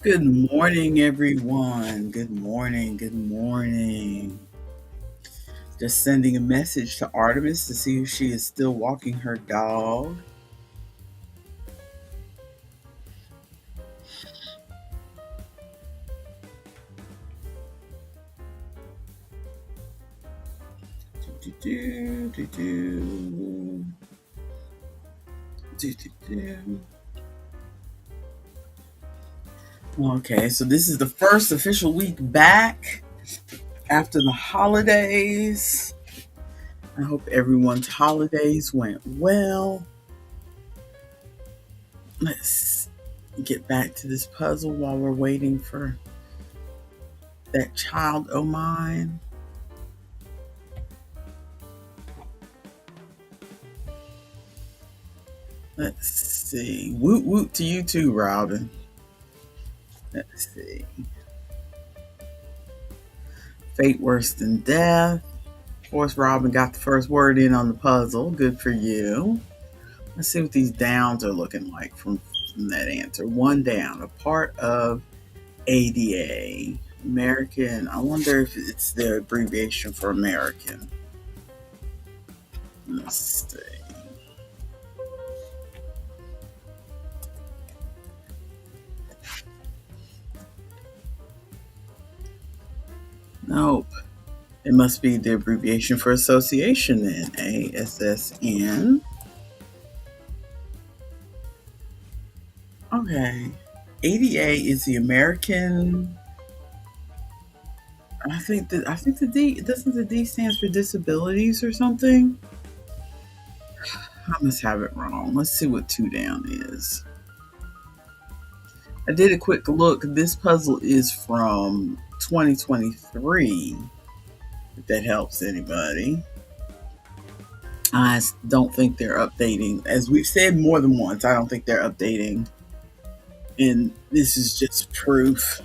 Good morning, everyone. Good morning. Good morning. Just sending a message to Artemis to see if she is still walking her dog. Do, do, do, do, do, do. Okay, so this is the first official week back after the holidays. I hope everyone's holidays went well. Let's get back to this puzzle while we're waiting for that child o' mine. Let's see. Woot woot to you too, Robin. Let's see. Fate worse than death. Of course, Robin got the first word in on the puzzle. Good for you. Let's see what these downs are looking like from that answer. One down, a part of ADA. American. I wonder if it's the abbreviation for American. Let's see. Nope. It must be the abbreviation for association then. ASSN. Okay. ADA is the American. I think the D, doesn't the D stands for disabilities or something? I must have it wrong. Let's see what two down is. I did a quick look. This puzzle is from 2023. If that helps anybody. I don't think they're updating. As we've said more than once, I don't think they're updating. And this is just proof.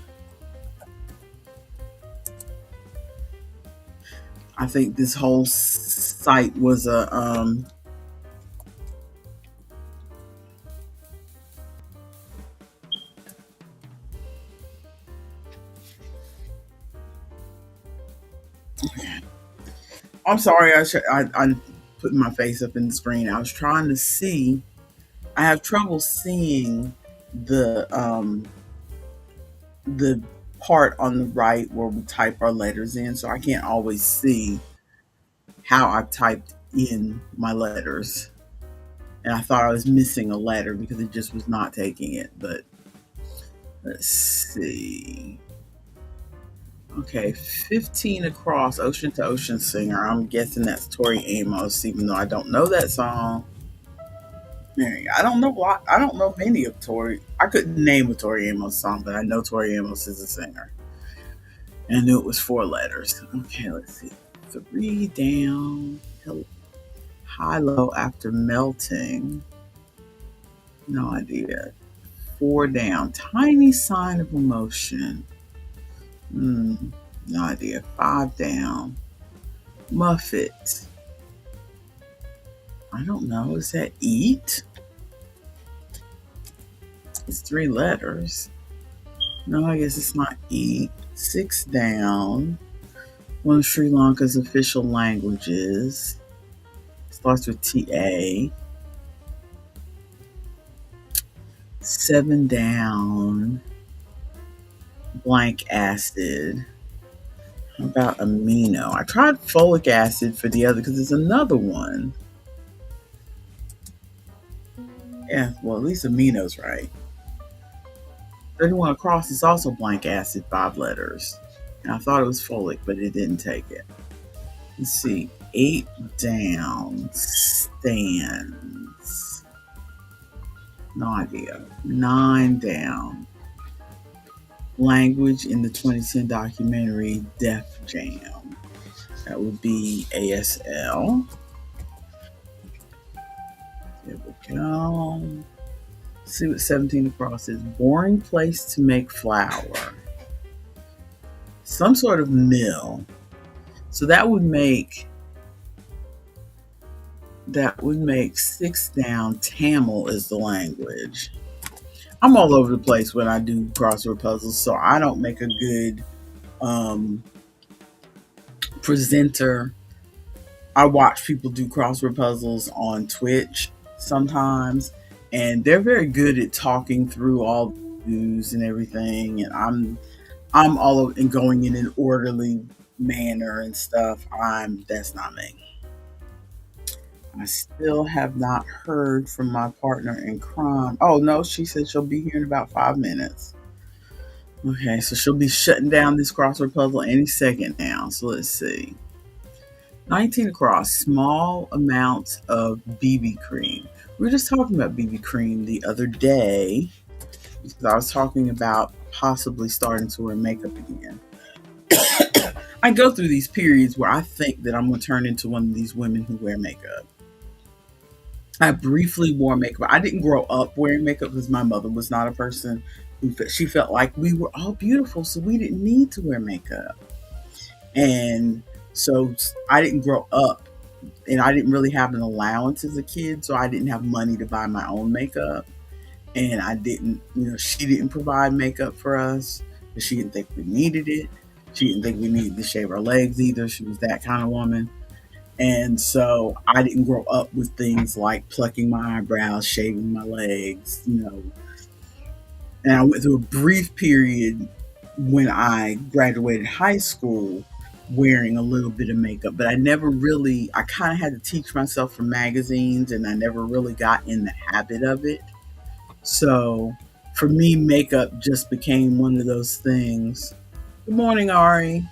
I think this whole site was a I'm sorry, I put my face up in the screen. I was trying to see. I have trouble seeing the part on the right where we type our letters in, so I can't always see how I typed in my letters. And I thought I was missing a letter because it just was not taking it. But let's see. Okay, 15 across, Ocean to Ocean Singer. I'm guessing that's Tori Amos, even though I don't know that song. I don't know why. I don't know many of Tori. I couldn't name a Tori Amos song, but I know Tori Amos is a singer. And I knew it was four letters. Okay, let's see. Three down, high low after melting. No idea. Four down, tiny sign of emotion. No idea. Five down, Muffet. I don't know. Is that eat? It's three letters. No, I guess it's not eat. Six down. One of Sri Lanka's official languages. Starts with TA. Seven down. Blank acid. How about amino? I tried folic acid for the other because there's another one. Yeah, well, at least amino's right. 31 across is also blank acid, five letters. And I thought it was folic, but it didn't take it. Let's see. Eight down. Stands. No idea. Nine down. Language in the 2010 documentary Def Jam. That would be ASL. There we go. Let's see what 17 across is. Boring place to make flour. Some sort of mill. So that would make six down. Tamil is the language. I'm all over the place when I do crossword puzzles, so I don't make a good um, presenter. I watch people do crossword puzzles on Twitch sometimes, and they're very good at talking through all the news and everything. And I'm all over and going in an orderly manner and stuff. I'm That's not me. I still have not heard from my partner in crime. Oh no, she said she'll be here in about 5 minutes. Okay, so she'll be shutting down this crossword puzzle any second now. So let's see. 19 across, small amounts of BB cream. We were just talking about BB cream the other day because I was talking about possibly starting to wear makeup again. I go through these periods where I think that I'm going to turn into one of these women who wear makeup. I briefly wore makeup. I didn't grow up wearing makeup because my mother was not a person who she felt like we were all beautiful, so we didn't need to wear makeup. And so I didn't grow up, and I didn't really have an allowance as a kid, so I didn't have money to buy my own makeup. And I didn't, she didn't provide makeup for us, but she didn't think we needed it. She didn't think we needed to shave our legs either. She was that kind of woman. And so I didn't grow up with things like plucking my eyebrows, shaving my legs. And I went through a brief period when I graduated high school wearing a little bit of makeup, but I kind of had to teach myself from magazines, and I never really got in the habit of it. So for me, makeup just became one of those things. Good morning, Ari.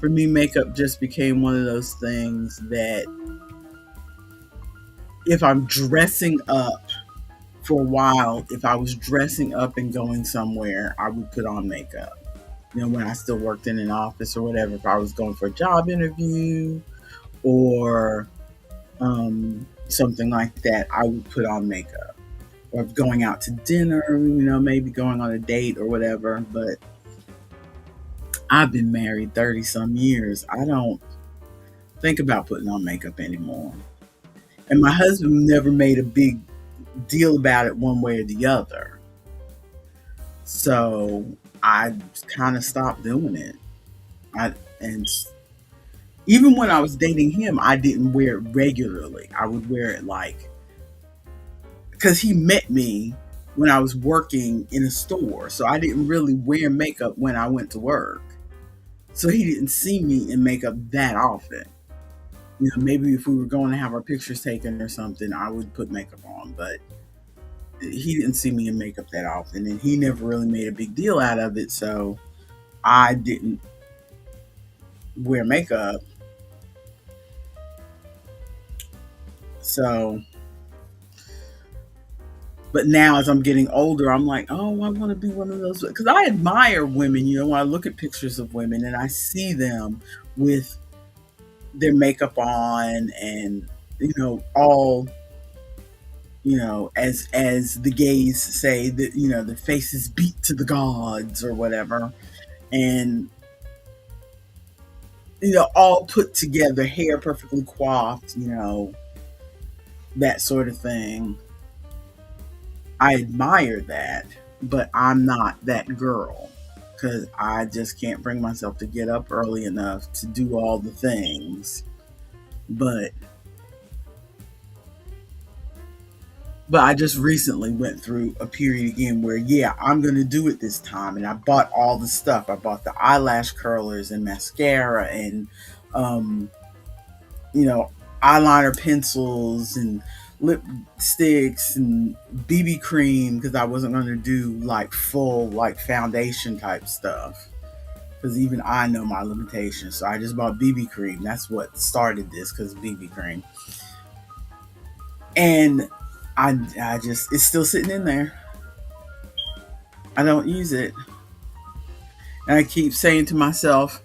For me, makeup just became one of those things that if I'm dressing up for a while, if I was dressing up and going somewhere, I would put on makeup. When I still worked in an office or whatever, if I was going for a job interview or something like that, I would put on makeup. Or going out to dinner, maybe going on a date or whatever. But I've been married 30 some years. I don't think about putting on makeup anymore. And my husband never made a big deal about it one way or the other. So I kind of stopped doing it. And even when I was dating him, I didn't wear it regularly. I would wear it because he met me when I was working in a store. So I didn't really wear makeup when I went to work. So he didn't see me in makeup that often. Maybe if we were going to have our pictures taken or something, I would put makeup on, but he didn't see me in makeup that often, and he never really made a big deal out of it, so I didn't wear makeup. So, but now as I'm getting older, I'm like, oh, I want to be one of those, because I admire women, when I look at pictures of women and I see them with their makeup on and, all, as the gays say, that their faces beat to the gods or whatever, and all put together, hair perfectly coiffed, that sort of thing. I admire that, but I'm not that girl because I just can't bring myself to get up early enough to do all the things. But I just recently went through a period again where, yeah, I'm going to do it this time. And I bought all the stuff. I bought the eyelash curlers and mascara and, eyeliner pencils and lipsticks and BB cream because I wasn't going to do full foundation type stuff. Because even I know my limitations. So I just bought BB cream. That's what started this, because of BB cream. And I just, it's still sitting in there. I don't use it. And I keep saying to myself,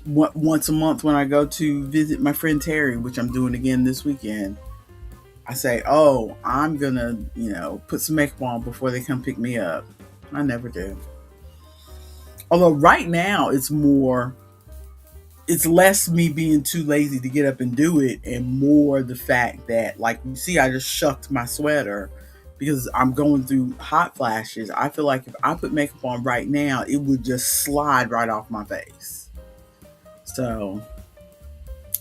once a month when I go to visit my friend Terry, which I'm doing again this weekend, I say, oh, I'm going to, put some makeup on before they come pick me up. I never do. Although right now it's less me being too lazy to get up and do it, and more the fact that, you see, I just shucked my sweater because I'm going through hot flashes. I feel like if I put makeup on right now, it would just slide right off my face. So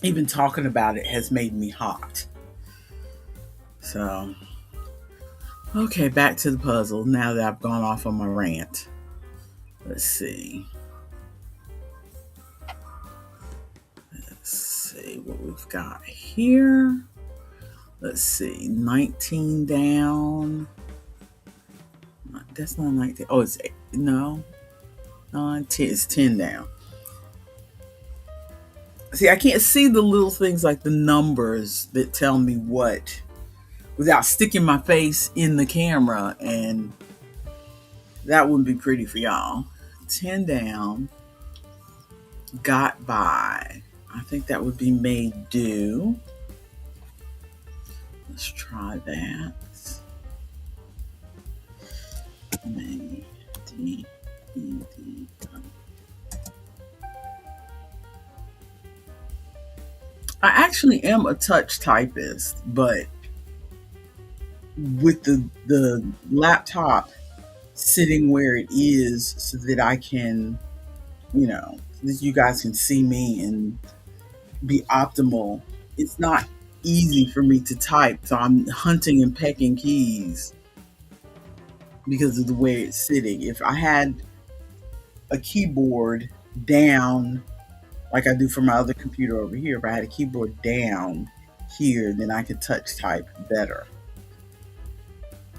even talking about it has made me hot. So, okay, back to the puzzle now that I've gone off on my rant. Let's see. Let's see what we've got here. Let's see, 19 down. That's not 19. Oh, it's 8. No, 10. It's 10 down. See, I can't see the little things like the numbers that tell me what without sticking my face in the camera, and that wouldn't be pretty for y'all. 10 down. Got by. I think that would be made do. Let's try that. Made D E D. I actually am a touch typist, but with the laptop sitting where it is so that I can, that you guys can see me and be optimal. It's not easy for me to type, so I'm hunting and pecking keys because of the way it's sitting. If I had a keyboard down like I do for my other computer over here, if I had a keyboard down here, then I could touch type better.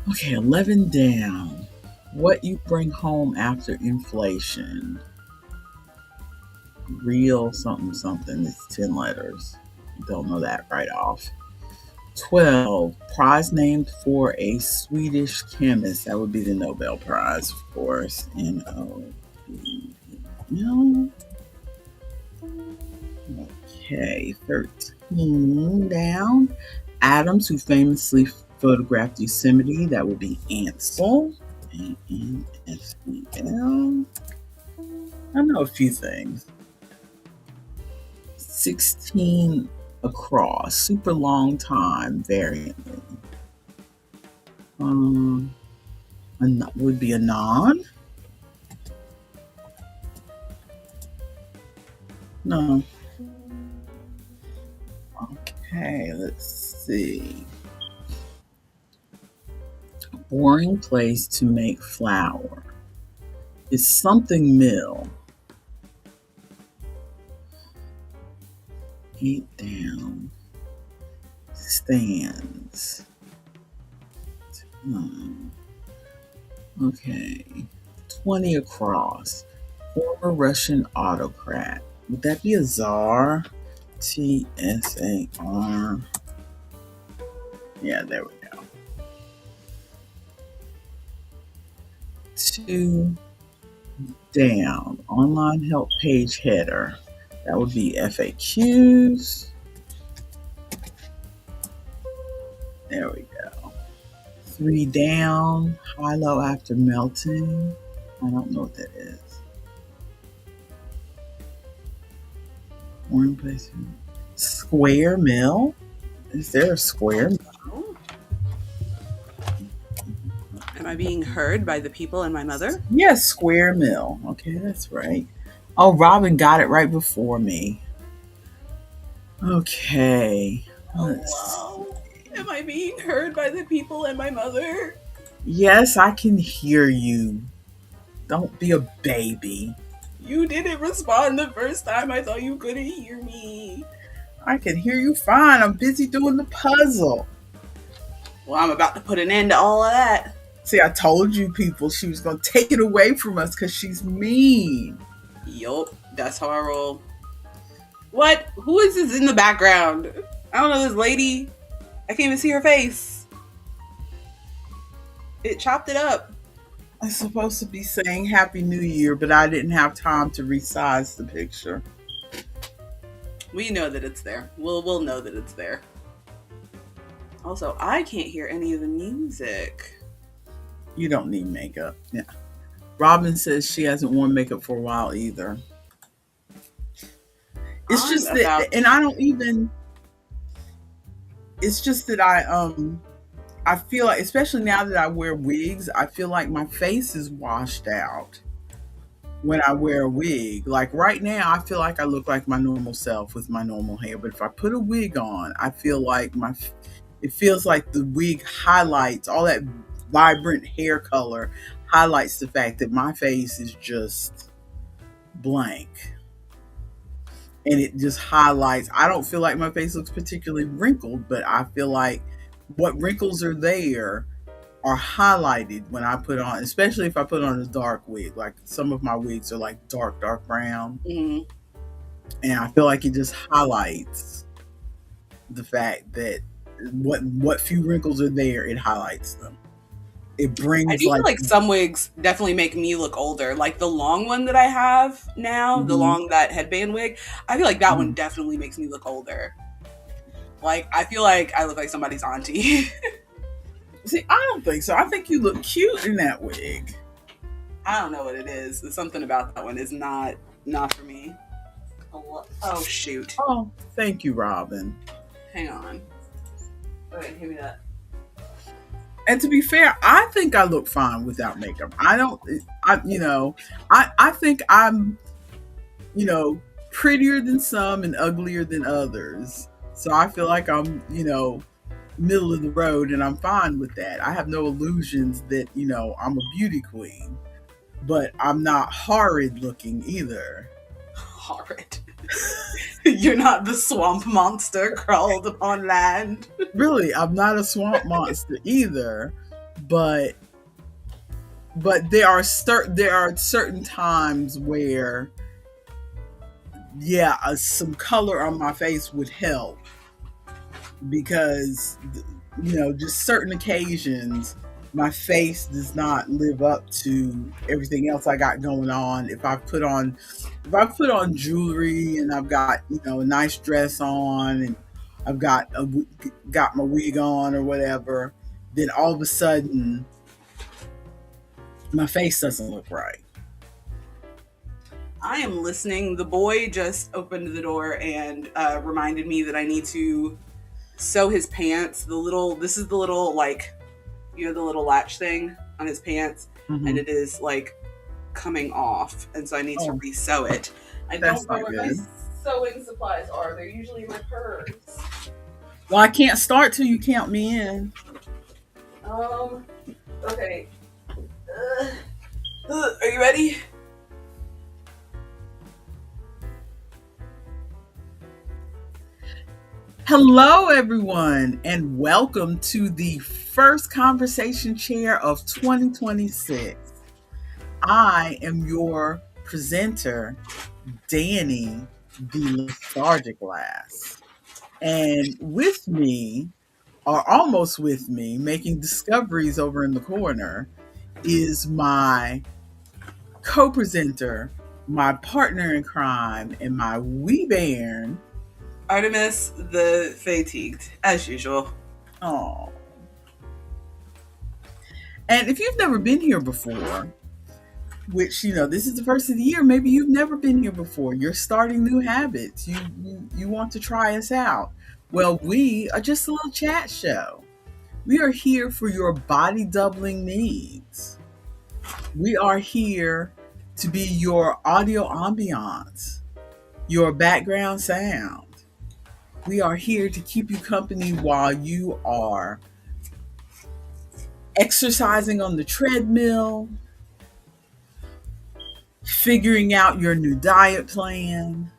Okay, 11 down. What you bring home after inflation? Real something something. It's 10 letters. Don't know that right off. 12. Prize named for a Swedish chemist. That would be the Nobel Prize, of course. N-O-B. No. Okay, 13 down. Adams, who famously photographed Yosemite. That would be Ansel. A-N-S-E-L. I know a few things. 16 across. Super long time variant. Would be a non. No. Okay, let's see. Boring place to make flour. Is something mill. 8 down. Stands. Okay. 20 across. Former Russian autocrat. Would that be a czar? T-S-A-R. Yeah, there we go. 2 down. Online help page header. That would be FAQs. There we go. 3 down. High-low after melting. I don't know what that is. One place. Square mill. Is there a square mill? Am I being heard by the people and my mother? Yes, square mill. Okay, that's right. Oh, Robin got it right before me. Okay. Wow. Am I being heard by the people and my mother? Yes, I can hear you. Don't be a baby. You didn't respond the first time. I thought you couldn't hear me. I can hear you fine. I'm busy doing the puzzle. Well, I'm about to put an end to all of that. See, I told you people she was going to take it away from us because she's mean. Yup, that's how I roll. What? Who is this in the background? I don't know this lady. I can't even see her face. It chopped it up. I'm supposed to be saying Happy New Year, but I didn't have time to resize the picture. We know that it's there. We'll know that it's there. Also, I can't hear any of the music. You don't need makeup. Yeah. Robin says she hasn't worn makeup for a while either. It's just that, and I don't even. It's just that I I feel like, especially now that I wear wigs, I feel like my face is washed out when I wear a wig. Like right now, I feel like I look like my normal self with my normal hair. But if I put a wig on, I feel like it feels like the wig highlights all that vibrant hair color, highlights the fact that my face is just blank. And it just highlights, I don't feel like my face looks particularly wrinkled, but I feel like what wrinkles are there are highlighted when I put on, especially if I put on a dark wig. Like some of my wigs are like dark brown. Mm-hmm. And I feel like it just highlights the fact that what few wrinkles are there, it highlights them. It brings, I do like, feel like some wigs definitely make me look older. Like the long one that I have now, the long that headband wig, I feel like that one definitely makes me look older. Like I feel like I look like somebody's auntie. See, I don't think so. I think you look cute in that wig. I don't know what it is. There's something about that one is not for me. Oh shoot. Oh, thank you, Robin. Hang on. Okay, give me that. And to be fair, I think I look fine without makeup. I think I'm, prettier than some and uglier than others. So I feel like I'm, middle of the road, and I'm fine with that. I have no illusions that, I'm a beauty queen, but I'm not horrid looking either. Horrid. You're not the swamp monster crawled upon land. Really, I'm not a swamp monster either, but there are certain times where, some color on my face would help, because just certain occasions my face does not live up to everything else I got going on. If I put on jewelry and I've got a nice dress on and I've got my wig on or whatever, then all of a sudden my face doesn't look right. I am listening. The boy just opened the door and reminded me that I need to sew his pants. This is the little, like, the little latch thing on his pants, and it is like coming off, and so I need to re-sew it. I don't know where my sewing supplies are. They're usually in my purse. Well, I can't start till you count me in. Okay. Are you ready? Hello, everyone, and welcome to the first conversation chair of 2026. I am your presenter, Danny, the lethargic glass. And with me, or almost with me, making discoveries over in the corner, is my co-presenter, my partner in crime, and my wee bairn, Artemis the fatigued, as usual. Oh. And if you've never been here before, which, this is the first of the year, maybe you've never been here before, you're starting new habits, you want to try us out. Well, we are just a little chat show. We are here for your body doubling needs. We are here to be your audio ambiance, your background sound. We are here to keep you company while you are exercising on the treadmill, figuring out your new diet plan,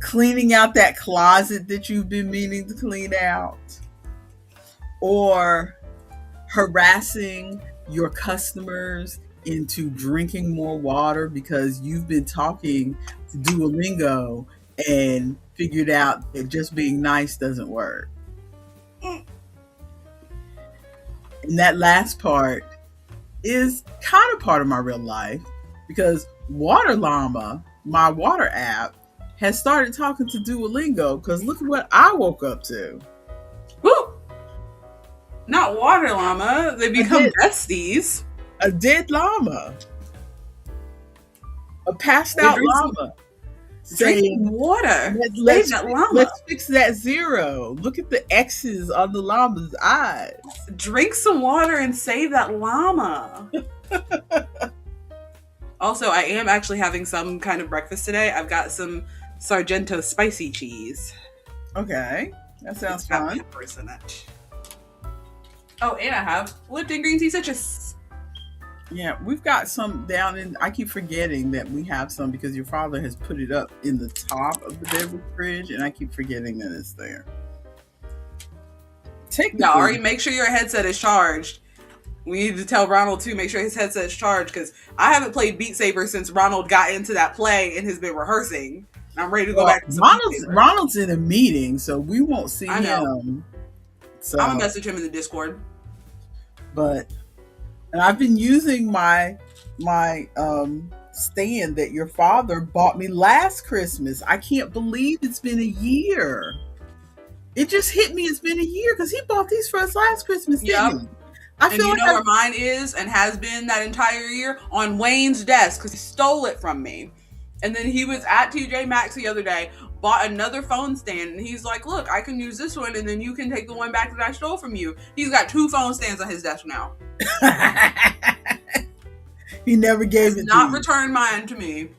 cleaning out that closet that you've been meaning to clean out, or harassing your customers into drinking more water because you've been talking to Duolingo and figured out that just being nice doesn't work. And that last part is kind of part of my real life, because Water Llama, my water app, has started talking to Duolingo, because look at what I woke up to. Woo! Not Water Llama. They become besties. A dead llama. A passed out llama. Drink saying, water. Let, Save let's that llama. let's fix that zero. Look at the X's on the llama's eyes. Drink some water and save that llama. Also, I am actually having some kind of breakfast today. I've got some Sargento spicy cheese. Okay, that sounds It's got fun. peppers in it. Oh, and I have Lipton green tea citrus. Yeah, we've got some down in. I keep forgetting that we have some because your father has put it up in the top of the beverage fridge, and I keep forgetting that it's there. Yeah, Ari, make sure your headset is charged. We need to tell Ronald too, make sure his headset is charged, because I haven't played Beat Saber since Ronald got into that play and has been rehearsing. And I'm ready to go back to some Beat Saber. Ronald's in a meeting, so we won't see him. So I'm gonna message him in the Discord. And I've been using my stand that your father bought me last Christmas. I can't believe it's been a year. It just hit me. It's been a year because he bought these for us last Christmas, didn't he? And you know where mine is and has been that entire year? On Wayne's desk, because he stole it from me. And then he was at TJ Maxx the other day, bought another phone stand, and he's like, look, I can use this one, and then you can take the one back that I stole from you. He's got 2 phone stands on his desk now. He never gave it to me. Not returned mine to me.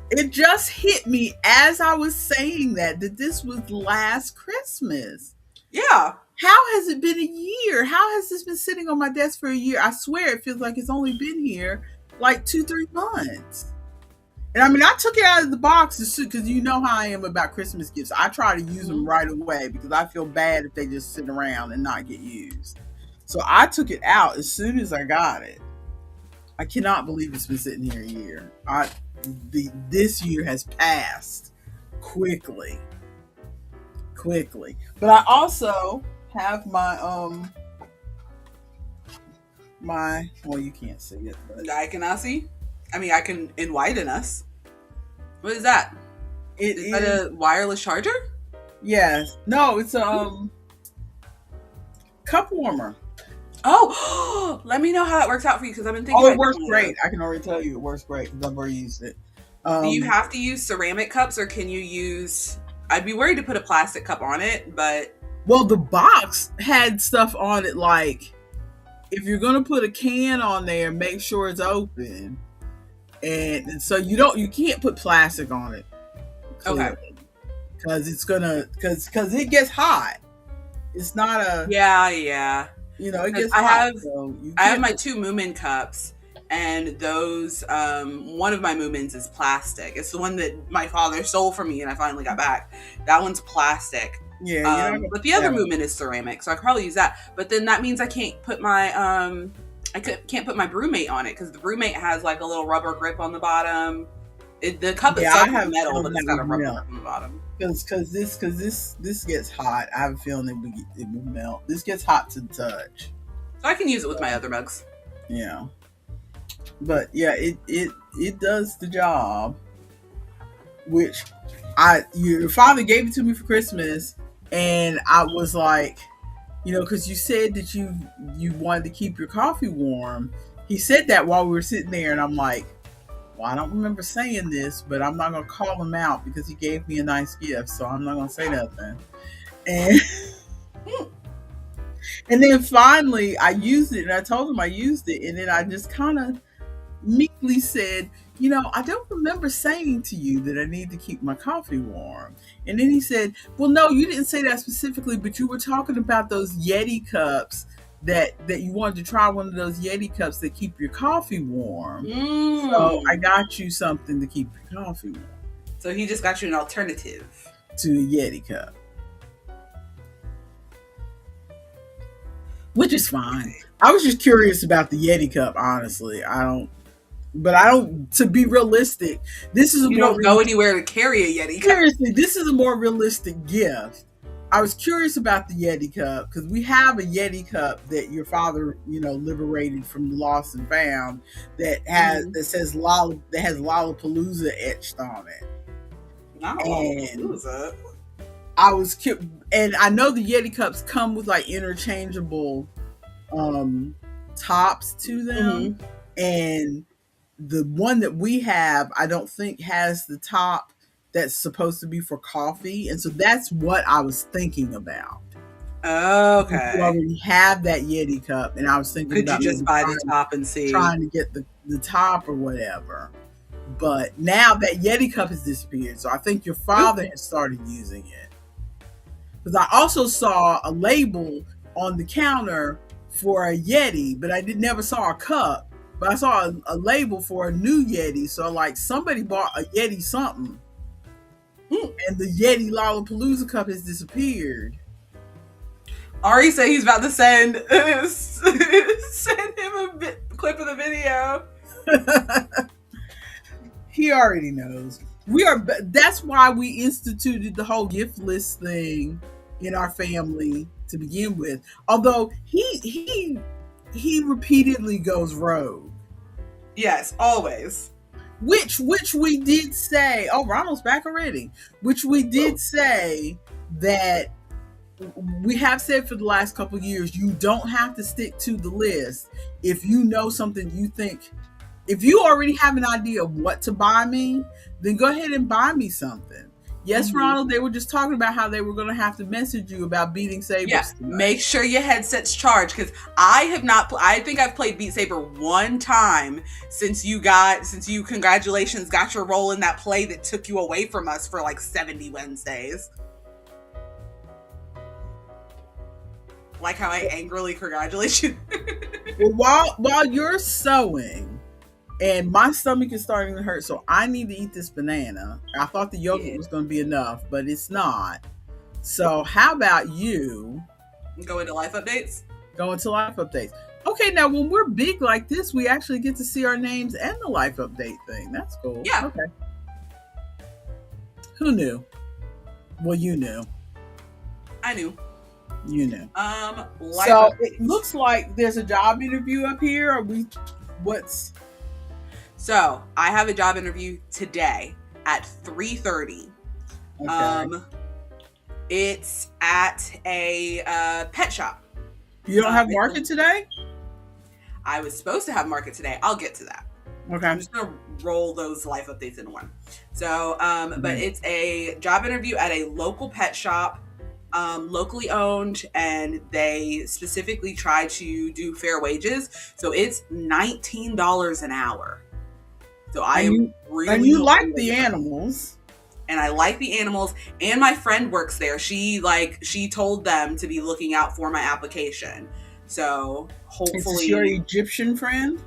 It just hit me as I was saying that this was last Christmas. Yeah. How has it been a year? How has this been sitting on my desk for a year? I swear it feels like it's only been here like 2-3 months. And I mean, I took it out of the box because you know how I am about Christmas gifts. I try to use them right away because I feel bad if they just sit around and not get used. So I took it out as soon as I got it. I cannot believe it's been sitting here a year. This year has passed quickly. But I also have my well, you can't see it, but I cannot see. I mean, I can enlighten us. What is that? Is that a wireless charger? Yes. No, it's a cup warmer. Oh, let me know how it works out for you because I've been thinking. Oh, it works great. I can already tell you it works great because I've already used it. Do you have to use ceramic cups or can you use... I'd be worried to put a plastic cup on it, but... Well, the box had stuff on it like, if you're going to put a can on there, make sure it's open. And so you can't put plastic on it. Clearly. Okay. Because it's going to... Because it gets hot. It's not a... Yeah. You know, it gets hot. I have my 2 Moomin cups. And those, one of my Moomins is plastic. It's the one that my father stole from me and I finally got back. That one's plastic. Yeah. But the other Moomin is ceramic, so I could probably use that. But then that means I can't put my, can't put my BrewMate on it because the BrewMate has like a little rubber grip on the bottom. The cup itself is metal, but it's got a rubber grip on the bottom. Because this gets hot. I have a feeling it will melt. This gets hot to the touch. So I can use it with my other mugs. Yeah. But yeah, it does the job. Which your father gave it to me for Christmas, and I was like, because you said that you wanted to keep your coffee warm. He said that while we were sitting there, and I'm like, well, I don't remember saying this, but I'm not gonna call him out because he gave me a nice gift, so I'm not gonna say nothing. And then finally, I used it, and I told him I used it, and then I just kind of meekly said, I don't remember saying to you that I need to keep my coffee warm. And then he said, well, no, you didn't say that specifically, but you were talking about those Yeti cups that you wanted to try one of those Yeti cups that keep your coffee warm. So I got you something to keep your coffee warm. So he just got you an alternative to a Yeti cup. Which is fine. I was just curious about the Yeti cup, honestly. To be realistic, this is you don't go anywhere to carry a Yeti cup. Seriously, this is a more realistic gift. I was curious about the Yeti cup because we have a Yeti cup that your father, liberated from the lost and found that has Lollapalooza etched on it. No, Lollapalooza. I was curious, and I know the Yeti cups come with like interchangeable tops to them, and the one that we have, I don't think has the top that's supposed to be for coffee. And so that's what I was thinking about. If you Okay. already have that Yeti cup, and I was thinking Could you about just maybe buy the top and see? trying to get the top or whatever. But now that Yeti cup has disappeared, so I think your Oop. father has started using it. Because I also saw a label on the counter for a Yeti, but I never saw a cup. But I saw a label for a new Yeti, so like somebody bought a Yeti something, and the Yeti Lollapalooza cup has disappeared. Ari said he's about to send send him a clip of the video. He already knows. We are. That's why we instituted the whole gift list thing in our family to begin with. Although he repeatedly goes rogue. Yes, always. Which we did say. Oh, Ronald's back already. Which we did say that we have said for the last couple of years. You don't have to stick to the list if you know something you think. If you already have an idea of what to buy me, then go ahead and buy me something. Yes, Ronald, they were just talking about how they were going to have to message you about Beating Saber. Yeah, make sure your headset's charged, because I have not. I think I've played Beat Saber one time since you congratulations, got your role in that play that took you away from us for like 70 Wednesdays. Like how I angrily congratulate you. Well, while you're sewing, and my stomach is starting to hurt, so I need to eat this banana. I thought the yogurt was going to be enough, but it's not. So how about you go into life updates? Go into life updates. Okay, now when we're big like this, we actually get to see our names and the life update thing. That's cool. Yeah. Okay. Who knew? Well, you knew. I knew. You knew. Life so updates. It looks like there's a job interview up here. Are we? What's? So I have a job interview today at 3:30. Okay. It's at a pet shop. You don't have market today? I was supposed to have market today. I'll get to that. Okay. I'm just gonna roll those life updates into one. So, but it's a job interview at a local pet shop, locally owned, and they specifically try to do fair wages. So it's $19 an hour. So and you like the animals. And I like the animals, and my friend works there. She told them to be looking out for my application. So hopefully, is this your Egyptian friend?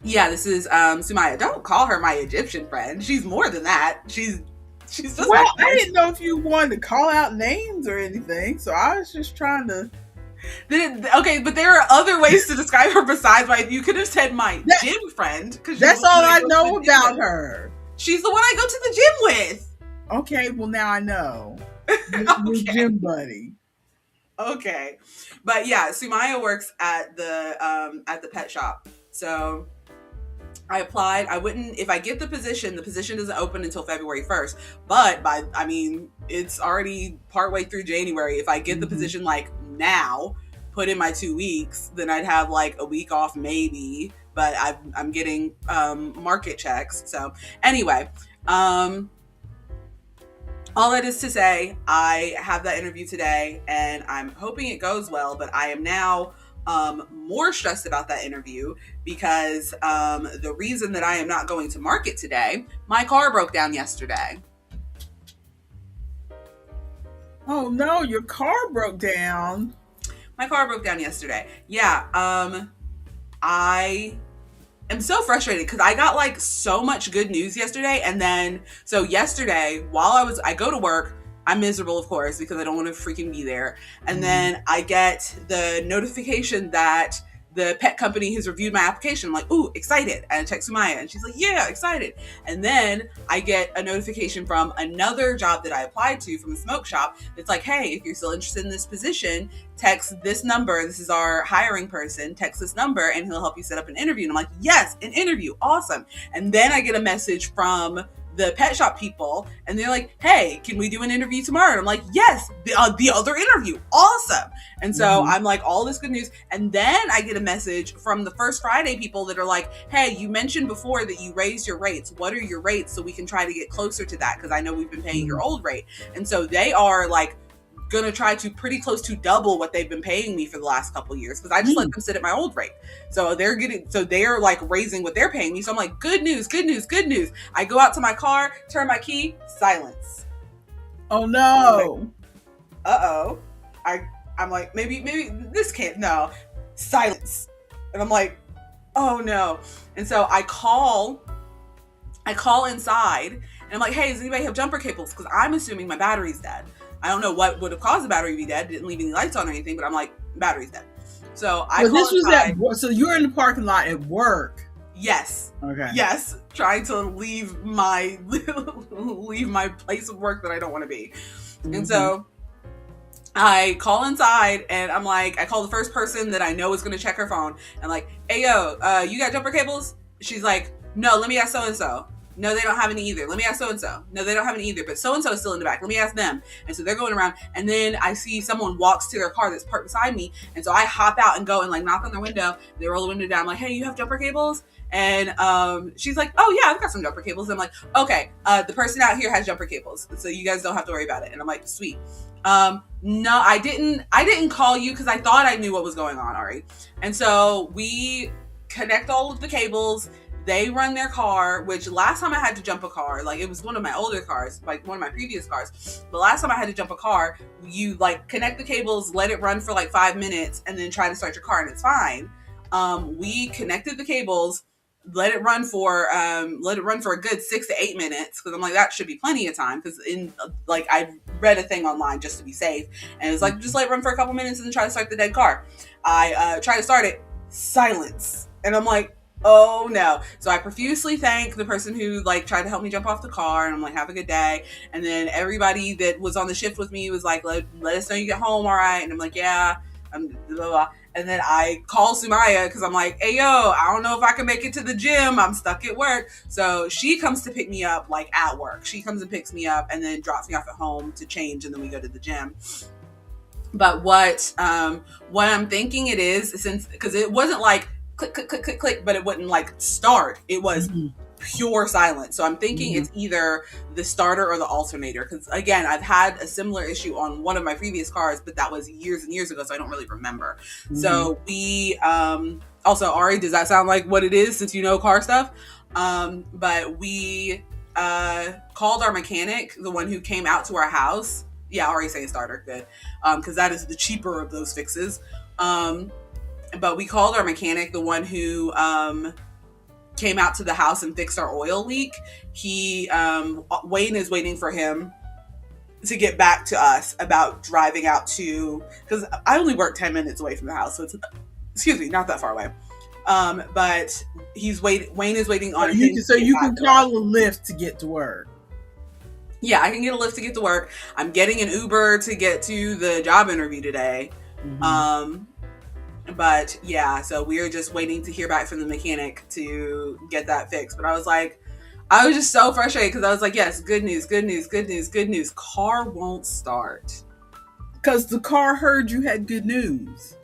Yeah, this is Sumaya. Don't call her my Egyptian friend. She's more than that. She's just. Well, I didn't know if you wanted to call out names or anything, so I was just trying to. Okay, but there are other ways to describe her besides my. You could have said my gym friend, because that's all I know about her. She's the one I go to the gym with. Okay, well now I know. Your gym buddy. Okay, but yeah, Sumaya works at the pet shop. So I applied. I wouldn't, if I get the position doesn't open until February 1st. But it's already partway through January. If I get the position like now, put in my 2 weeks, then I'd have like a week off maybe. But I'm getting market checks. So anyway, all that is to say, I have that interview today, and I'm hoping it goes well. But I am now more stressed about that interview because the reason that I am not going to market today, my car broke down yesterday. Oh no, your car broke down. My car broke down yesterday. Yeah. I am so frustrated because I got like so much good news yesterday. And then, so yesterday, while I go to work, I'm miserable, of course, because I don't want to freaking be there. And then I get the notification that the pet company has reviewed my application. I'm like, ooh, excited. And I text Sumaya, and she's like, yeah, excited. And then I get a notification from another job that I applied to from the smoke shop. It's like, hey, if you're still interested in this position, text this number. This is our hiring person. Text this number, and he'll help you set up an interview. And I'm like, yes, an interview. Awesome. And then I get a message from the pet shop people, and they're like, hey, can we do an interview tomorrow? And I'm like, yes, the other interview, awesome. And so I'm like, all this good news. And then I get a message from the First Friday people that are like, hey, you mentioned before that you raised your rates. What are your rates so we can try to get closer to that? Because I know we've been paying your old rate. And so they are like gonna try to pretty close to double what they've been paying me for the last couple of years, because I just let them sit at my old rate. So they're like raising what they're paying me. So I'm like, good news, good news, good news. I go out to my car, turn my key, silence. Oh no. Uh-oh. I'm like, maybe this can't, no. Silence. And I'm like, oh no. And so I call inside, and I'm like, hey, does anybody have jumper cables? Because I'm assuming my battery's dead. I don't know what would have caused the battery to be dead. Didn't leave any lights on or anything, but I'm like, battery's dead. So I call inside. So you're in the parking lot at work. Yes. Okay. Yes. Trying to leave my place of work that I don't want to be. And so I call inside, and I'm like, I call the first person that I know is going to check her phone. And like, hey, yo, you got jumper cables? She's like, no, let me ask so-and-so. No, they don't have any either. Let me ask so-and-so. No, they don't have any either, but so-and-so is still in the back. Let me ask them. And so they're going around, and then I see someone walks to their car that's parked beside me. And so I hop out and go and like knock on their window. They roll the window down. I'm like, hey, you have jumper cables? And she's like, oh yeah, I've got some jumper cables. I'm like, okay, the person out here has jumper cables, so you guys don't have to worry about it. And I'm like, sweet. No, I didn't call you because I thought I knew what was going on, Ari. And so we connect all of the cables. They run their car, which last time I had to jump a car, like it was one of my older cars, like one of my previous cars. The last time I had to jump a car, you like connect the cables, let it run for like 5 minutes, and then try to start your car, and it's fine. We connected the cables, let it run for a good 6 to 8 minutes, because I'm like, that should be plenty of time, because I read a thing online just to be safe, and it's like, just let it run for a couple minutes and then try to start the dead car. I try to start it, silence, and I'm like, oh no. So I profusely thank the person who like tried to help me jump off the car, and I'm like, have a good day. And then everybody that was on the shift with me was like, let us know you get home all right. And I'm like, yeah, I'm blah, blah, blah. And then I call Sumaya because I'm like, hey yo, I don't know if I can make it to the gym, I'm stuck at work. So she comes to pick me up like at work. She comes and picks me up and then drops me off at home to change, and then we go to the gym. But what I'm thinking it is, because it wasn't like click, click, click, click, click, but it wouldn't like start. It was pure silence. So I'm thinking it's either the starter or the alternator. Because again, I've had a similar issue on one of my previous cars, but that was years and years ago, so I don't really remember. So we also, Ari, does that sound like what it is since you know car stuff? But we called our mechanic, the one who came out to our house. Yeah, Ari saying starter, good. Because that is the cheaper of those fixes. But we called our mechanic, the one who came out to the house and fixed our oil leak. Wayne is waiting for him to get back to us about driving out to, because I only work 10 minutes away from the house, so it's, not that far away. But Wayne is waiting on him. So you can call a Lyft to get to work. Yeah, I can get a Lyft to get to work. I'm getting an Uber to get to the job interview today. But yeah, so we're just waiting to hear back from the mechanic to get that fixed. But I was just so frustrated because I was like, yes, good news, good news, good news, good news. Car won't start. Because the car heard you had good news.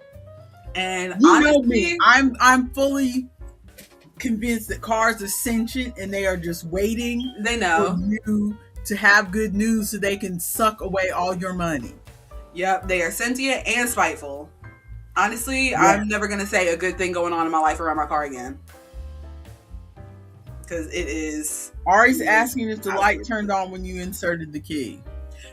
And you honestly, know me, I'm fully convinced that cars are sentient and they are just waiting for you to have good news so they can suck away all your money. Yep, they are sentient and spiteful. Honestly, yeah. I'm never going to say a good thing going on in my life around my car again. Because it is... Ari's asking if the light turned on when you inserted the key.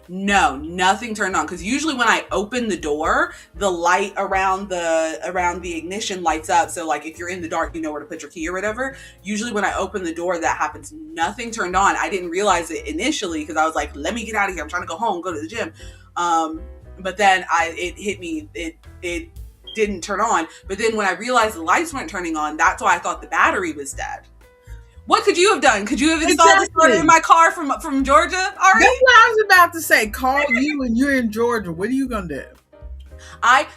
No, nothing turned on. Because usually when I open the door, the light around the ignition lights up. So like if you're in the dark, you know where to put your key or whatever. Usually when I open the door, that happens. Nothing turned on. I didn't realize it initially because I was like, let me get out of here. I'm trying to go home, go to the gym. But then it hit me. It didn't turn on. But then when I realized the lights weren't turning on, that's why I thought the battery was dead. What could you have done? Could you have installed the starter in my car from Georgia? Ari? That's what I was about to say. Call you and you're in Georgia. What are you gonna do?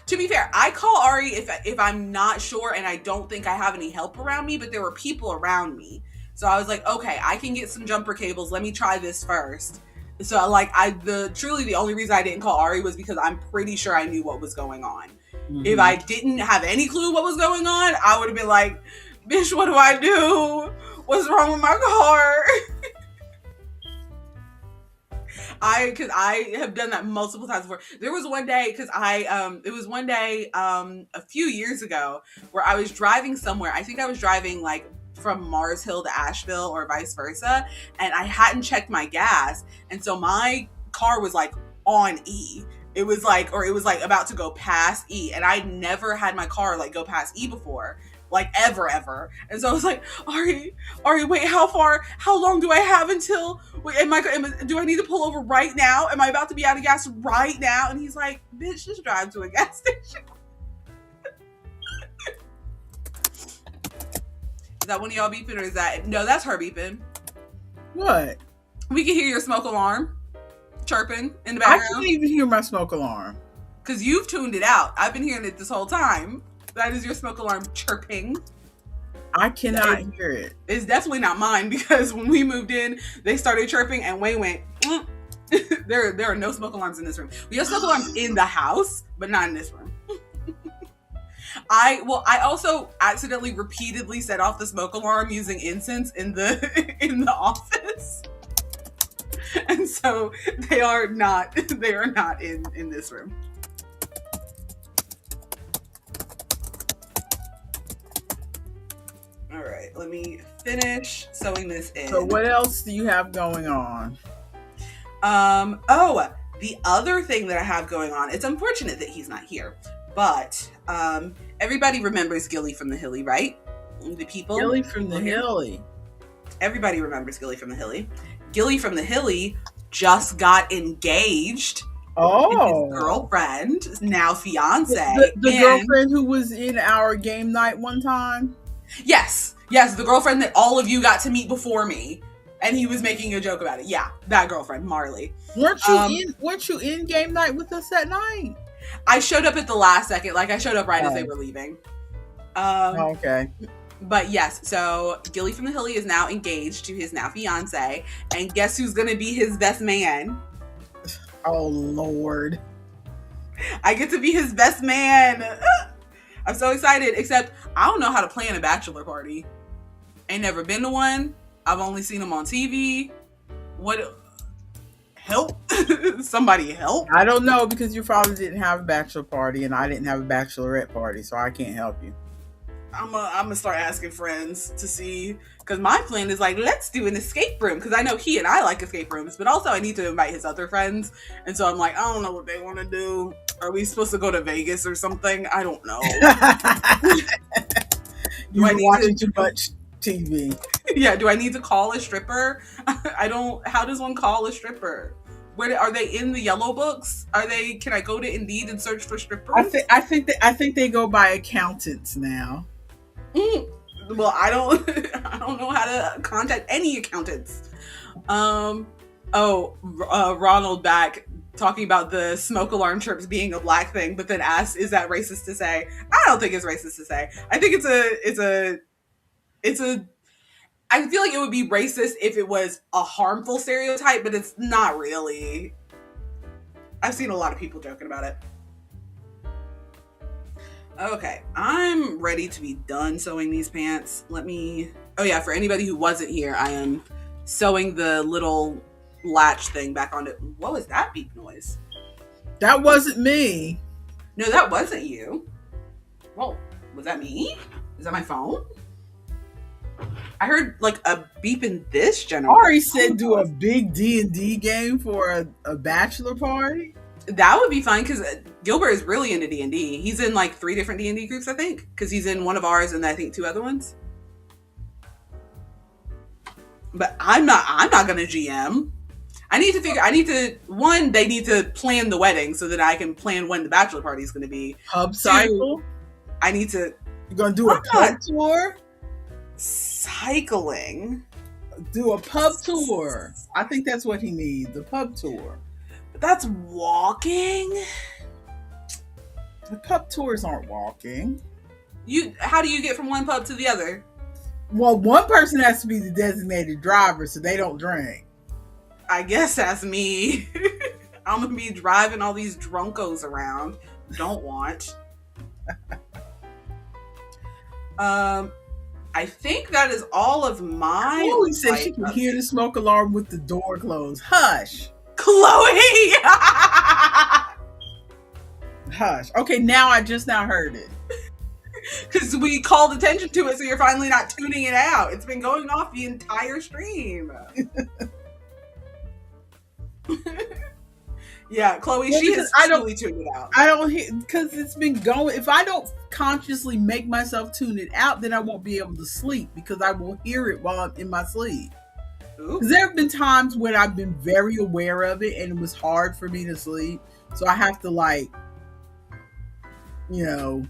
To be fair, I call Ari if I'm not sure and I don't think I have any help around me, but there were people around me. So I was like, okay, I can get some jumper cables. Let me try this first. So like truly the only reason I didn't call Ari was because I'm pretty sure I knew what was going on. Mm-hmm. If I didn't have any clue what was going on, I would have been like, bitch, what do I do? What's wrong with my car? Because I have done that multiple times before. There was one day, a few years ago where I was driving somewhere. I think I was driving like from Mars Hill to Asheville or vice versa. And I hadn't checked my gas. And so my car was like on E. It was like about to go past E. And I'd never had my car like go past E before. Like ever. And so I was like, Ari, wait, how long do I have until, do I need to pull over right now? Am I about to be out of gas right now? And he's like, bitch, just drive to a gas station. Is that one of y'all beeping or is that, no, that's her beeping. What? We can hear your smoke alarm chirping in the background. I can't even hear my smoke alarm. Because you've tuned it out. I've been hearing it this whole time. That is your smoke alarm chirping. I cannot hear it. It's definitely not mine because when we moved in, they started chirping and Wayne went, there are no smoke alarms in this room. We have smoke alarms in the house, but not in this room. I also accidentally repeatedly set off the smoke alarm using incense in the office. And so they are not in this room. All right, let me finish sewing this in. So what else do you have going on? The other thing that I have going on, it's unfortunate that he's not here, but everybody remembers Gilly from the Hilly, right? The people. Gilly from the Hilly. Everybody remembers Gilly from the Hilly. Gilly from the Hilly just got engaged. Oh, his girlfriend, now fiance. The girlfriend who was in our game night one time? Yes, the girlfriend that all of you got to meet before me. And he was making a joke about it. Yeah, that girlfriend, Marley. Weren't you in game night with us that night? I showed up at the last second. Like, I showed up right as they were leaving. Okay. But yes, so Gilly from the Hilly is now engaged to his now fiance. And guess who's going to be his best man? Oh, Lord. I get to be his best man. I'm so excited. Except, I don't know how to plan a bachelor party. Ain't never been to one. I've only seen them on TV. What? Help? Somebody help? I don't know, because your father didn't have a bachelor party and I didn't have a bachelorette party, so I can't help you. I'm gonna start asking friends to see, because my plan is like, let's do an escape room, because I know he and I like escape rooms, but also I need to invite his other friends, and so I'm like, I don't know what they want to do. Are we supposed to go to Vegas or something? I don't know. You're watching too much TV. Yeah, do I need to call a stripper? How does one call a stripper? Where are they in the yellow books? Can I go to Indeed and search for strippers? I think they go by accountants now. Well, I don't know how to contact any accountants. Ronald back talking about the smoke alarm chirps being a black thing, but then asked, is that racist to say? I don't think it's racist to say. I think I feel like it would be racist if it was a harmful stereotype, but it's not really. I've seen a lot of people joking about it. Okay, I'm ready to be done sewing these pants. For anybody who wasn't here, I am sewing the little latch thing back onto. What was that beep noise? That wasn't me. No, that wasn't you. Whoa, was that me? Is that my phone? I heard like a beep in this generator. Ari said do a big D&D game for a bachelor party. That would be fun, because Gilbert is really into D&D. He's in like 3 different D&D groups, I think, because he's in one of ours and I think 2 other ones. But I'm not gonna GM. They need to plan the wedding so that I can plan when the bachelor party is going to be. Pub cycle? You're going to do a pub tour? Cycling? Do a pub tour. I think that's what he needs, a pub tour. But that's walking? The pub tours aren't walking. How do you get from one pub to the other? Well, one person has to be the designated driver so they don't drink. I guess that's me. I'm gonna be driving all these drunkos around. Don't want. I think that is all of my. Chloe said she can hear the smoke alarm with the door closed. Hush. Chloe! Hush. Okay, now I just now heard it. Because we called attention to it, so you're finally not tuning it out. It's been going off the entire stream. Yeah, Chloe, she has totally tuned it out. I don't hear, because it's been going. If I don't consciously make myself tune it out, then I won't be able to sleep because I will hear it while I'm in my sleep. Because there have been times when I've been very aware of it and it was hard for me to sleep. So I have to, like, you know.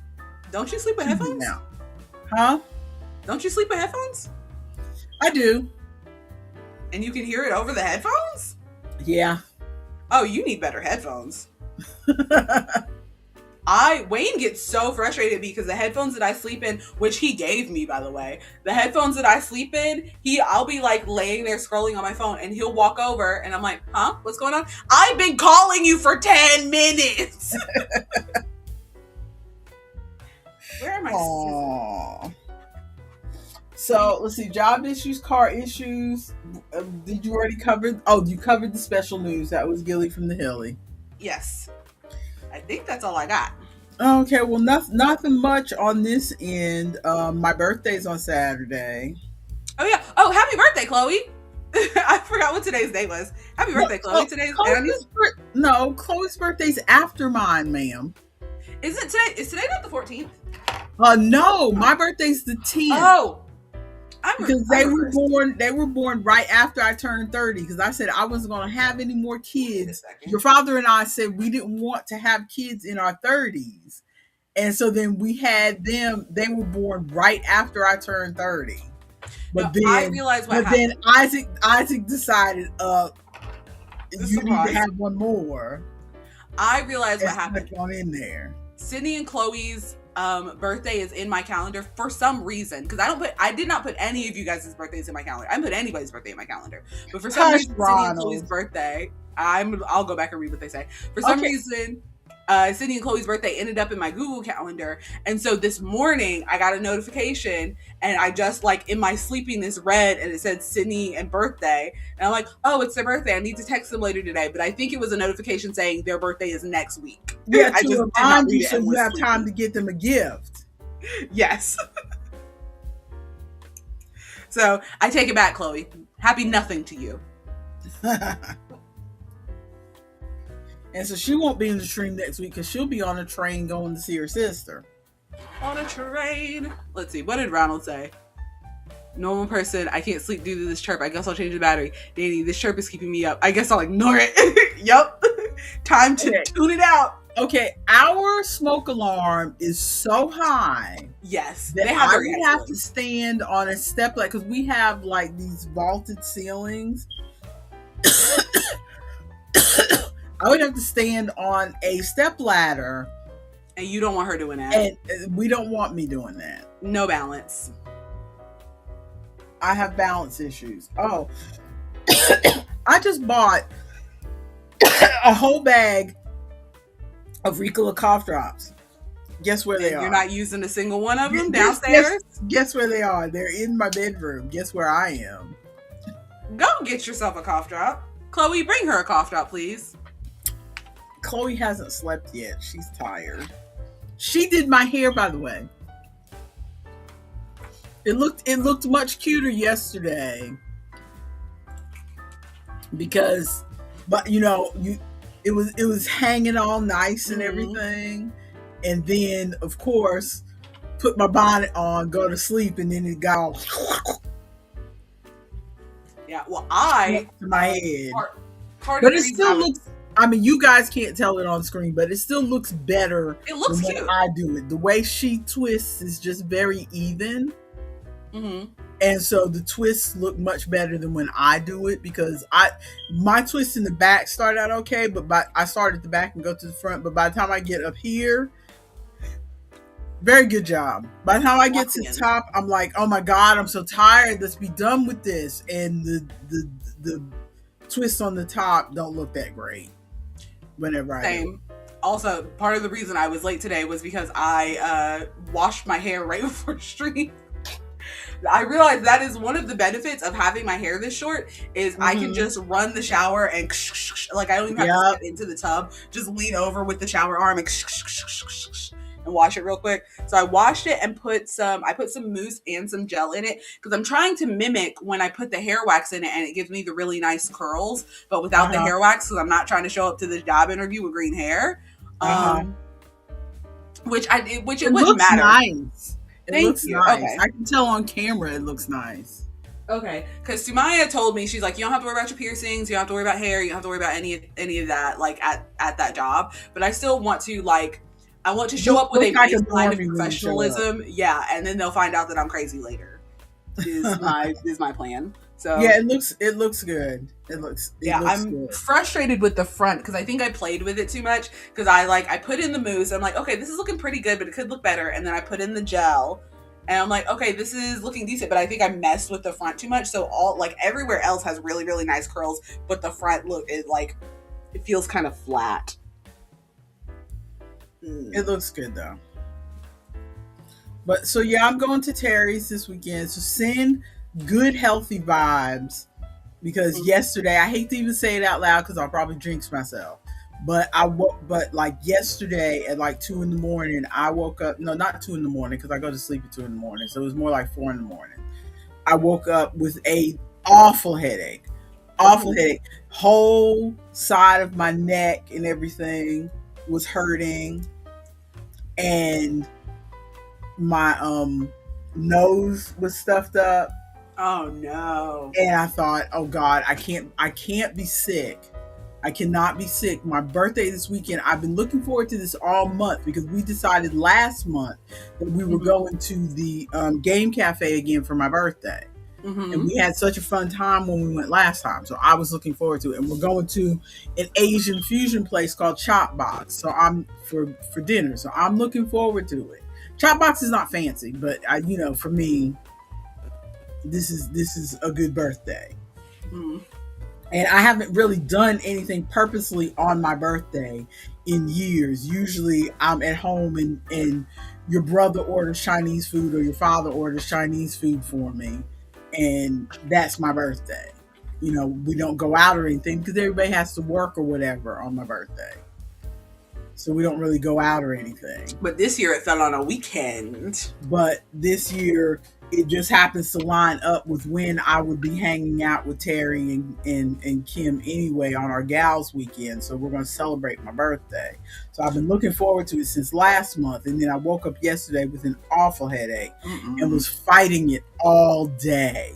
Don't you sleep with headphones? Huh? Don't you sleep with headphones? I do. And you can hear it over the headphones? Yeah. Oh, you need better headphones. Wayne gets so frustrated because the headphones that I sleep in, which he gave me, by the way, the headphones that I sleep in, I'll be like laying there scrolling on my phone and he'll walk over and I'm like, huh? What's going on? I've been calling you for 10 minutes. Where am I? Aww. So let's see, job issues, car issues. Did you already cover? Oh, you covered the special news. That was Gilly from the Hilly. Yes. I think that's all I got. Okay, well, nothing much on this end. My birthday's on Saturday. Oh, yeah. Oh, happy birthday, Chloe. I forgot what today's date was. Happy birthday, Chloe. Chloe's birthday's after mine, ma'am. Is it today? Is today not the 14th? No, my birthday's the 10th. Oh. Because they were born right after I turned 30. Because I said I wasn't going to have any more kids. Your father and I said we didn't want to have kids in our 30s, and so then we had them. They were born right after I turned 30. But then I realized what happened. Then Isaac decided, you need to have one more. I realized what happened. On in there. Sydney and Chloe's birthday is in my calendar for some reason, because I did not put any of you guys' birthdays in my calendar. I didn't put anybody's birthday in my calendar, but for some reason, Sydney and Chloe's birthday, I'll go back and read what they say. For some reason, Sydney and Chloe's birthday ended up in my Google calendar, and so this morning I got a notification, and I just, like, in my sleepiness read, and it said Sydney and birthday, and I'm like, oh, it's their birthday. I need to text them later today, but I think it was a notification saying their birthday is next week. Yeah, to remind you so you have time to get them a gift. Yes. So I take it back, Chloe. Happy nothing to you. And so she won't be in the stream next week because she'll be on a train going to see her sister. On a train. Let's see. What did Ronald say? Normal person. I can't sleep due to this chirp. I guess I'll change the battery. Danny, this chirp is keeping me up. I guess I'll ignore it. Yup. Time to tune it out. Okay. Our smoke alarm is so high. Yes. That I would have to stand on a step ladder because we have, like, these vaulted ceilings. I would have to stand on a step ladder. And you don't want her doing that. And we don't want me doing that. No balance. I have balance issues. Oh. I just bought a whole bag of Ricola cough drops. Guess where they are? You're not using a single one of them downstairs? Guess where they are? They're in my bedroom. Guess where I am? Go get yourself a cough drop. Chloe, bring her a cough drop, please. Chloe hasn't slept yet. She's tired. She did my hair, by the way. It looked much cuter yesterday because, but it was hanging all nice and everything, and then of course put my bonnet on, go to sleep, and then it got all. Yeah, well, to my head, but it still looks. I mean, you guys can't tell it on screen, but it still looks better. It looks cute. I do it. The way she twists is just very even. Mm-hmm. And so the twists look much better than when I do it because my twist in the back start out okay, but I start at the back and go to the front. But by the time I get up here, Very good job. By the time I get to the Rockin'. top, I'm like, oh my God, I'm so tired. Let's be done with this. And the twists on the top don't look that great whenever I do it. Same. Also, part of the reason I was late today was because I washed my hair right before stream. I realized that is one of the benefits of having my hair this short is I can just run the shower and like I don't even have to Yep. step into the tub. Just lean over with the shower arm and wash it real quick. So I washed it and put some mousse and some gel in it because I'm trying to mimic when I put the hair wax in it and it gives me the really nice curls, but without the hair wax because I'm not trying to show up to the job interview with green hair. Which it wouldn't matter. Nice. It looks you. nice. Okay. I can tell on camera it looks nice. Okay, because Sumaya told me, she's like, you don't have to worry about your piercings, you don't have to worry about hair, you don't have to worry about any of that, like at that job. But I still want to I want to show up with a baseline of professionalism. Yeah, and then they'll find out that I'm crazy later. Is my plan. So yeah, it looks good. I'm good. Frustrated with the front because I think I played with it too much because I put in the mousse. I'm like, okay, this is looking pretty good, but it could look better. And then I put in the gel, and I'm like, okay, this is looking decent, but I think I messed with the front too much. So everywhere else has really really nice curls, but the front it feels kind of flat. It looks good though. But so yeah, I'm going to Terry's this weekend. So send good healthy vibes because yesterday, I hate to even say it out loud because I'll probably jinx myself. But like yesterday at like 2 a.m, I woke up. No, not 2 a.m because I go to sleep at 2 a.m. So it was more like 4 a.m. I woke up with a awful headache. Awful headache. Whole side of my neck and everything was hurting, and my nose was stuffed up. Oh no. And I thought, oh God, I can't be sick. I cannot be sick. My birthday this weekend, I've been looking forward to this all month because we decided last month that we were going to the game cafe again for my birthday. And we had such a fun time when we went last time. So I was looking forward to it. And we're going to an Asian fusion place called Chop Box. So I'm for dinner. So I'm looking forward to it. Chop Box is not fancy, but for me, this is a good birthday. And I haven't really done anything purposely on my birthday in years. Usually I'm at home and your brother orders Chinese food or your father orders Chinese food for me. And that's my birthday. We don't go out or anything because everybody has to work or whatever on my birthday. So we don't really go out or anything. But this year it fell on a weekend. But this year it just happens to line up with when I would be hanging out with Terry and Kim anyway on our gals weekend. So we're going to celebrate my birthday. So I've been looking forward to it since last month. And then I woke up yesterday with an awful headache and was fighting it all day.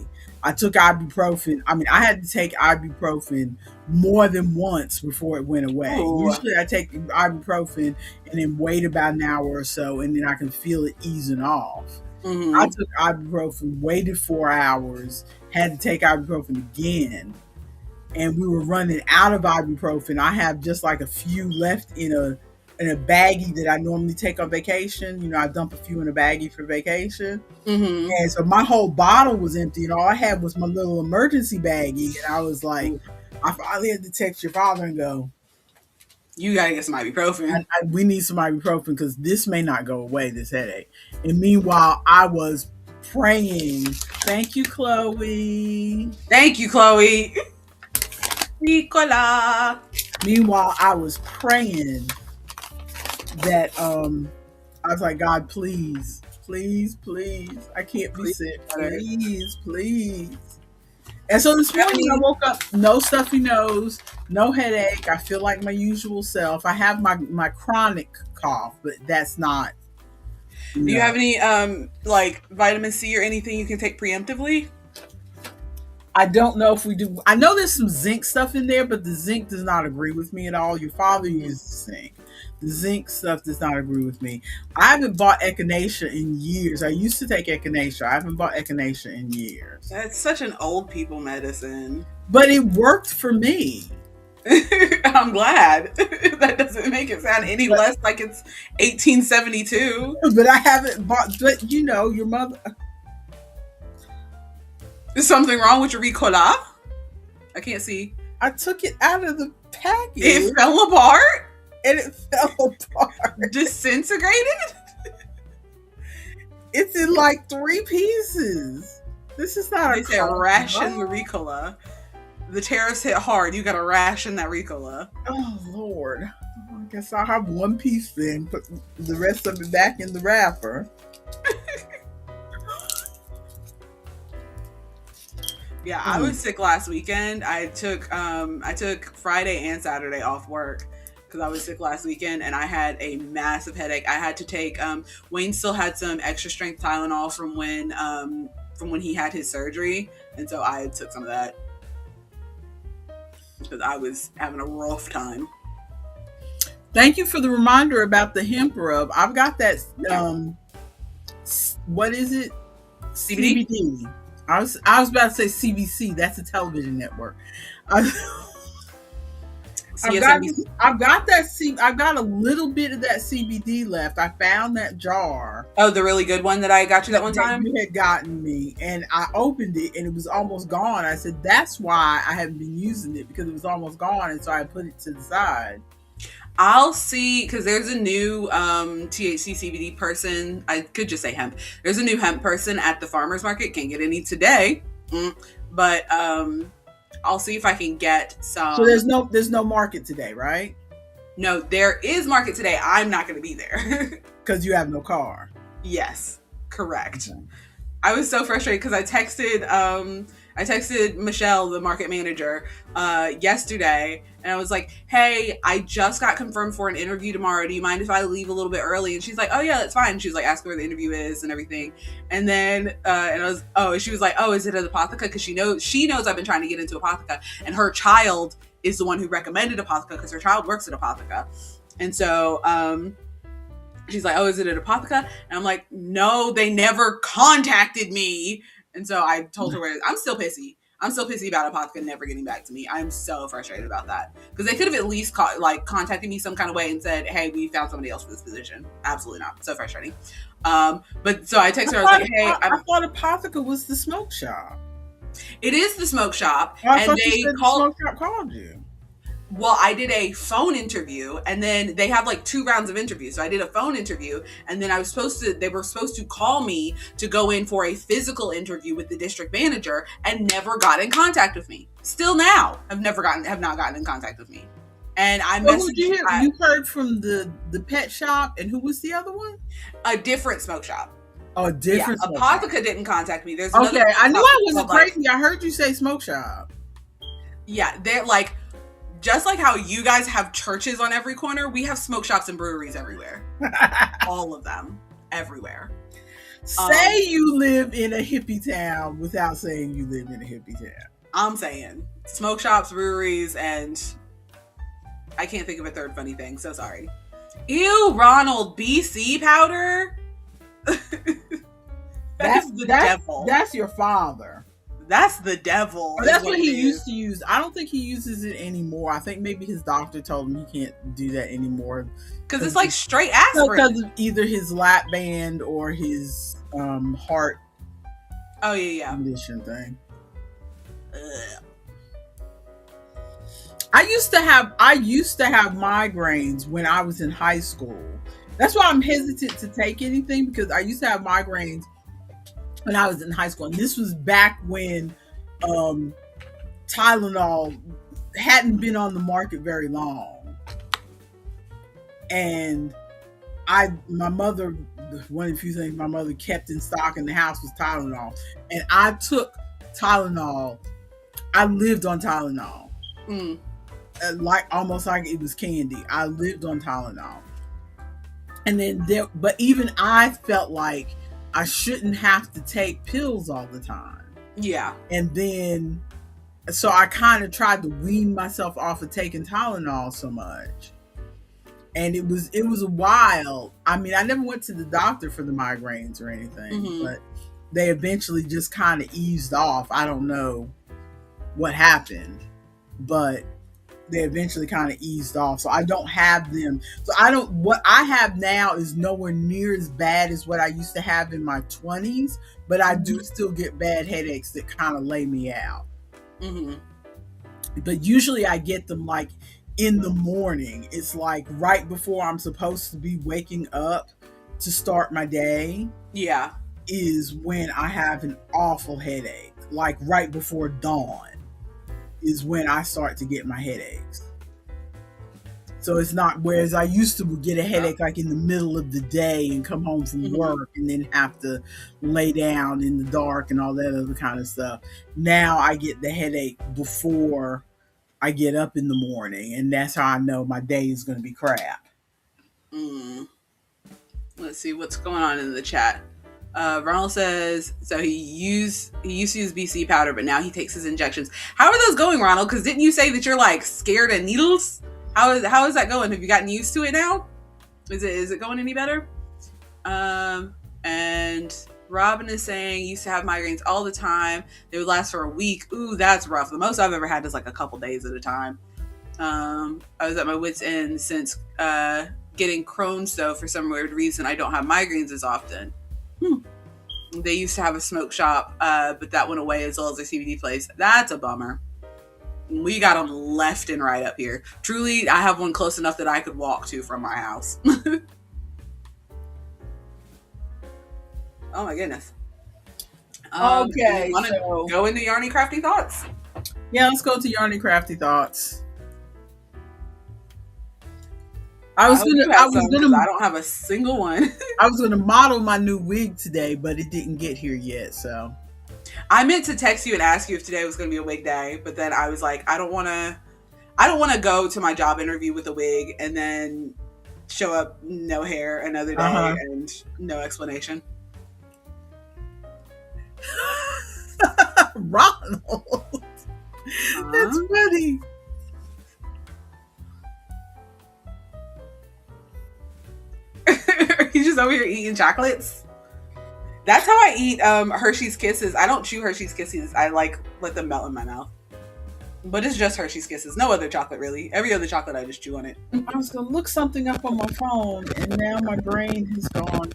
I took ibuprofen. I had to take ibuprofen more than once before it went away. Ooh. Usually I take ibuprofen and then wait about an hour or so and then I can feel it easing off. I took ibuprofen, waited 4 hours, had to take ibuprofen again, and we were running out of ibuprofen. I have just like a few left in a baggie that I normally take on vacation. I dump a few in a baggie for vacation. And so my whole bottle was empty and all I had was my little emergency baggie. And I was like, I finally had to text your father and go, you gotta get some ibuprofen. We need some ibuprofen because this may not go away, this headache. And meanwhile, I was praying. Thank you, Chloe. Thank you, Chloe. Nicola. Meanwhile, I was praying that I was like, God, please, I can't be sick. Please. And so this morning I woke up, no stuffy nose, no headache. I feel like my usual self. I have my chronic cough, but that's not. Do you have any like vitamin C or anything you can take preemptively? I don't know if we do. I know there's some zinc stuff in there, but the zinc does not agree with me at all. Your father uses zinc. The zinc stuff does not agree with me. I haven't bought echinacea in years. I used to take echinacea. I haven't bought echinacea in years. That's such an old people medicine. But it worked for me. I'm glad. That doesn't make it sound any But, less like it's 1872. but I haven't bought. But your mother. Is something wrong with your Ricola? I can't see. I took it out of the package. It fell apart? And it fell apart. Disintegrated? It's in like 3 pieces. This is not They a said ration the Ricola. The tariffs hit hard. You gotta ration that Ricola. Oh, Lord. I guess I'll have 1 piece then. Put the rest of it back in the wrapper. Yeah, I was sick last weekend. I took Friday and Saturday off work because I was sick last weekend and I had a massive headache. I had to take Wayne still had some extra strength Tylenol from when he had his surgery, and so I took some of that because I was having a rough time. Thank you for the reminder about the hemp rub. I've got that. What is it? CBD. I was about to say CBC. That's a television network. I've got that. I've got a little bit of that CBD left. I found that jar. Oh, the really good one that I got you that one time? You had gotten me, and I opened it, and it was almost gone. I said, that's why I haven't been using it, because it was almost gone, and so I put it to the side. I'll see, because there's a new THC CBD person. I could just say hemp. There's a new hemp person at the farmer's market. Can't get any today, but I'll see if I can get some. So there's no market today, right? No, there is market today. I'm not going to be there because you have no car. Yes, correct. Okay. I was so frustrated because I texted Michelle, the market manager, yesterday, and I was like, hey, I just got confirmed for an interview tomorrow. Do you mind if I leave a little bit early? And she's like, oh yeah, that's fine. She was like, ask where the interview is and everything. And then, she was like, oh, is it at Apotheca? Because she knows I've been trying to get into Apotheca, and her child is the one who recommended Apotheca because her child works at Apotheca. And so, she's like, oh, is it at Apotheca? And I'm like, no, they never contacted me. And so I told her, I'm still pissy. I'm still pissy about Apotheca never getting back to me. I'm so frustrated about that. Because they could have at least contacted me some kind of way and said, hey, we found somebody else for this position. Absolutely not. So frustrating. But so I texted her, I was like, hey. I thought Apotheca was the smoke shop. It is the smoke shop. I thought you said the smoke shop called you. Well, I did a phone interview, and then they have like 2 rounds of interviews. So I did a phone interview, and then they were supposed to call me to go in for a physical interview with the district manager, and never got in contact with me. Still now, have not gotten in contact with me. And I messaged you. You heard from the pet shop, and who was the other one? A different smoke shop. Oh, different. Yeah, Apotheca didn't contact me. There's okay. I knew I wasn't crazy. I heard you say smoke shop. Yeah, they're like. Just like how you guys have churches on every corner, we have smoke shops and breweries everywhere. All of them. Everywhere. Say you live in a hippie town without saying you live in a hippie town. I'm saying. Smoke shops, breweries, and I can't think of a third funny thing, so sorry. Ew, Ronald, BC powder? That's the devil. That's your father. That's the devil. That's what he used to use. I don't think he uses it anymore. I think maybe his doctor told him he can't do that anymore. Because it's like straight aspirin. Because of either his lap band or his heart condition thing. Ugh. I used to have migraines when I was in high school. That's why I'm hesitant to take anything, because I used to have migraines when I was in high school. And this was back when Tylenol hadn't been on the market very long. And my mother, one of the few things my mother kept in stock in the house was Tylenol. And I took Tylenol. I lived on Tylenol. Almost like it was candy. I lived on Tylenol. And then but even I felt like I shouldn't have to take pills all the time. Yeah. And then, so I kind of tried to wean myself off of taking Tylenol so much. And it was a while. I mean, I never went to the doctor for the migraines or anything, but they eventually just kind of eased off. I don't know what happened, but they eventually kind of eased off. So I don't have them. So I don't, what I have now is nowhere near as bad as what I used to have in my 20s, but I do still get bad headaches that kind of lay me out. Mm-hmm. But usually I get them like in the morning. It's like right before I'm supposed to be waking up to start my day. Yeah. Is when I have an awful headache. Like right before dawn is when I start to get my headaches. So it's not, whereas I used to get a headache like in the middle of the day and come home from work and then have to lay down in the dark and all that other kind of stuff. Now I get the headache before I get up in the morning, and that's how I know my day is going to be crap. Let's see what's going on in the chat. Ronald says, so he used to use BC powder, but now he takes his injections. How are those going, Ronald? Because didn't you say that you're like scared of needles? How is that going? Have you gotten used to it now? Is it going any better? And Robin is saying, used to have migraines all the time. They would last for a week. Ooh, that's rough. The most I've ever had is like a couple days at a time. I was at my wit's end since getting Crohn's, though. For some weird reason, I don't have migraines as often. They used to have a smoke shop, but that went away, as well as a CBD place. That's a bummer. We got them left and right up here. Truly, I have one close enough that I could walk to from my house. Oh my goodness. Okay, want to go into Yarny Crafty Thoughts? Yeah, let's go to Yarny Crafty Thoughts. I don't have a single one. I was gonna model my new wig today, but it didn't get here yet. So I meant to text you and ask you if today was gonna be a wig day, but then I was like, I don't want to go to my job interview with a wig and then show up no hair another day and no explanation. Ronald, that's funny. He's just over here eating chocolates. That's how I eat Hershey's Kisses. I don't chew Hershey's Kisses. I like let them melt in my mouth. But it's just Hershey's Kisses. No other chocolate, really. Every other chocolate, I just chew on it. I was going to look something up on my phone, and now my brain has gone.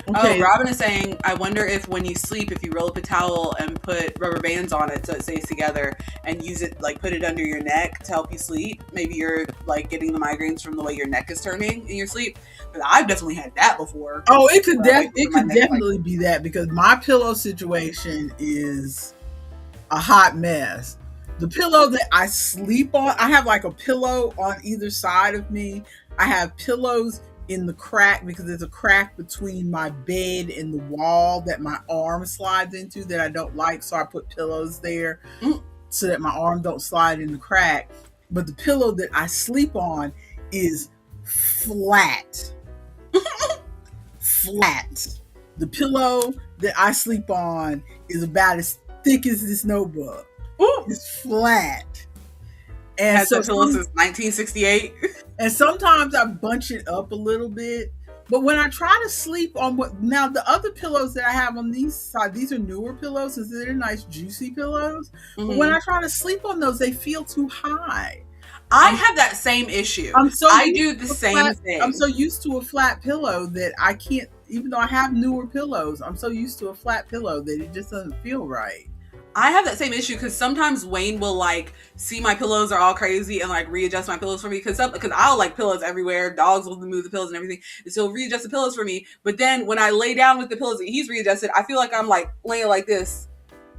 Okay. Oh, Robin is saying, I wonder if when you sleep, if you roll up a towel and put rubber bands on it so it stays together and use it, like put it under your neck to help you sleep. Maybe you're like getting the migraines from the way your neck is turning in your sleep. But I've definitely had that before. Oh, it could definitely be that, because my pillow situation is a hot mess. The pillow that I sleep on, I have like a pillow on either side of me. I have pillows in the crack, because there's a crack between my bed and the wall that my arm slides into that I don't like, so I put pillows there so that my arm don't slide in the crack. But the pillow that I sleep on is flat. Flat. The pillow that I sleep on is about as thick as this notebook. It's flat. And has that pillow since 1968. And sometimes I bunch it up a little bit. But when I try to sleep on now the other pillows that I have on these side, these are newer pillows, and they're nice juicy pillows. But when I try to sleep on those, they feel too high. I have that same issue. I do the same thing. I'm so used to a flat pillow that I can't, even though I have newer pillows, I'm so used to a flat pillow that it just doesn't feel right. I have that same issue because sometimes Wayne will like see my pillows are all crazy and like readjust my pillows for me because I'll like pillows everywhere. Dogs will move the pillows and everything, and so he'll readjust the pillows for me. But then when I lay down with the pillows that he's readjusted, I feel like I'm like laying like this,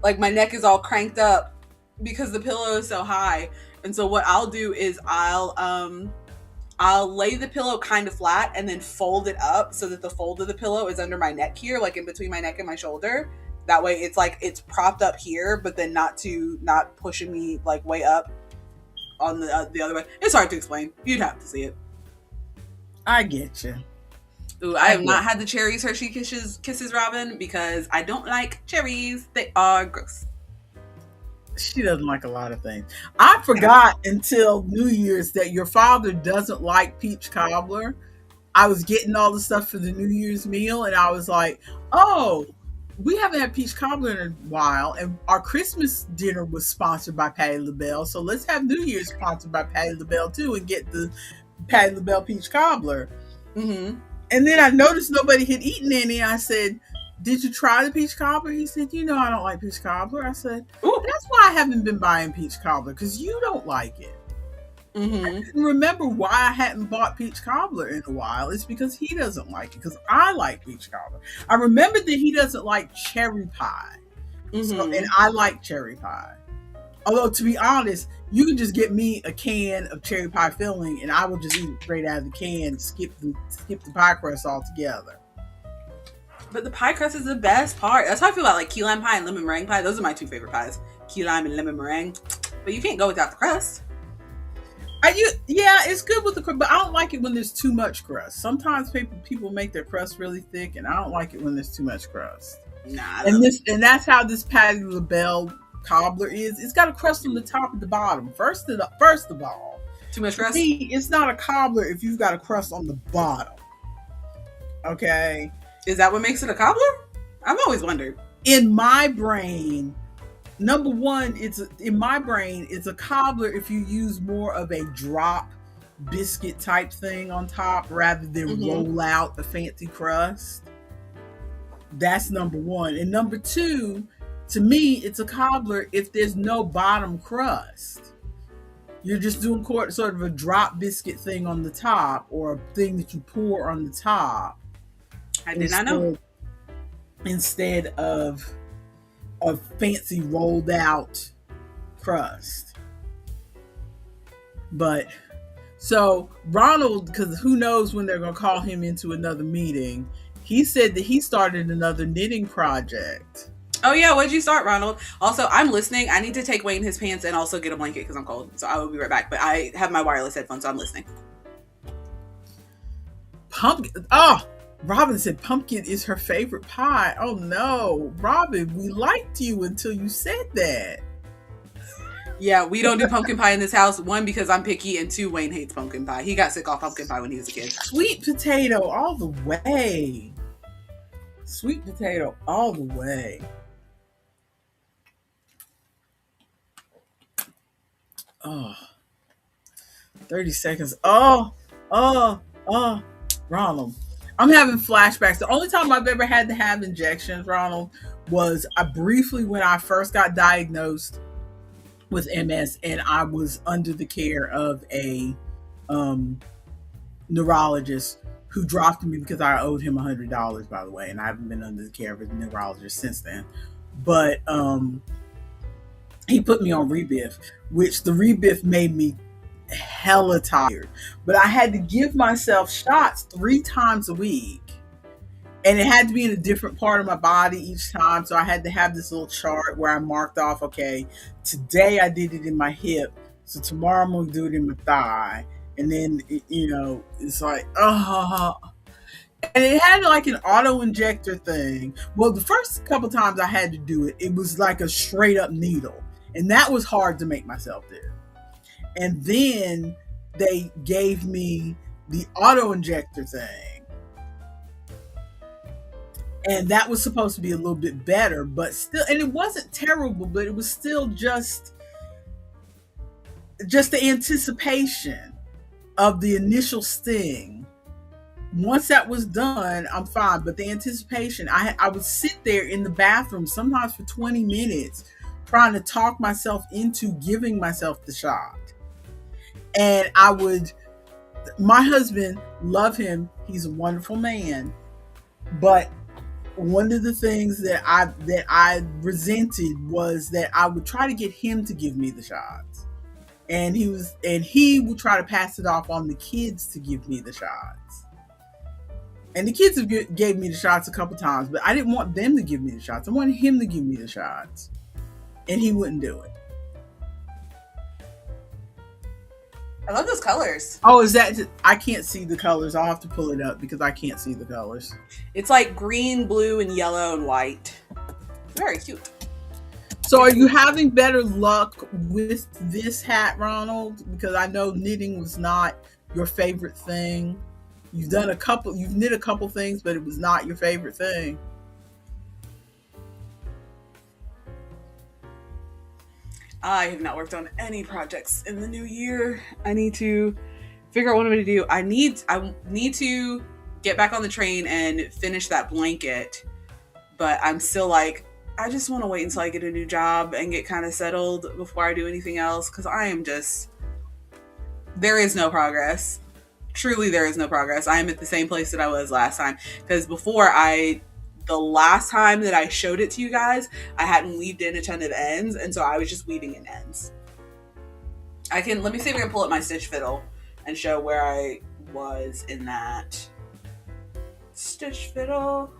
like my neck is all cranked up because the pillow is so high. And so what I'll do is I'll lay the pillow kind of flat and then fold it up so that the fold of the pillow is under my neck here, like in between my neck and my shoulder. That way it's like it's propped up here, but then not pushing me like way up on the other way. It's hard to explain. You'd have to see it. I get you. Ooh, I have not had the cherries Hershey kisses, Robin, because I don't like cherries. They are gross. She doesn't like a lot of things. I forgot until New Year's that your father doesn't like peach cobbler. I was getting all the stuff for the New Year's meal, and I was like, oh, we haven't had peach cobbler in a while, and our Christmas dinner was sponsored by Patti LaBelle. So let's have New Year's sponsored by Patti LaBelle too, and get the Patti LaBelle peach cobbler. Mm-hmm. And then I noticed nobody had eaten any. I said, "Did you try the peach cobbler?" He said, I don't like peach cobbler. I said, Ooh. "That's why I haven't been buying peach cobbler, because you don't like it." Mm-hmm. And remember why I hadn't bought peach cobbler in a while. It's because he doesn't like it, because I like peach cobbler. I remember that he doesn't like cherry pie. Mm-hmm. And I like cherry pie. Although, to be honest, you can just get me a can of cherry pie filling and I will just eat it straight out of the can, skip the pie crust altogether. But the pie crust is the best part. That's how I feel about like key lime pie and lemon meringue pie. Those are my two favorite pies. Key lime and lemon meringue. But you can't go without the crust. Yeah, it's good with the crust, but I don't like it when there's too much crust. Sometimes people make their crust really thick, and I don't like it when there's too much crust. Nah. And that's how this Patti LaBelle cobbler is. It's got a crust on the top and the bottom. First of all, too much crust. See, it's not a cobbler if you've got a crust on the bottom. Okay, is that what makes it a cobbler? I've always wondered. In my brain, number one, it's a cobbler if you use more of a drop biscuit type thing on top rather than roll out a fancy crust. That's number one. And number two, to me, it's a cobbler if there's no bottom crust. You're just doing sort of a drop biscuit thing on the top, or a thing that you pour on the top. I did not know. Instead of a fancy rolled out crust. But so Ronald, because who knows when they're going to call him into another meeting, he said that he started another knitting project. Oh yeah, what'd you start, Ronald? Also, I'm listening. I need to take Wayne his pants and also get a blanket because I'm cold. So I will be right back. But I have my wireless headphones, so I'm listening. Pumpkin. Oh, Robin said pumpkin is her favorite pie. Oh no, Robin, we liked you until you said that. Yeah, we don't do pumpkin pie in this house. One, because I'm picky, and two, Wayne hates pumpkin pie. He got sick off pumpkin pie when he was a kid. Sweet potato all the way. Sweet potato all the way. Oh, 30 seconds. Oh, Ronald. I'm having flashbacks. The only time I've ever had to have injections, Ronald, was I briefly, when I first got diagnosed with MS, and I was under the care of a neurologist who dropped me because I owed him $100, by the way, and I haven't been under the care of a neurologist since then. But he put me on Rebif, which the Rebif made me hella tired. But I had to give myself shots 3 times a week. And it had to be in a different part of my body each time. So I had to have this little chart where I marked off, okay, today I did it in my hip. So tomorrow I'm going to do it in my thigh. And then, it's like, And it had like an auto injector thing. Well, the first couple times I had to do it, it was like a straight up needle. And that was hard to make myself do. And then they gave me the auto injector thing. And that was supposed to be a little bit better, but still, and it wasn't terrible, but it was still just the anticipation of the initial sting. Once that was done, I'm fine. But the anticipation, I would sit there in the bathroom sometimes for 20 minutes trying to talk myself into giving myself the shot. And my husband, love him. He's a wonderful man. But one of the things that I resented was that I would try to get him to give me the shots. And he would try to pass it off on the kids to give me the shots. And the kids gave me the shots a couple times, but I didn't want them to give me the shots. I wanted him to give me the shots. And he wouldn't do it. I love those colors. Oh, is that? I can't see the colors. I'll have to pull it up because I can't see the colors. It's like green, blue, and yellow and white. It's very cute. So are you having better luck with this hat, Ronald? Because I know knitting was not your favorite thing. You've knit a couple things, but it was not your favorite thing. I have not worked on any projects in the new year. I need to figure out what I'm going to do. I need to get back on the train and finish that blanket, but I'm still like, I just want to wait until I get a new job and get kind of settled before I do anything else, because I am just, there is no progress. Truly, there is no progress. I am at the same place that I was last time, because the last time that I showed it to you guys, I hadn't weaved in a ton of ends, and so I was just weaving in ends. Let me see if I can pull up my stitch fiddle and show where I was in that. Stitch fiddle.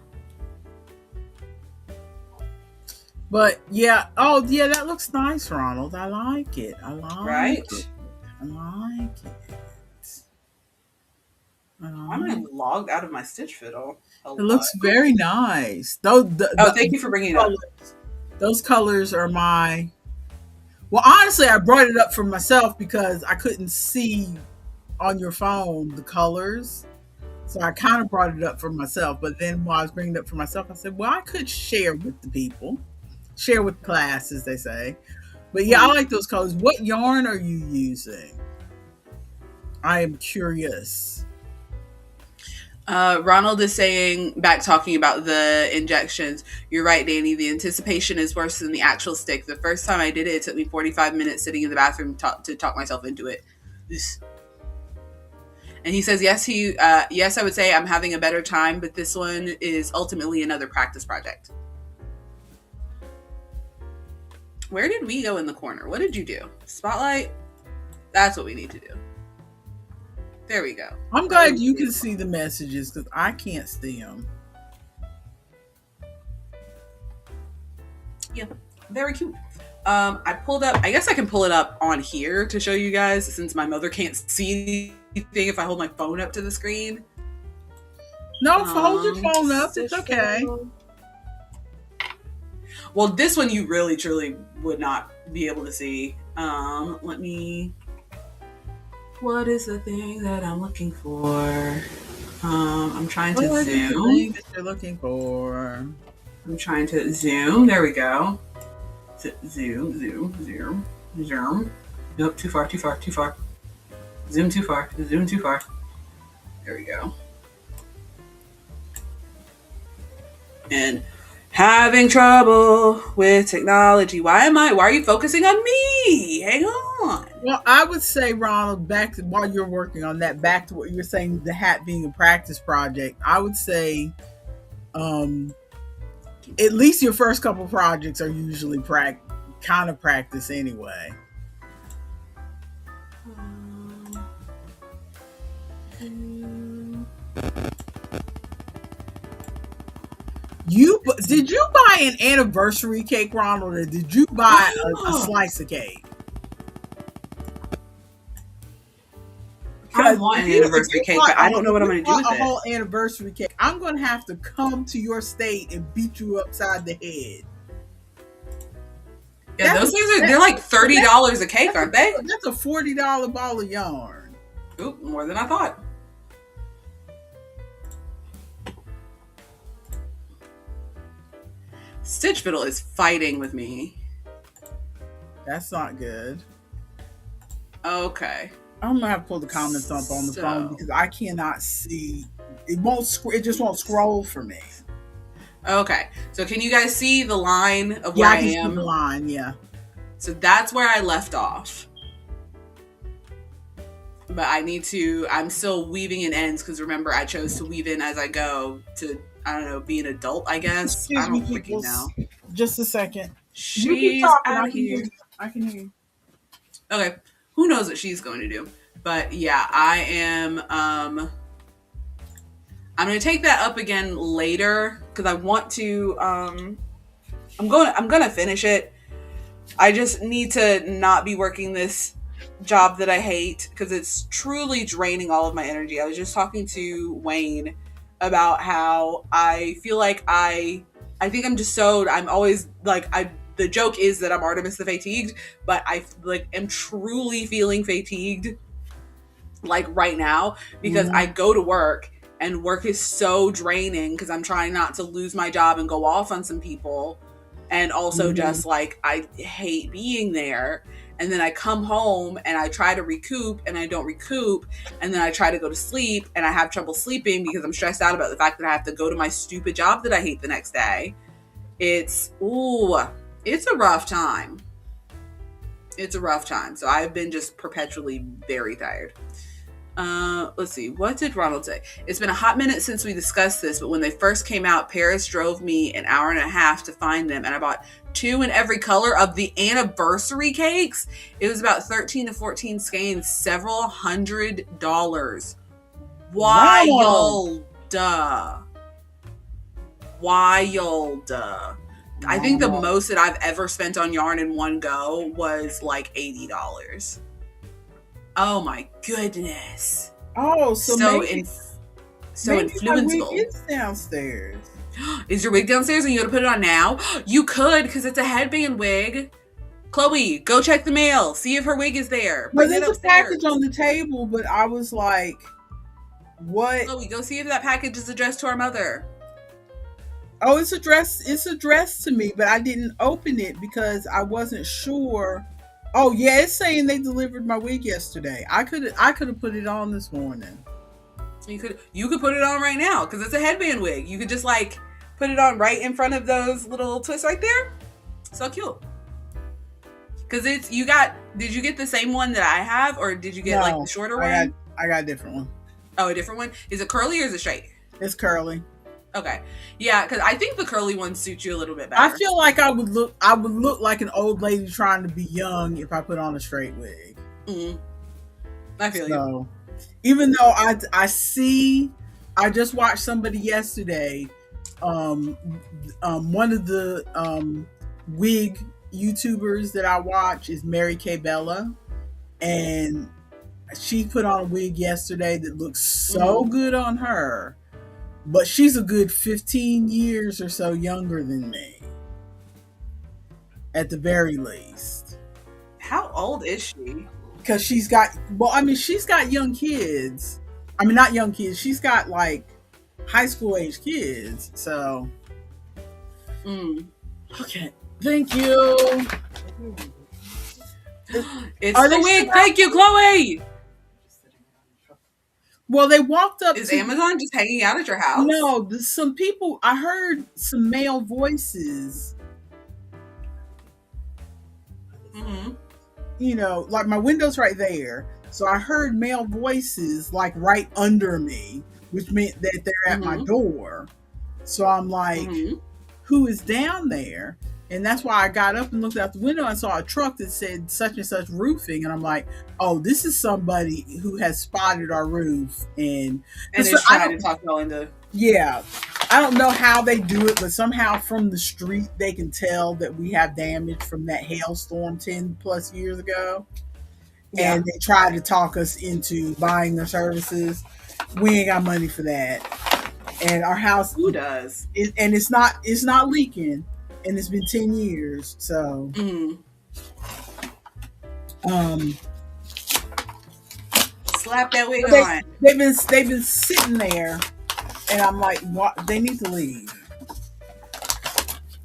But yeah, oh yeah, that looks nice, Ronald. I like it. I like it. I like it. Why am I logged out of my stitch fiddle? It looks very nice. Thank you for bringing it up. Those colors are my. Well, honestly, I brought it up for myself because I couldn't see on your phone the colors. So I kind of brought it up for myself. But then while I was bringing it up for myself, I said, well, I could share with the people. Share with class, as they say. But yeah, I like those colors. What yarn are you using? I am curious. Ronald is saying, back talking about the injections, you're right, Danny, the anticipation is worse than the actual stick. The first time I did it, it took me 45 minutes sitting in the bathroom to talk myself into it. And he says, yes, I would say I'm having a better time, but this one is ultimately another practice project. Where did we go in the corner? What did you do? Spotlight? That's what we need to do. There we go. I'm glad you can see the messages because I can't see them. Yeah, very cute. I guess I can pull it up on here to show you guys since my mother can't see anything if I hold my phone up to the screen. No, hold your phone up. It's okay. Well, this one you really, truly would not be able to see. Let me... What is the thing that I'm looking for? I'm trying to zoom. What is the thing that you're looking for? I'm trying to zoom. There we go. Zoom. Nope, too far. Zoom too far. There we go. And having trouble with technology. Why are you focusing on me? Hang on. Well, I would say, Ronald, while you're working on that, back to what you were saying, the hat being a practice project, I would say at least your first couple projects are usually kind of practice anyway. Did you buy an anniversary cake, Ronald, or did you buy a slice of cake? I want an anniversary cake, but I don't know what I'm going to do with it. A whole anniversary cake. I'm going to have to come to your state and beat you upside the head. Yeah, those things they're like $30 a cake, aren't they? That's a $40 ball of yarn. Oop, more than I thought. Stitch Fiddle is fighting with me. That's not good. Okay. I'm gonna have to pull the comments up on the phone because I cannot see. It just won't scroll for me. Okay. So can you guys see the line of where I am? See the line, yeah. So that's where I left off. But I'm still weaving in ends because remember I chose to weave in as I go to, I don't know, be an adult, I guess. I don't freaking know. Just a second. She's out here. I can hear you. Okay. Who knows what she's going to do? But yeah, I am, I'm going to take that up again later because I want to, I'm going to finish it. I just need to not be working this job that I hate because it's truly draining all of my energy. I was just talking to Wayne about how I feel like I think I'm just so, I'm always like, the joke is that I'm Artemis the fatigued, but I like am truly feeling fatigued like right now because I go to work and work is so draining because I'm trying not to lose my job and go off on some people. And also Mhm. just like, I hate being there. And then I come home and I try to recoup and I don't recoup. And then I try to go to sleep and I have trouble sleeping because I'm stressed out about the fact that I have to go to my stupid job that I hate the next day. It's a rough time. It's a rough time. So I've been just perpetually very tired. Let's see. What did Ronald say? It's been a hot minute since we discussed this, but when they first came out, Paris drove me an hour and a half to find them, and I bought 2 in every color of the anniversary cakes. It was about 13 to 14 skeins, several $100s. Wow. Wild. Wild. I think the Wow. most that I've ever spent on yarn in one go was like $80. Oh my goodness. Oh, so So in so maybe my wig influenceable. is downstairs. Is your wig downstairs and you gotta put it on now? You could, because it's a headband wig. Chloe, go check the mail. See if her wig is there. Well, Bring it there's a upstairs. package on the table, but I was like, what? Chloe, go see if that package is addressed to our mother. Oh, it's addressed. It's addressed to me, but I didn't open it because I wasn't sure. Oh yeah, it's saying they delivered my wig yesterday. I could have put it on this morning. You could put it on right now because it's a headband wig. You could just like put it on right in front of those little twists right there. So cute. Because it's you got. Did you get the same one that I have, or did you get like the No, shorter I got one? I got a different one. Oh, a different one. Is it curly or is it straight? It's curly. Okay, yeah, because I think the curly ones suit you a little bit I better. feel like I would look like an old lady trying to be young if I put on a straight wig. Mm, I feel you. So even though I just watched somebody yesterday, um, one of the wig YouTubers that I watch is Mary Kay Bella, and she put on a wig yesterday that looks so Mm. good on her, but she's a good 15 years or so younger than me, at the very least. How old is she? Because she's got young kids. I mean, not young kids. She's got like high school age kids. So, Mm. okay. Thank you. It's Are the they wig. still out? Thank you, Chloe. Well, they walked up Is to. Amazon just hanging out at your house? No, some people. I heard some male voices. Mm-hmm. Like my window's right there. So I heard male voices like right under me, which meant that they're at my Mm-hmm. door. So I'm like, Mm-hmm. who is down there? And that's why I got up and looked out the window and saw a truck that said such and such roofing. And I'm like, oh, this is somebody who has spotted our roof. And And so is I trying to don't, talk y'all into. yeah, I don't know how they do it, but somehow from the street they can tell that we have damage from that hailstorm 10 plus years ago. Yeah. And they try to talk us into buying their services. We ain't got money for that. And our house, Who does? and it's not leaking, and it's been 10 years. So Mm. um Slap that wig they, on. they've been sitting there, and I'm like, what? They need to leave.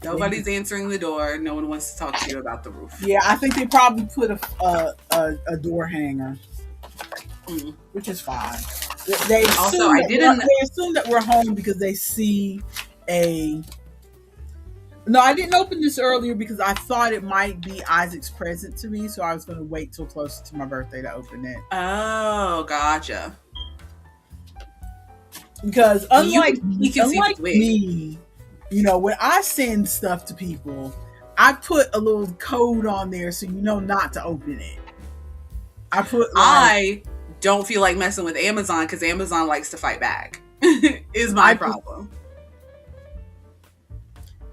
Nobody's answering the door. No one wants to talk to you about the roof. Yeah, I think they probably put a door hanger, Mm. which is fine. They Also, assume I that didn't. they assume that we're home because they see a. No, I didn't open this earlier because I thought it might be Isaac's present to me, so I was going to wait till closer to my birthday to open it. Oh, gotcha. Because Well, you unlike can peek and see if it's wig. me, when I send stuff to people, I put a little code on there so you know not to open it. I put I don't feel like messing with Amazon because Amazon likes to fight back. Is my problem.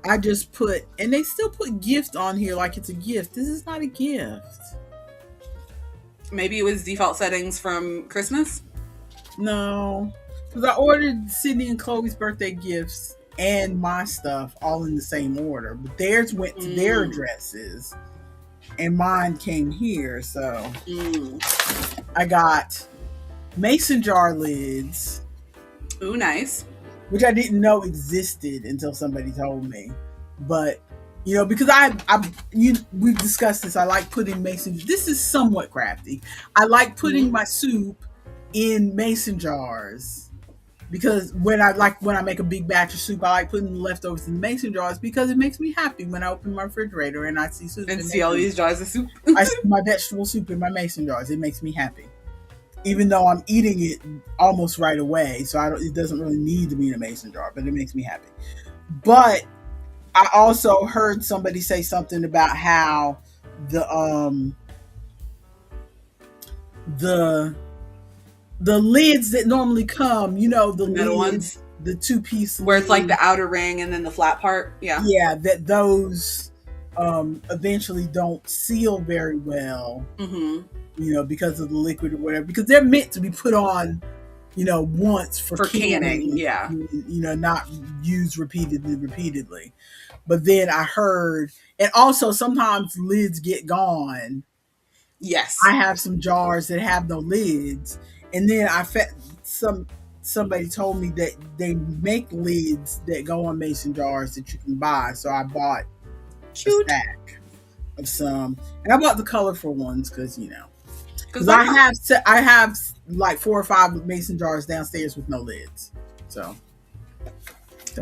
I just put, and they still put gift on here like it's a gift. This is not a gift. Maybe it was default settings from Christmas. No, because I ordered Sydney and Chloe's birthday gifts and my stuff all in the same order, but theirs went to their addresses, and mine came here. So I got mason jar lids. Ooh, nice. Which I didn't know existed until somebody told me. But, because we've discussed this. I like putting mason. This is somewhat crafty. I like putting my soup in mason jars because when I make a big batch of soup, I like putting the leftovers in mason jars because it makes me happy when I open my refrigerator and I see soup and see all these jars of soup. I see my vegetable soup in my mason jars. It makes me happy, even though I'm eating it almost right away. So it doesn't really need to be in a mason jar, but it makes me happy. But I also heard somebody say something about how the lids that normally come, the metal lids, ones, the 2-piece where it's like the outer ring and then the flat part. Yeah, that those eventually don't seal very well. Because of the liquid or whatever. Because they're meant to be put on, once for canning. Yeah, not used repeatedly. But then I heard, and also sometimes lids get gone. Yes. I have some jars that have no lids. And then somebody told me that they make lids that go on mason jars that you can buy. So I bought a stack of some. And I bought the colorful ones because, because I have like 4 or 5 mason jars downstairs with no lids. So.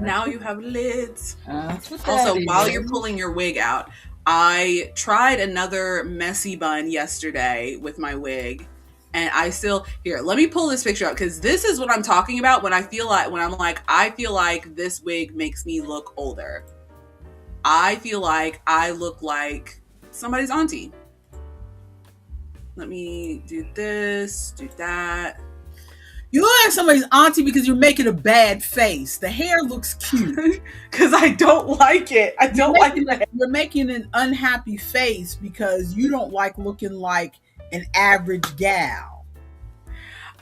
Now you have lids. Also, while you're pulling your wig out, I tried another messy bun yesterday with my wig, and here, let me pull this picture out because this is what I'm talking about when I feel like this wig makes me look older. I feel like I look like somebody's auntie. Let me do this, do that. You look like somebody's auntie because you're making a bad face. The hair looks cute. Because I don't like it. I don't like it. You're making an unhappy face because you don't like looking like an average gal.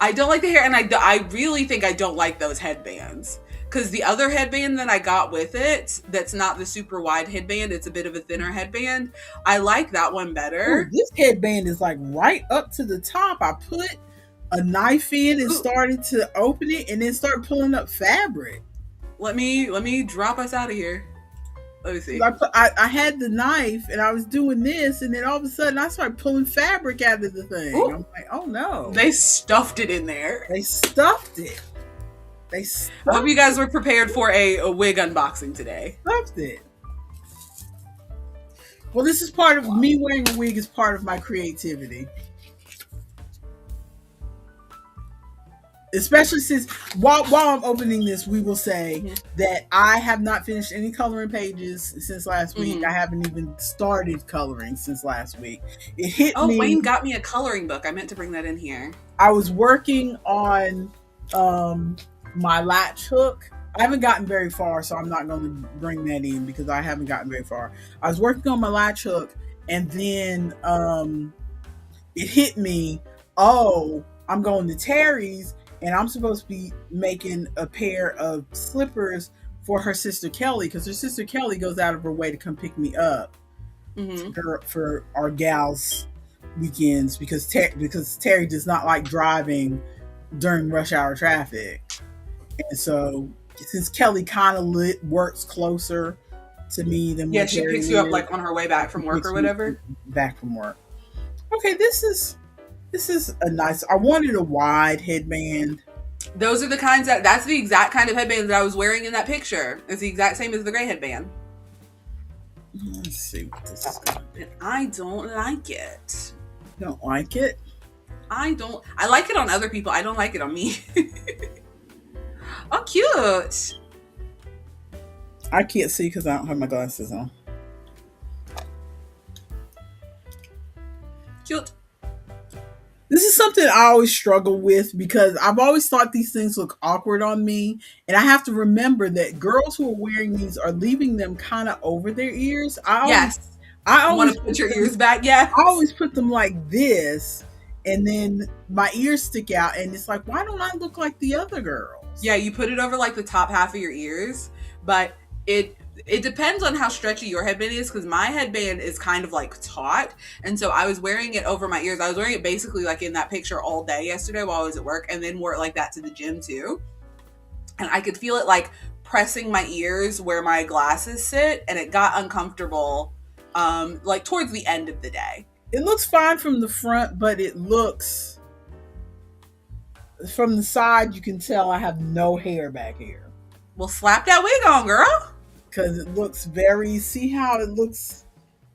I don't like the hair, and I really think I don't like those headbands. Because the other headband that I got with it, that's not the super wide headband, it's a bit of a thinner headband. I like that one better. Ooh, this headband is like right up to the top. I put a knife in and started to open it and then start pulling up fabric. Let me drop us out of here. Let me see. I had the knife and I was doing this, and then all of a sudden I started pulling fabric out of the thing. Ooh. I'm like, oh no. They stuffed it in there. They stuffed it. I hope you guys were prepared for a wig unboxing today. Stuffed it. Well, this is part of me wearing a wig is part of my creativity. Especially since while I'm opening this, we will say that I have not finished any coloring pages since last week. I haven't even started coloring since last week. It hit me. Oh, Wayne got me a coloring book. I meant to bring that in here. I was working on my latch hook. I haven't gotten very far, so I'm not going to bring that in because I haven't gotten very far. I was working on my latch hook, and then it hit me. Oh, I'm going to Terry's. And I'm supposed to be making a pair of slippers for her sister Kelly, because her sister Kelly goes out of her way to come pick me up for our gals weekends because Terry does not like driving during rush hour traffic. And so since Kelly kind of works closer to me than she picks you up like on her way back from work or whatever. Back from work. Okay, this is a nice. I wanted a wide headband. Those are the kinds that's the exact kind of headband that I was wearing in that picture. It's the exact same as the gray headband. Let's see what this is going to be. I don't like it. You don't like it? I like it on other people. I don't like it on me. Oh, cute. I can't see because I don't have my glasses on. Cute. This is something I always struggle with because I've always thought these things look awkward on me. And I have to remember that girls who are wearing these are leaving them kind of over their ears. I always want to put your ears back. Yeah. I always put them like this, and then my ears stick out. And it's like, why don't I look like the other girls? Yeah, you put it over like the top half of your ears. But it depends on how stretchy your headband is, because my headband is kind of like taut, and so I was wearing it over my ears. I was wearing it basically like in that picture all day yesterday while I was at work, and then wore it like that to the gym too. And I could feel it like pressing my ears where my glasses sit, and it got uncomfortable like towards the end of the day. It looks fine from the front, but it looks from the side, you can tell I have no hair back here. Well, slap that wig on, girl. Because it looks very, see how it looks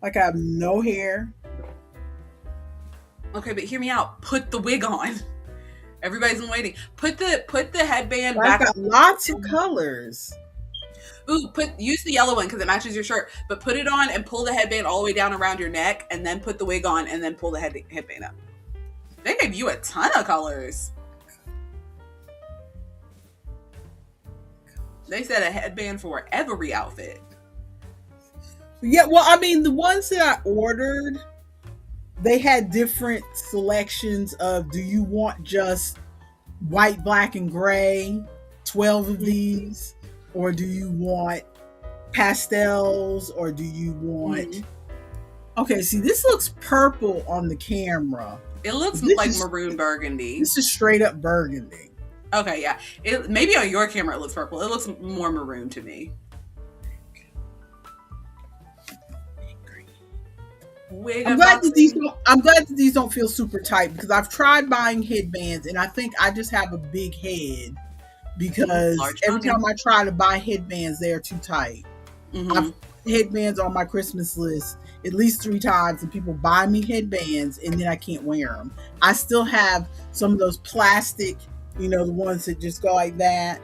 like I have no hair? Okay, but hear me out. Put the wig on. Everybody's been waiting. Put the headband I've back. got lots of colors. Ooh, use the yellow one because it matches your shirt. But put it on and pull the headband all the way down around your neck, and then put the wig on, and then pull the headband up. They gave you a ton of colors. They said a headband for every outfit. Yeah, well, I mean, the ones that I ordered, they had different selections of, do you want just white, black, and gray, 12 of these? Or do you want pastels? Or do you want... Okay, see, this looks purple on the camera. It looks like maroon burgundy. This is straight up burgundy. Okay, yeah. Maybe on your camera it looks purple. It looks more maroon to me. I'm glad that these don't feel super tight, because I've tried buying headbands and I think I just have a big head, because every time I try to buy headbands, they are too tight. I've put headbands on my Christmas list at least 3 times, and people buy me headbands and then I can't wear them. I still have some of those plastic, the ones that just go like that.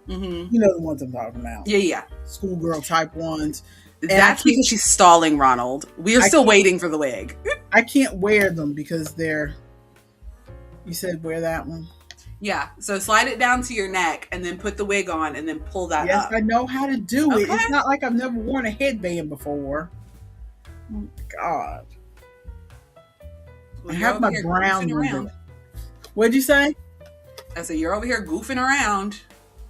You know the ones I'm talking about. Yeah. Schoolgirl type ones. That's because she's stalling, Ronald. We are still waiting for the wig. I can't wear them because they're... You said wear that one? Yeah. So slide it down to your neck and then put the wig on and then pull that up. Yes, I know how to do it. It's not like I've never worn a headband before. Oh, my God. Well, I have my brown one. What'd you say? I said, you're over here goofing around.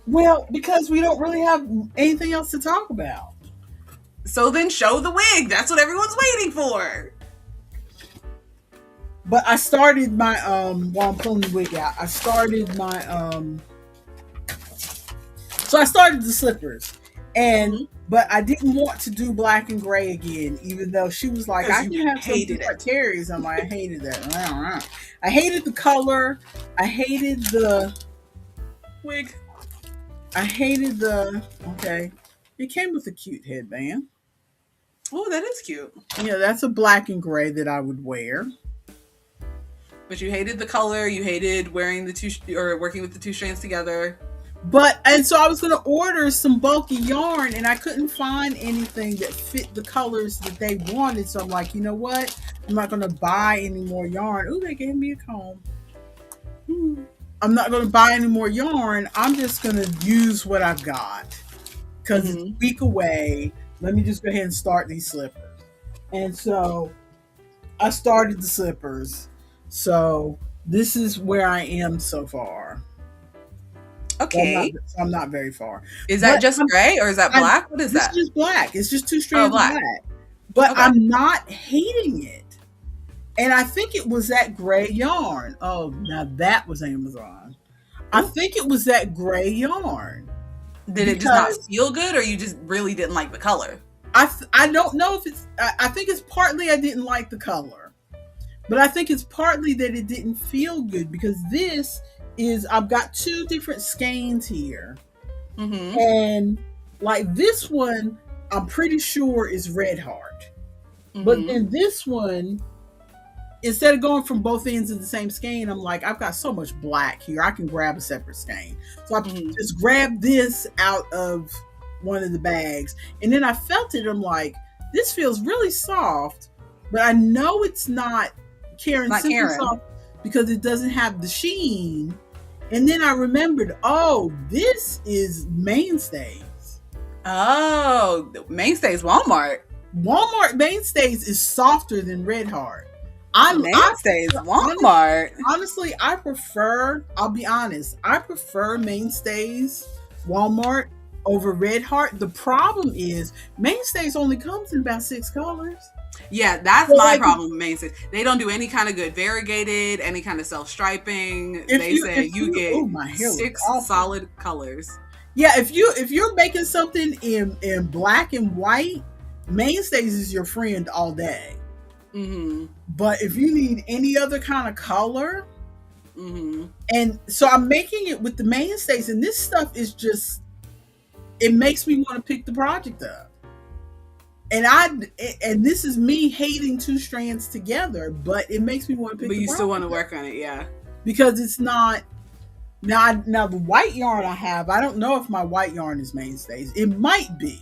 Well, because we don't really have anything else to talk about. So then show the wig. That's what everyone's waiting for. But I started my, while I'm pulling the wig out, I started my, so I started the slippers. And, but I didn't want to do black and gray again, even though she was like, I can have some different terries. I'm like, I hated that. I hated the color. I hated the wig. Okay. It came with a cute headband. Oh, that is cute. Yeah, that's a black and gray that I would wear. But you hated the color. You hated wearing the working with the 2 strands together. And so I was going to order some bulky yarn, and I couldn't find anything that fit the colors that they wanted. So I'm like, you know what? I'm not going to buy any more yarn. Ooh, they gave me a comb. I'm not going to buy any more yarn. I'm just going to use what I've got, because it's a week away. Let me just go ahead and start these slippers. And so I started the slippers. So this is where I am so far. Okay. I'm not very far. Is that just gray or is that black? What is that? It's just black. It's just 2 strands of black. But I'm not hating it. And I think it was that gray yarn. Oh, now that was Amazon. I think it was that gray yarn. Did it just not feel good, or you just really didn't like the color? I don't know if it's... I think it's partly I didn't like the color. But I think it's partly that it didn't feel good, because this is... I've got 2 different skeins here. And like this one, I'm pretty sure is Red Heart. But then this one, instead of going from both ends of the same skein, I'm like, I've got so much black here, I can grab a separate skein. So I just grabbed this out of one of the bags, and then I felt it. I'm like, this feels really soft, but I know it's not Karen soft because it doesn't have the sheen. And then I remembered, oh, this is Mainstays. Oh, Mainstays Walmart. Walmart Mainstays is softer than Red Heart. Mainstays Walmart. Honestly, I'll be honest, I prefer Mainstays Walmart over Red Heart. The problem is Mainstays only comes in about 6 colors. Yeah, that's my problem with Mainstays. They don't do any kind of good variegated, any kind of self-striping. They say you get 6 solid colors. Yeah, if you're making something in black and white, mainstays is your friend all day. Mm-hmm. But if you need any other kind of color, Mm-hmm. and so I'm making it with the mainstays, and this stuff is just, it makes me want to pick the project up. And this is me hating two strands together, but it makes me want to pick But the you still want to project up work on it, yeah. because it's not. Now the white yarn I have, I don't know if my white yarn is mainstays. It might be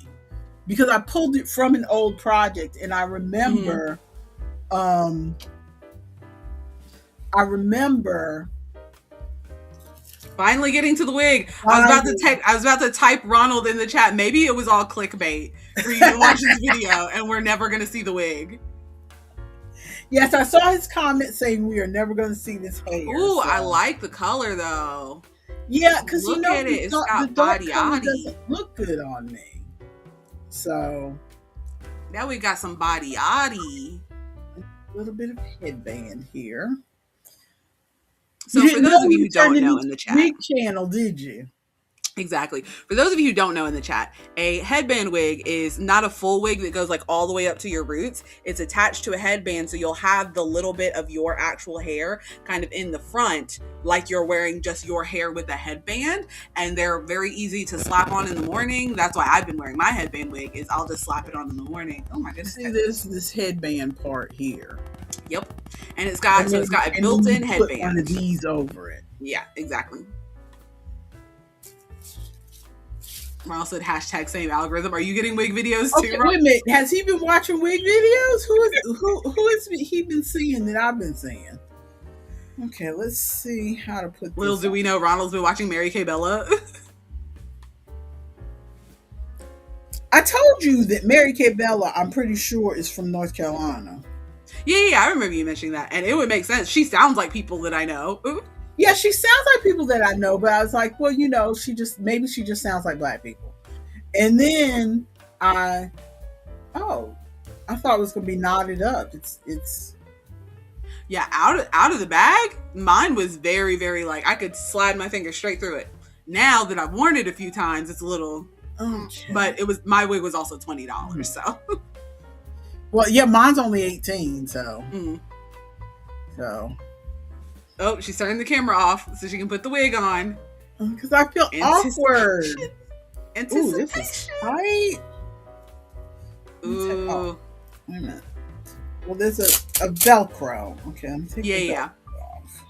because I pulled it from an old project, and I remember, I remember Finally getting to the wig. finally, I was about to type Ronald in the chat. Maybe it was all clickbait for you to watch this video, and we're never gonna see the wig. yes, I saw his comment saying we are never going to see this hair. Ooh, So. I like the color though. Yeah, because Look at it. It's got the dark body color yaddy. doesn't look good on me. So Now we got some body yaddy. a little bit of headband here. So You for didn't those know of you we who don't turned know into in the chat, wig channel, did you? exactly. For those of you who don't know in the chat, a headband wig is not a full wig that goes like all the way up to your roots. It's attached to a headband, so you'll have the little bit of your actual hair kind of in the front, like you're wearing just your hair with a headband. And they're very easy to slap on in the morning. That's why I've been wearing my headband wig, is I'll just slap it on in the morning. Oh my goodness. See this headband part here. Yep. And it's got a built-in headband. Put one of these over it. Yeah, exactly. Ronald said hashtag same algorithm. Are you getting wig videos too? Okay, wait a minute. Has he been watching wig videos? Who has he been seeing that I've been seeing? Okay, let's see how to put this. Little do we know, Ronald's been watching Mary Kay Bella. I told you that Mary Kay Bella, I'm pretty sure, is from North Carolina. Yeah, I remember you mentioning that, and it would make sense. She sounds like people that I know. Yeah, she sounds like people that I know, but I was like, well, she just sounds like black people. And then I thought it was gonna be knotted up. It's Yeah, out of the bag, mine was very, very like I could slide my finger straight through it. Now that I've worn it a few times, it's a little. okay. But my wig was also $20, so. Well, yeah, mine's only 18, so. So. Oh, she's turning the camera off so she can put the wig on. Because I feel awkward. Anticipation. Ooh, this is tight. Ooh. Wait a minute. Well, there's a Velcro. Okay, let me take the Velcro off.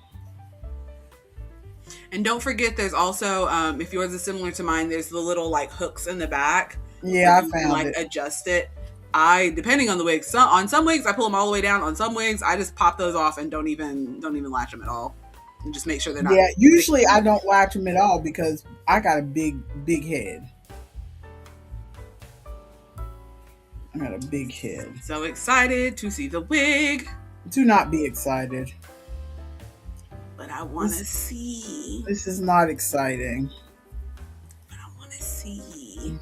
And don't forget, there's also, if yours is similar to mine, there's the little like hooks in the back. Yeah, I found like, it. Adjust it. Depending on the wig, on some wigs I pull them all the way down. On some wigs I just pop those off and don't even latch them at all, and just make sure they're not. Yeah, usually I don't latch them at all because I got a big head. I got a big head. So excited to see the wig. Do not be excited. But I want to see. This is not exciting. But I want to see.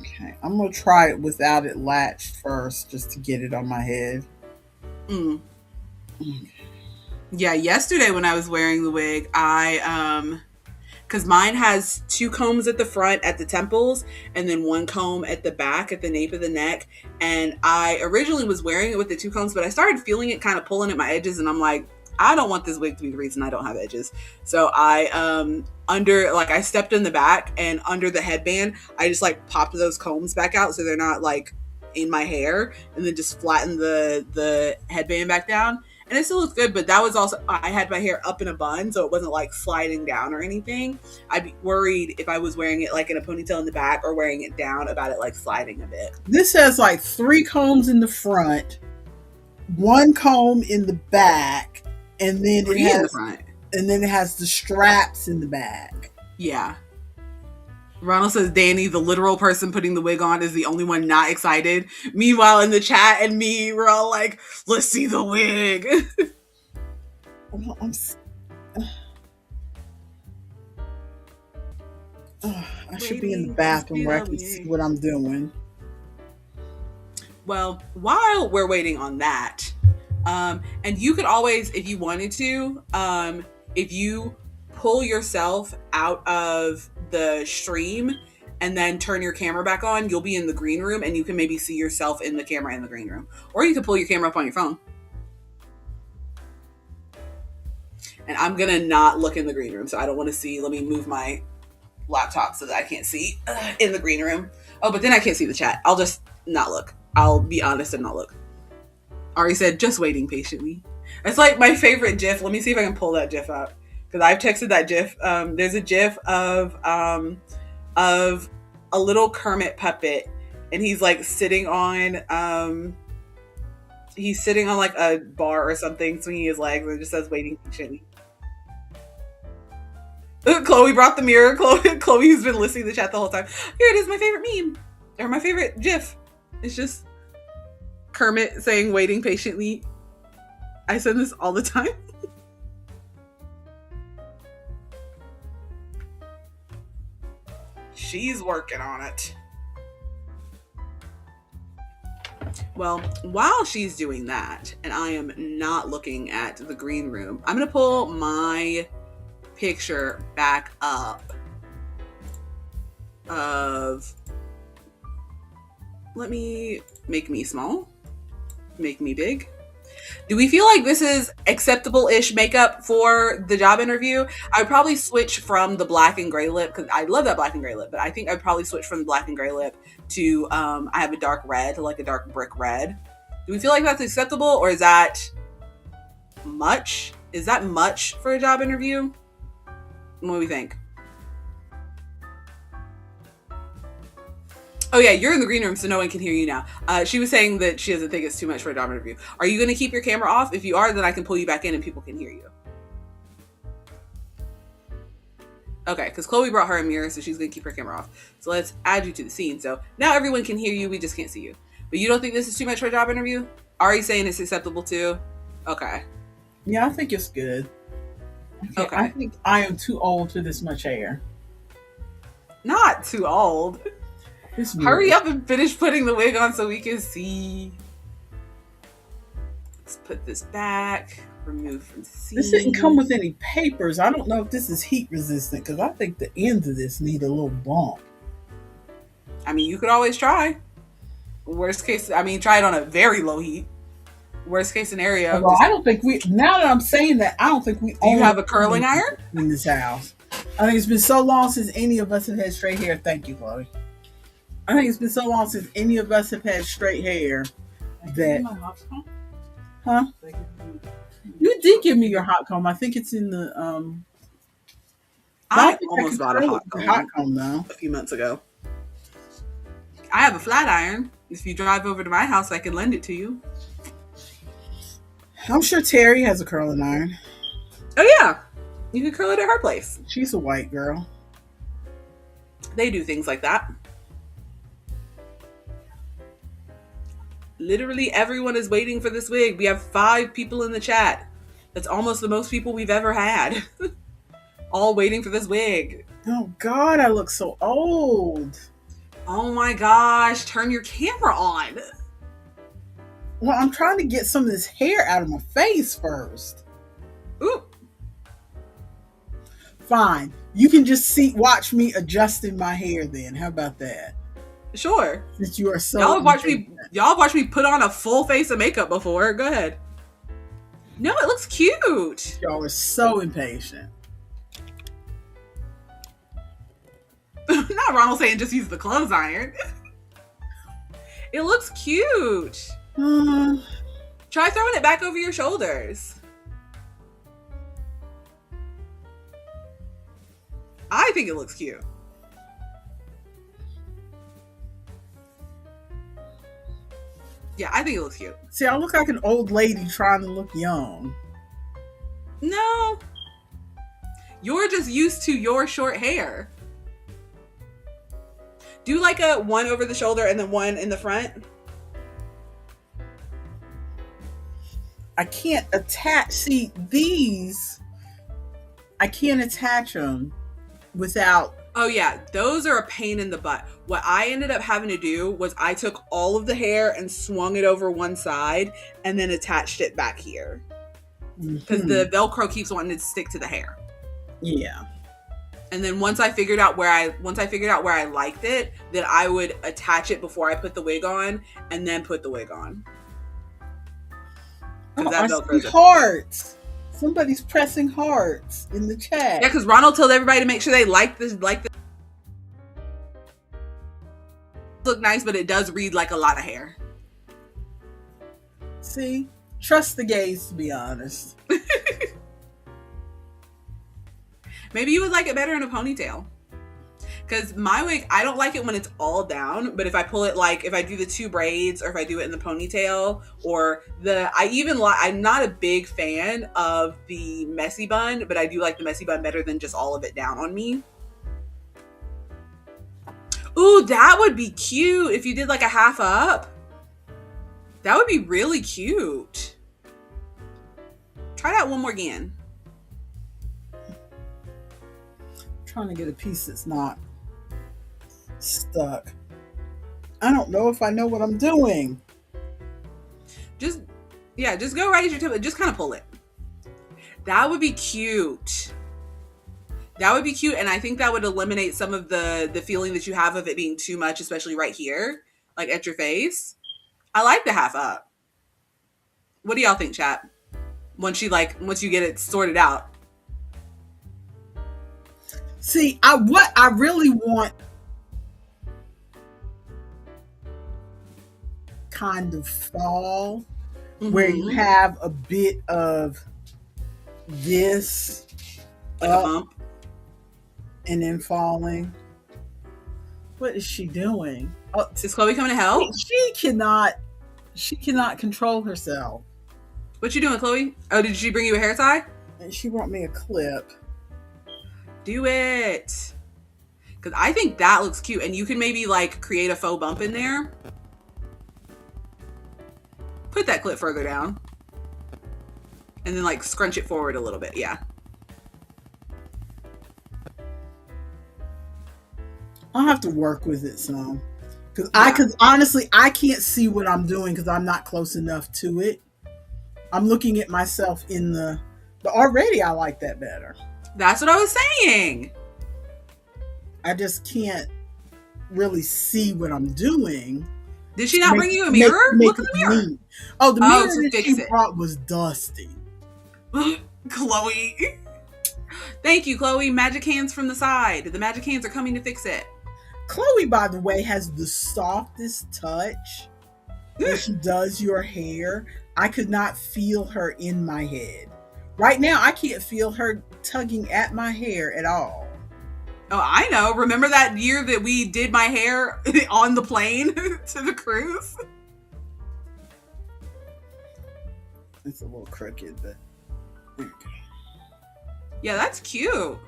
Okay, I'm going to try it without it latched first just to get it on my head. Okay. Yeah, yesterday when I was wearing the wig, because mine has 2 combs at the front at the temples and then 1 comb at the back at the nape of the neck. And I originally was wearing it with the 2 combs, but I started feeling it kind of pulling at my edges, and I'm like, I don't want this wig to be the reason I don't have edges. So I I stepped in the back, and under the headband, I just like popped those combs back out so they're not like in my hair, and then just flattened the headband back down. And it still looks good, but that was also, I had my hair up in a bun, so it wasn't like sliding down or anything. I'd be worried if I was wearing it like in a ponytail in the back or wearing it down about it like sliding a bit. This has like 3 combs in the front, 1 comb in the back, and then it has the straps in the back. Yeah. Ronald says Danny, the literal person putting the wig on, is the only one not excited. Meanwhile, in the chat and me, we're all like, let's see the wig. Well, I should be in the bathroom where I can see what I'm doing. Well, while we're waiting on that, and you could always, if you wanted to, if you pull yourself out of the stream and then turn your camera back on, you'll be in the green room and you can maybe see yourself in the camera in the green room. Or you can pull your camera up on your phone. And I'm going to not look in the green room. So I don't want to see. Let me move my laptop so that I can't see in the green room. Oh, but then I can't see the chat. I'll just not look. I'll be honest and not look. Ari said, just waiting patiently. It's like my favorite GIF. Let me see if I can pull that GIF out. Because I've texted that GIF. There's a GIF of a little Kermit puppet. And he's like sitting on like a bar or something, swinging his legs, and it just says waiting patiently. Chloe brought the mirror. Chloe, who's been listening to the chat the whole time. Here it is, my favorite meme. Or my favorite GIF. It's just Kermit saying waiting patiently. I send this all the time. She's working on it. Well, while she's doing that, and I am not looking at the green room, I'm going to pull my picture back up of, let me make me small, make me big. Do we feel like this is acceptable-ish makeup for the job interview? I would probably switch from the black and gray lip, because I love that black and gray lip, but I think I'd probably switch from the black and gray lip to, I have a dark red, like a dark brick red. Do we feel like that's acceptable, or is that much? Is that much for a job interview? What do we think? Oh yeah, you're in the green room, so no one can hear you now. She was saying that she doesn't think it's too much for a job interview. Are you going to keep your camera off? If you are, then I can pull you back in and people can hear you. Okay, because Chloe brought her a mirror, so she's going to keep her camera off. So let's add you to the scene. So now everyone can hear you, we just can't see you. But you don't think this is too much for a job interview? Ari saying it's acceptable too? Okay. Yeah, I think it's good. Okay. I think I am too old for this much hair. Not too old. Hurry up and finish putting the wig on so we can see. Let's put this back. Remove from scene. This didn't come with any papers. I don't know if this is heat resistant because I think the ends of this need a little bump. I mean, you could always try. Worst case, I mean, try it on a very low heat. Worst case scenario. Well, I don't think we, now that I'm saying that, I don't think we Do you have a curling iron? In this house. I think it's been so long since any of us have had straight hair. Thank you, Chloe. I think it's been so long since any of us have had straight hair that... Huh? You did give me your hot comb. I think it's in the... I almost bought a hot comb though. A few months ago. I have a flat iron. If you drive over to my house, I can lend it to you. I'm sure Terry has a curling iron. Oh yeah, you can curl it at her place. She's a white girl. They do things like that. Literally everyone is waiting for this wig. We have 5 people in the chat. That's almost the most people we've ever had. All waiting for this wig. Oh God, I look so old. Oh my gosh, turn your camera on. Well, I'm trying to get some of this hair out of my face first. Ooh. Fine. You can just watch me adjusting my hair then. How about that? Sure. Since you are so y'all have watched me put on a full face of makeup before. Go ahead. No, it looks cute. Y'all are so impatient. Not Ronald saying just use the clothes iron. It looks cute. Try throwing it back over your shoulders. I think it looks cute. Yeah, I think it looks cute. See, I look like an old lady trying to look young. No. You're just used to your short hair. Do like a one over the shoulder and then one in the front. I can't attach, see, these, I can't attach them without. Oh yeah, those are a pain in the butt. What I ended up having to do was I took all of the hair and swung it over one side and then attached it back here. Because the Velcro keeps wanting to stick to the hair. Yeah. And then once I figured out where I liked it, then I would attach it before I put the wig on, and then put the wig on. Oh, I see hearts. Somebody's pressing hearts in the chat. Yeah, because Ronald told everybody to make sure they like this. Look nice, but it does read like a lot of hair. See, trust the gays, to be honest. Maybe you would like it better in a ponytail. Because my wig, I don't like it when it's all down, but if I pull it, like if I do the 2 braids, or if I do it in the ponytail, or I'm not a big fan of the messy bun, but I do like the messy bun better than just all of it down on me. Ooh, that would be cute if you did like a half up. That would be really cute. Try that one more again. I'm trying to get a piece that's not stuck. I don't know if I know what I'm doing. Just go right at your tip. Just kind of pull it. That would be cute. That would be cute, and I think that would eliminate some of the feeling that you have of it being too much, especially right here, like at your face. I like the half up. What do y'all think, chat? Once you get it sorted out. See, what I really want kind of fall, where you have a bit of this like a bump, and then falling. What is she doing? Oh, is Chloe coming to help? She cannot control herself. What you doing, Chloe? Oh, did she bring you a hair tie? And she brought me a clip. Do it. Because I think that looks cute. And you can maybe like create a faux bump in there. Put that clip further down. And then like scrunch it forward a little bit. Yeah. I'll have to work with it some. Because honestly, I can't see what I'm doing because I'm not close enough to it. I'm looking at myself but already I like that better. That's what I was saying. I just can't really see what I'm doing. Did she not bring you a mirror? Look in the mirror. Neat. Oh, the mirror that she brought was dusty. Chloe. Thank you, Chloe. Magic hands from the side. The magic hands are coming to fix it. Chloe, by the way, has the softest touch when she does your hair. I could not feel her in my head. Right now, I can't feel her tugging at my hair at all. Oh, I know. Remember that year that we did my hair on the plane to the cruise? It's a little crooked, but okay. Yeah, that's cute.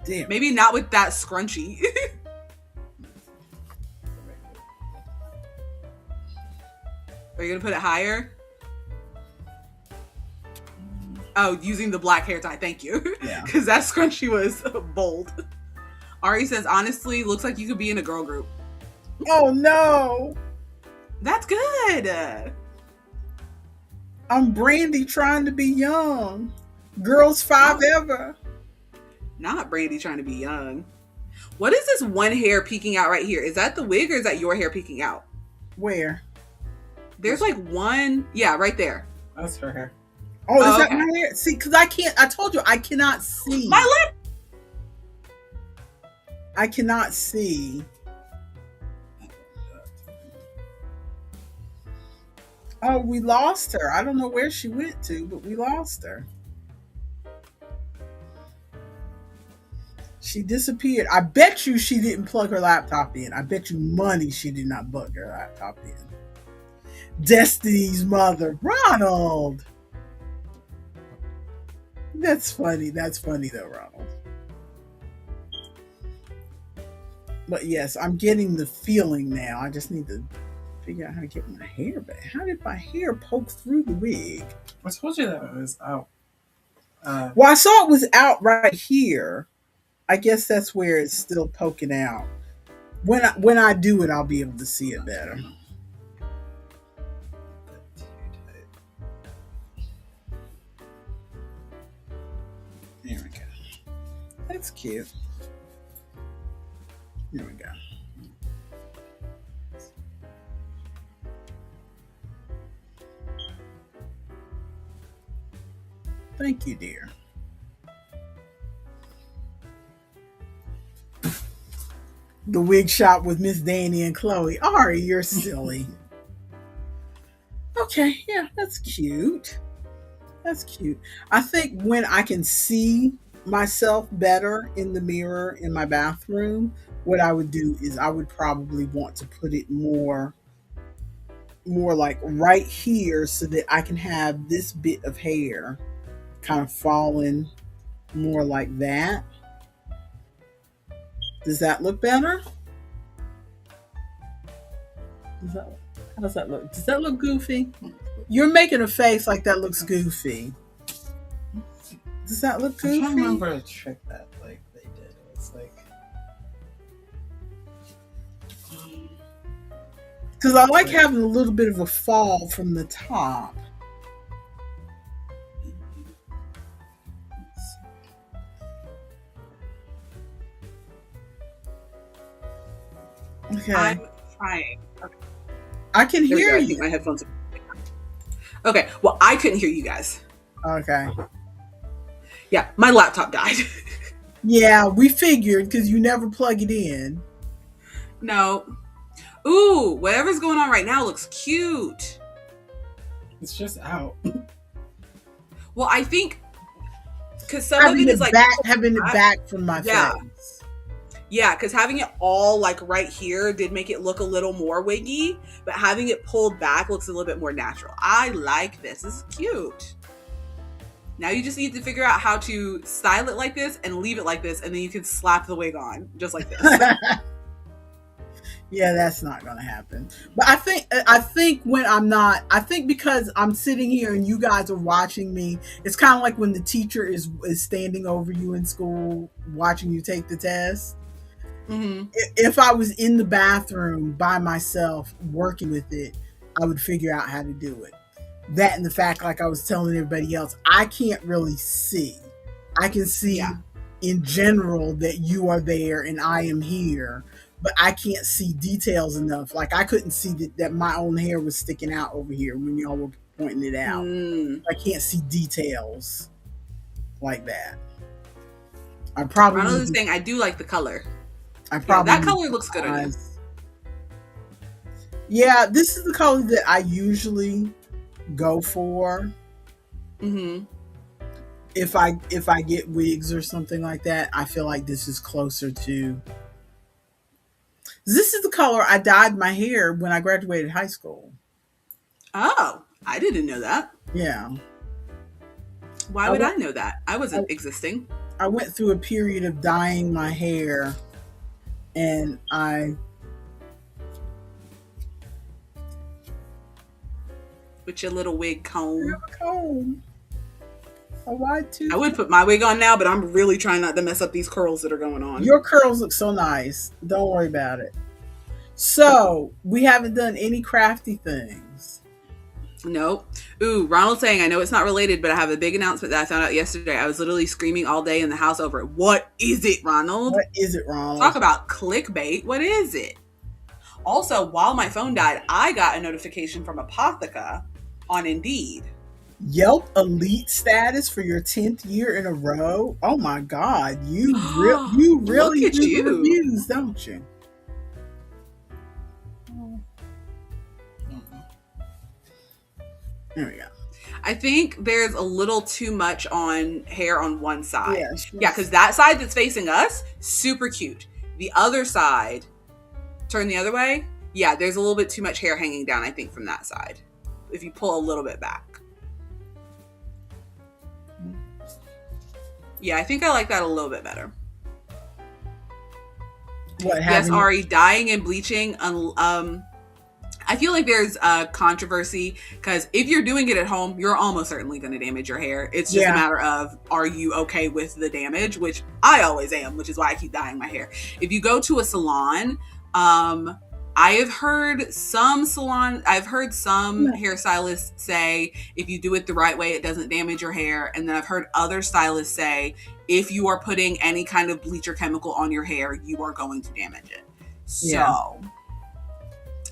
Damn. Maybe not with that scrunchie. Are you going to put it higher? Oh, using the black hair tie. Thank you. Yeah. Because that scrunchie was bold. Ari says, honestly, looks like you could be in a girl group. Oh, no. That's good. I'm Brandy trying to be young. Girls 5 ever. Not Brandy trying to be young. What is this one hair peeking out right here? Is that the wig or is that your hair peeking out? Where? There's like one. Yeah, right there. That's her hair. Oh, is that my hair? See, because I told you, I cannot see. My lip. I cannot see. Oh, we lost her. I don't know where she went to, but we lost her. She disappeared. I bet you she didn't plug her laptop in. I bet you money she did not plug her laptop in. Destiny's mother, Ronald. That's funny. That's funny though, Ronald. But yes, I'm getting the feeling now. I just need to figure out how to get my hair back. How did my hair poke through the wig? I told you that it was out. Well, I saw it was out right here. I guess that's where it's still poking out. When I do it, I'll be able to see it better. There we go. That's cute. Thank you, dear. The wig shop with Miss Danny and Chloe. Ari, you're silly. Okay, yeah, that's cute. That's cute. I think when I can see myself better in the mirror in my bathroom, what I would do is I would probably want to put it more like right here so that I can have this bit of hair kind of falling more like that. Does that look better? How does that look? Does that look goofy? You're making a face like that looks goofy. Does that look I'm trying to goofy? remember a trick that like they did. It was like Because I like having a little bit of a fall from the top. Okay. I'm trying. Okay. I can There we go. hear I think you. my headphones are... Okay, well, I couldn't hear you guys. Okay. Yeah, my laptop died. Yeah, we figured because you never plug it in. No. Ooh, whatever's going on right now looks cute. it's just out. Well, I think because some of it is like having it back from my Yeah. face. Yeah, because having it all like right here did make it look a little more wiggy, but having it pulled back looks a little bit more natural. I like this. This is cute. Now you just need to figure out how to style it like this and leave it like this, and then you can slap the wig on just like this. Yeah, that's not going to happen. But I think when I'm not, I think because I'm sitting here and you guys are watching me, it's kind of like when the teacher is standing over you in school watching you take the test. Mm-hmm. If I was in the bathroom by myself working with it, I would figure out how to do it. That and the fact, like I was telling everybody else, I can't really see. I can see in general that you are there and I am here, but I can't see details enough. Like I couldn't see that my own hair was sticking out over here when y'all were pointing it out. I can't see details like that. I probably Ronald is saying I do like the color. probably that color looks good on you. Yeah, this is the color that I usually go for. Mm-hmm. If I get wigs or something like that, I feel like this is closer to. This is the color I dyed my hair when I graduated high school. Oh, I didn't know that. Yeah. Why would I know that? I wasn't existing. I went through a period of dyeing my hair, and with your little wig comb. A wide tooth. I would put my wig on now, but I'm really trying not to mess up these curls that are going on. Your curls look so nice. Don't worry about it. So, we haven't done any crafty things. Nope. Ooh, Ronald's saying, I know it's not related, but I have a big announcement that I found out yesterday. I was literally screaming all day in the house over it. What is it, Ronald? What is it, Ronald? Talk about clickbait. What is it? Also, while my phone died, I got a notification from Apotheca on Indeed. Yelp Elite status for your 10th year in a row. Oh my God. You really Look at do you. reviews, don't you? There we go. I think there's a little too much on hair on one side. Yeah, because that side that's facing us, super cute. The other side, turn the other way. Yeah, there's a little bit too much hair hanging down, I think, from that side. If you pull a little bit back. Yeah, I think I like that a little bit better. Yes, Ari, dyeing and bleaching. I feel like there's a controversy because if you're doing it at home, you're almost certainly going to damage your hair. It's just a matter of, are you okay with the damage? Which I always am, which is why I keep dyeing my hair. If you go to a salon, I've heard some hairstylists say if you do it the right way, it doesn't damage your hair. And then I've heard other stylists say if you are putting any kind of bleach or chemical on your hair, you are going to damage it. So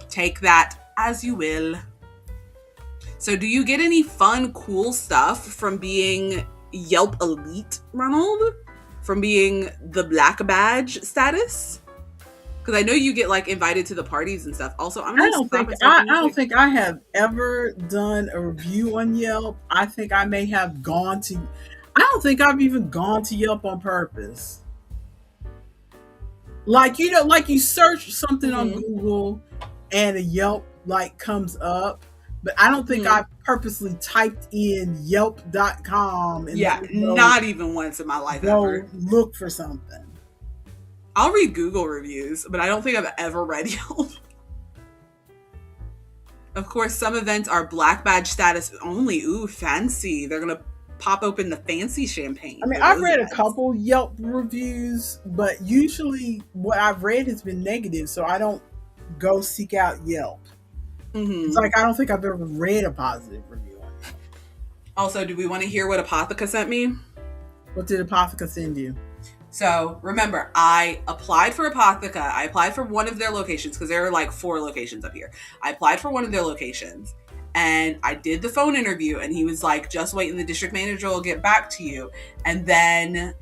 take that as you will. So do you get any fun, cool stuff from being Yelp Elite, Ronald, from being the black badge status? Because I know you get like invited to the parties and stuff. Also, I'm I gonna don't stop think and start I, the I don't music. think I have ever done a review on Yelp. I think I may have gone to. I don't think I've even gone to Yelp on purpose. Like like you search something on Mhm. Google, and a Yelp like comes up, but I don't think Mhm. I purposely typed in Yelp.com and Yeah, then not even once in my life go ever. look for something. I'll read Google reviews, but I don't think I've ever read Yelp. Of course, some events are black badge status only. Ooh, fancy. They're gonna pop open the fancy champagne I mean, for I've those read a events. couple Yelp reviews, but usually what I've read has been negative, so I don't go seek out Yelp. It's Mm-hmm. like I don't think I've ever read a positive review on Yelp. Also, do we want to hear what Apotheca sent me? What did Apotheca send you? So remember, I applied for Apotheca. I applied for one of their locations because there are like 4 locations up here. I applied for one of their locations and I did the phone interview and he was like, just wait and the district manager will get back to you. And then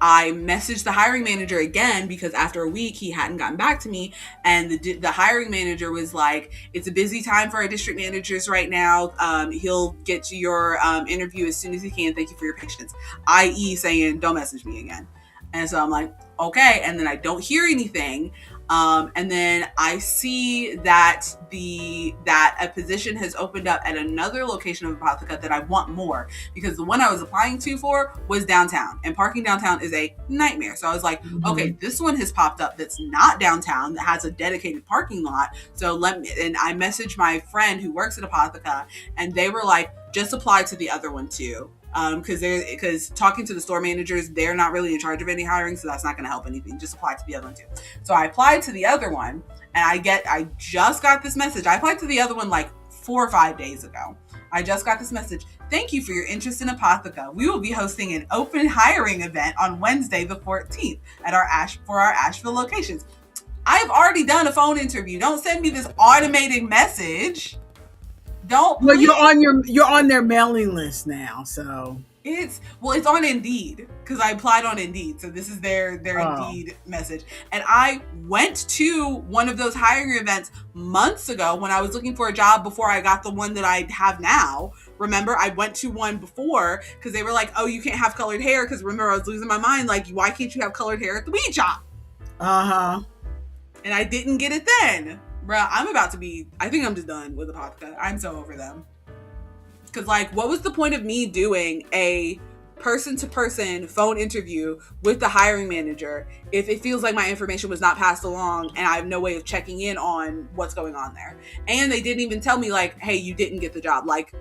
I messaged the hiring manager again because after a week he hadn't gotten back to me, and the hiring manager was like, "It's a busy time for our district managers right now. He'll get to your interview as soon as he can. Thank you for your patience." I.e., saying, "Don't message me again." And so I'm like, "Okay." And then I don't hear anything. And then I see that a position has opened up at another location of Apotheca that I want more, because the one I was applying to for was downtown, and parking downtown is a nightmare. So I was like, okay, this one has popped up that's not downtown, that has a dedicated parking lot. So and I messaged my friend who works at Apotheca, and they were like, just apply to the other one too. Because talking to the store managers, they're not really in charge of any hiring, so that's not going to help anything. Just apply to the other one too. So I applied to the other one, and I just got this message. I applied to the other one like 4 or 5 days ago. I just got this message. Thank you for your interest in Apotheca. We will be hosting an open hiring event on Wednesday the 14th at our Asheville locations. I've already done a phone interview. Don't send me this automated message. Don't. Well, please. you're on their mailing list now, so It's on Indeed, because I applied on Indeed. So this is their Indeed message. And I went to one of those hiring events months ago when I was looking for a job before I got the one that I have now. Remember, I went to one before because they were like, "Oh, you can't have colored hair." Because remember, I was losing my mind. Like, why can't you have colored hair at the weed shop? And I didn't get it then. Bruh, I think I'm just done with Apotheca. I'm so over them. Because, like, what was the point of me doing a person-to-person phone interview with the hiring manager if it feels like my information was not passed along and I have no way of checking in on what's going on there? And they didn't even tell me, like, hey, you didn't get the job. Like,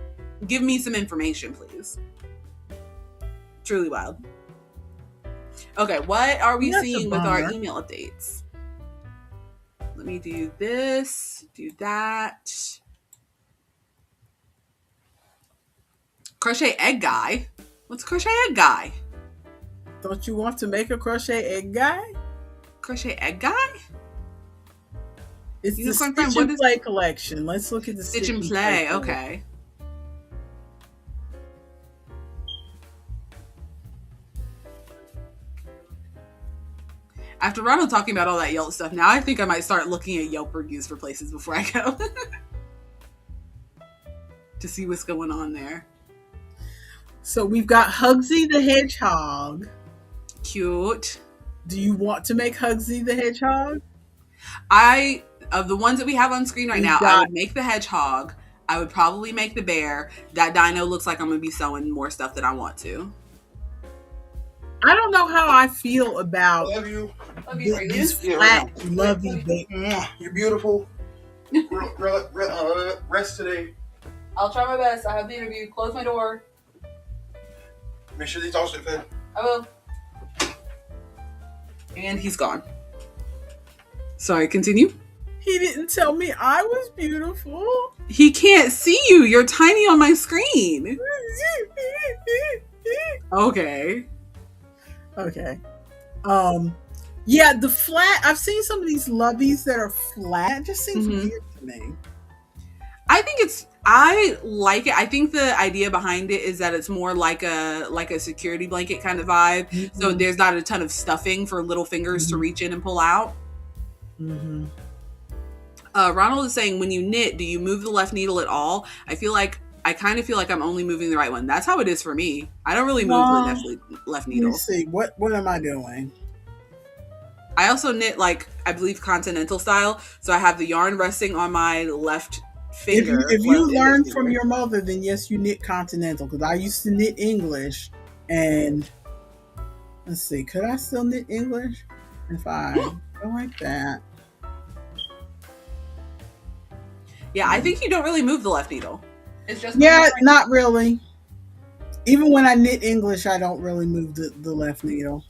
give me some information, please. Truly wild. Okay, what are we seeing with our email updates? Let me do this, do that. Crochet egg guy? What's crochet egg guy? Don't you want to make a crochet egg guy? Crochet egg guy? It's the Stitch and Play collection. Let's look at the Stitch and Play. Okay. After Ronald talking about all that Yelp stuff, now I think I might start looking at Yelp reviews for places before I go. To see what's going on there. So we've got Hugsy the Hedgehog. Cute. Do you want to make Hugsy the Hedgehog? Of the ones that we have on screen right now, I would make the hedgehog. I would probably make the bear. That dino looks like I'm going to be sewing more stuff that I want to. I don't know how I feel about Love you. These flat, lovey baby. You're beautiful. Rest today. I'll try my best. I have the interview. Close my door. Make sure these all sit fed. I will. And he's gone. Sorry, continue. He didn't tell me I was beautiful. He can't see you. You're tiny on my screen. Okay. Okay. Yeah, the flat. I've seen some of these loveys that are flat. It just seems weird to me. I think I like it. I think the idea behind it is that it's more like a security blanket kind of vibe. Mm-hmm. So there's not a ton of stuffing for little fingers to reach in and pull out. Mm-hmm. Ronald is saying, when you knit, do you move the left needle at all? I kind of feel like I'm only moving the right one. That's how it is for me. I don't really move the left Let me needle. see. What am I doing? I also knit, like, I believe continental style. So I have the yarn resting on my left finger. If you learned from your mother, then yes, you knit continental. Because I used to knit English, and let's see, could I still knit English if I go like that? Yeah, I think you don't really move the left needle. It's just not really. Even when I knit English, I don't really move the left needle.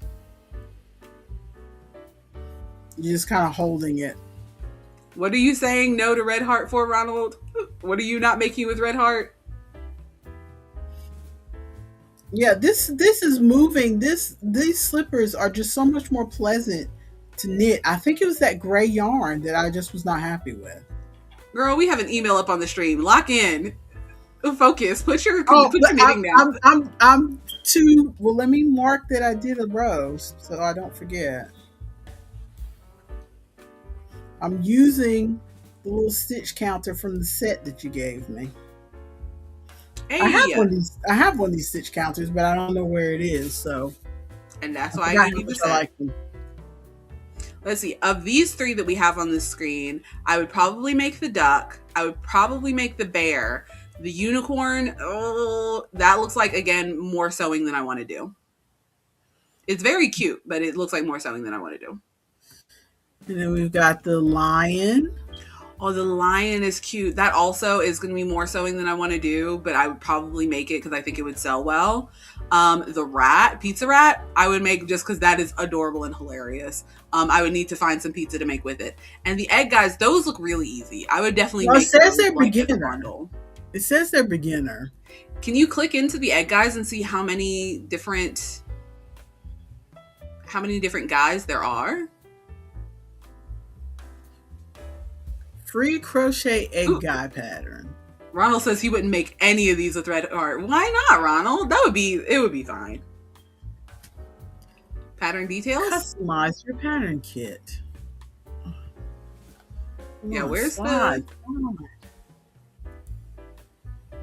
You're just kind of holding it. What are you saying no to red heart for, Ronald? What are you not making with red heart? Yeah, this is moving. These slippers are just so much more pleasant to knit. I think it was that gray yarn that I just was not happy with. Girl, we have an email up on the stream. Lock in. Focus. Put your knitting down. I'm too. Well, let me mark that I did a row so I don't forget. I'm using the little stitch counter from the set that you gave me. Hey. I have one of these stitch counters, but I don't know where it is. So, and that's why I need the set. like them. Let's see. Of these three that we have on the screen, I would probably make the duck. I would probably make the bear. The unicorn, oh, that looks like, again, more sewing than I want to do. It's very cute, but it looks like more sewing than I want to do. And then we've got the lion. Oh, the lion is cute. That also is going to be more sewing than I want to do, but I would probably make it because I think it would sell well. The rat, pizza rat, I would make just because that is adorable and hilarious. I would need to find some pizza to make with it. And the egg guys, those look really easy. I would definitely make those like in a bundle. It says they're beginner. Can you click into the egg guys and see how many different guys there are? Free crochet egg guy pattern. Ronald says he wouldn't make any of these with red heart. Why not, Ronald? It would be fine. Pattern details? Customize your pattern kit. Yeah, where's the...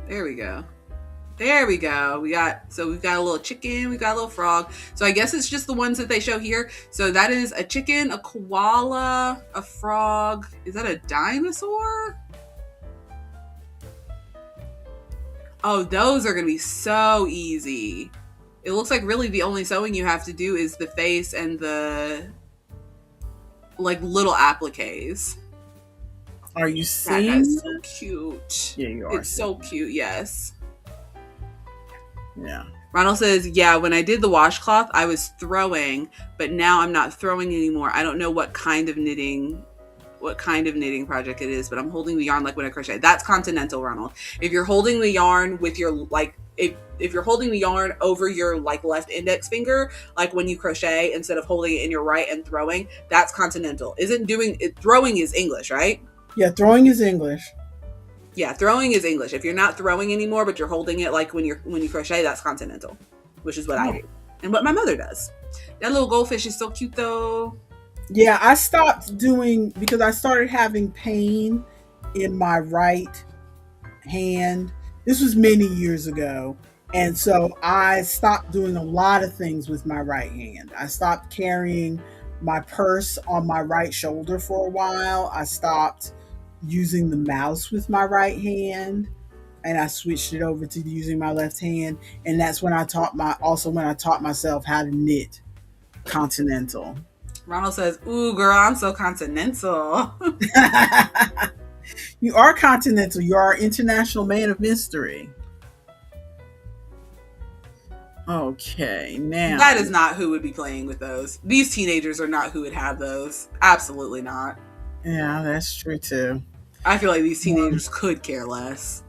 There we go. We've got a little chicken, we've got a little frog. So I guess it's just the ones that they show here. So that is a chicken, a koala, a frog. Is that a dinosaur? Oh, those are going to be so easy. It looks like really the only sewing you have to do is the face and the like little appliques. Are you seeing? That guy's so cute. Yeah, you are. It's so cute, yes. Yeah. Ronald says, yeah, when I did the washcloth, I was throwing, but now I'm not throwing anymore. I don't know what kind of knitting project it is, but I'm holding the yarn like when I crochet. That's continental, Ronald. If you're holding the yarn with your, like, if you're holding the yarn over your, like, left index finger, like when you crochet, instead of holding it in your right and throwing, that's continental. Throwing is English, right? Yeah, throwing is English. Yeah, throwing is English. If you're not throwing anymore, but you're holding it like when you crochet, that's continental, which is what I do and what my mother does. That little goldfish is so cute, though. Yeah, I stopped doing because I started having pain in my right hand. This was many years ago, and so I stopped doing a lot of things with my right hand. I stopped carrying my purse on my right shoulder for a while. I stopped using the mouse with my right hand, and I switched it over to using my left hand. And that's when I taught myself how to knit continental. Ronald says, ooh, girl, I'm so continental. You are continental. You are an international man of mystery. Okay, now. That is not who would be playing with those. These teenagers are not who would have those. Absolutely not. Yeah, that's true too. I feel like these teenagers could care less.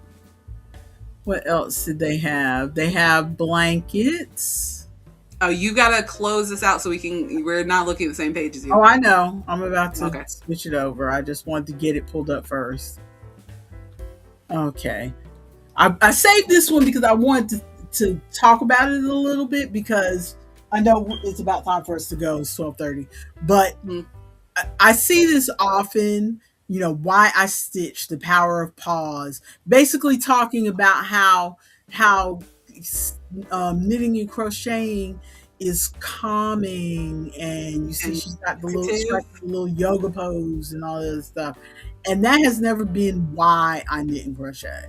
What else did they have? They have blankets. Oh, you gotta close this out so we're not looking at the same page as you. Oh, I know. I'm about to switch it over. I just wanted to get it pulled up first. Okay. I saved this one because I wanted to talk about it a little bit because I know it's about time for us to go. It's 12:30. But Mhm. I see this often, why I stitch, the power of pause. Basically talking about how knitting and crocheting is calming, and you see And she's got active. the little yoga pose and all this stuff. And that has never been why I knit and crochet.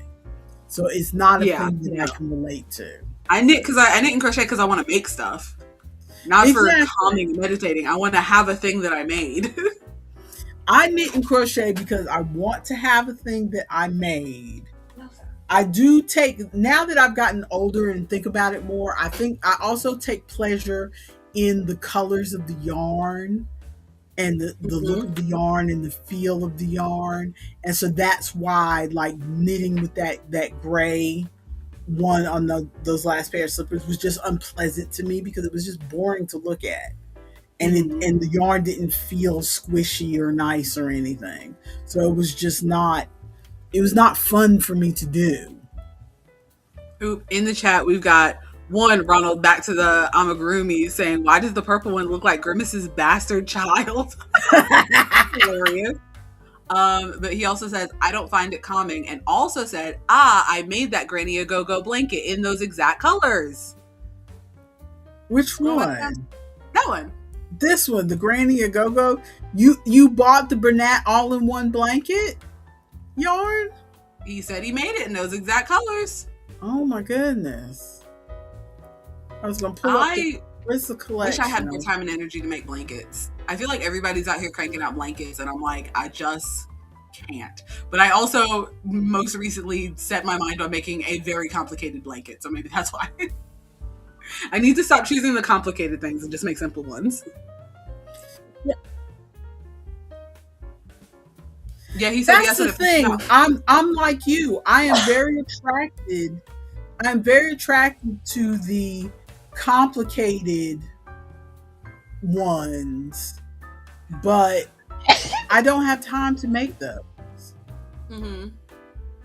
So it's not a Yeah, thing that I no. can relate to. I knit and crochet because I want to make stuff, not for Exactly. calming and meditating. I want to have a thing that I made. I knit and crochet because I want to have a thing that I made. I do take, now that I've gotten older and think about it more, I think I also take pleasure in the colors of the yarn and the look of the yarn and the feel of the yarn. And so that's why, like, knitting with that gray one on those last pair of slippers was just unpleasant to me because it was just boring to look at. And and the yarn didn't feel squishy or nice or anything. So it was just not, it was not fun for me to do. In the chat, we've got one Ronald back to the amigurumi saying, "Why does the purple one look like Grimace's bastard child?" Hilarious. But he also says, "I don't find it calming," and also said, I made that Granny a Go-Go blanket in those exact colors. Which Oh, one? that one. This one, the Granny a Go-Go. You bought the Bernat all-in-one blanket yarn? He said he made it in those exact colors. Oh my goodness. I was gonna pull up where's the collection? Wish I had more time and energy to make blankets. I feel like everybody's out here cranking out blankets, and I'm like, I just can't. But I also most recently set my mind on making a very complicated blanket, so maybe that's why. I need to stop choosing the complicated things and just make simple ones. Yeah, he said that's the thing. I'm like you. I am very attracted. I'm very attracted to the complicated ones, but I don't have time to make those. Mm-hmm.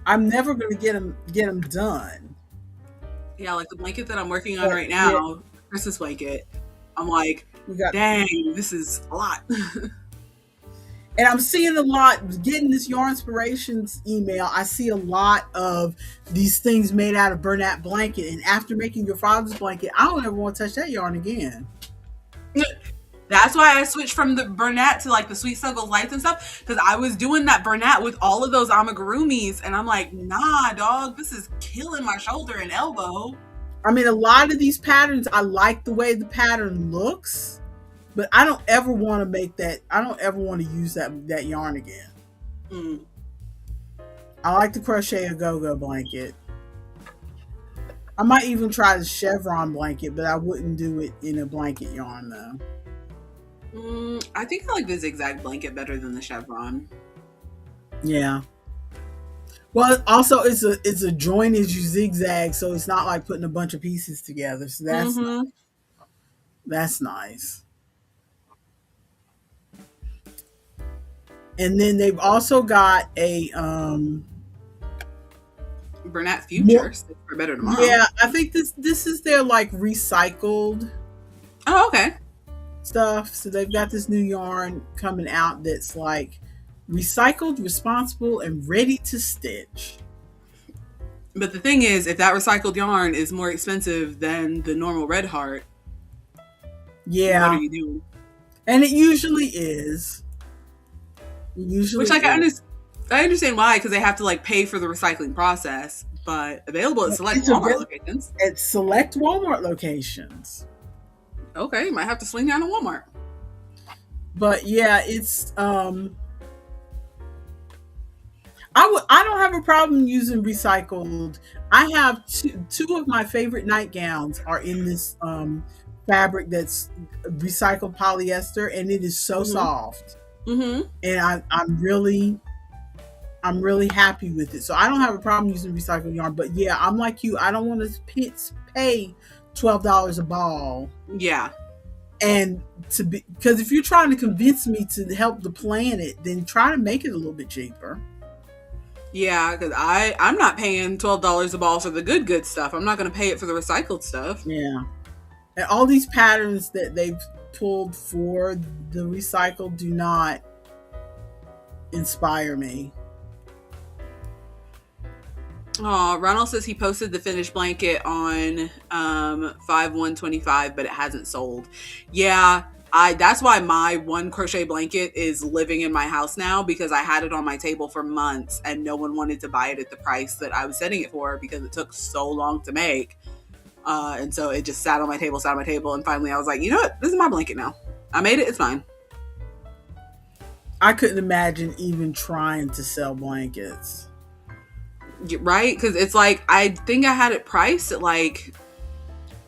I'm never going to get them done. Yeah, like the blanket that I'm working on right now, Christmas blanket. I'm like, dang, this is a lot. And I'm seeing a lot, getting this Yarn Inspirations email, I see a lot of these things made out of Bernat blanket. And after making your father's blanket, I don't ever want to touch that yarn again. That's why I switched from the Bernat to like the Sweet Snuggles Lights and stuff. Because I was doing that Bernat with all of those amigurumis. And I'm like, nah, dog, this is killing my shoulder and elbow. I mean, a lot of these patterns, I like the way the pattern looks. But I don't ever want to make that. I don't ever want to use that yarn again. Mm. I like to crochet a go-go blanket. I might even try the chevron blanket, but I wouldn't do it in a blanket yarn though. I think I like the zigzag blanket better than the chevron. Yeah. Well, also it's a join as you zigzag, so it's not like putting a bunch of pieces together. So that's nice. That's nice. And then they've also got a Bernat Future for Better Tomorrow. Yeah, I think this is their like recycled okay stuff. So they've got this new yarn coming out that's like recycled, responsible, and ready to stitch. But the thing is, if that recycled yarn is more expensive than the normal Red Heart, yeah, what are you doing? And it usually is. Which, like, I understand why, because they have to like pay for the recycling process, but available at select Walmart locations. At select Walmart locations. Okay, might have to swing down to Walmart. But yeah, it's I don't have a problem using recycled. I have two of my favorite nightgowns are in this fabric that's recycled polyester, and it is so soft. And I'm really happy with it. So I don't have a problem using recycled yarn. But yeah, I'm like you. I don't want to pay $12 a ball. Yeah. And because if you're trying to convince me to help the planet, then try to make it a little bit cheaper. Yeah, because I'm not paying $12 a ball for the good stuff. I'm not going to pay it for the recycled stuff. Yeah. And all these patterns that they've pulled for the recycled do not inspire me. Oh, Ronald says he posted the finished blanket on 5/1/25, but it hasn't sold. Yeah, that's why my one crochet blanket is living in my house now, because I had it on my table for months and no one wanted to buy it at the price that I was setting it for because it took so long to make. And so it just sat on my table, and finally I was like, you know what? This is my blanket now. I made it. It's fine. I couldn't imagine even trying to sell blankets. Right? Because it's like, I think I had it priced at like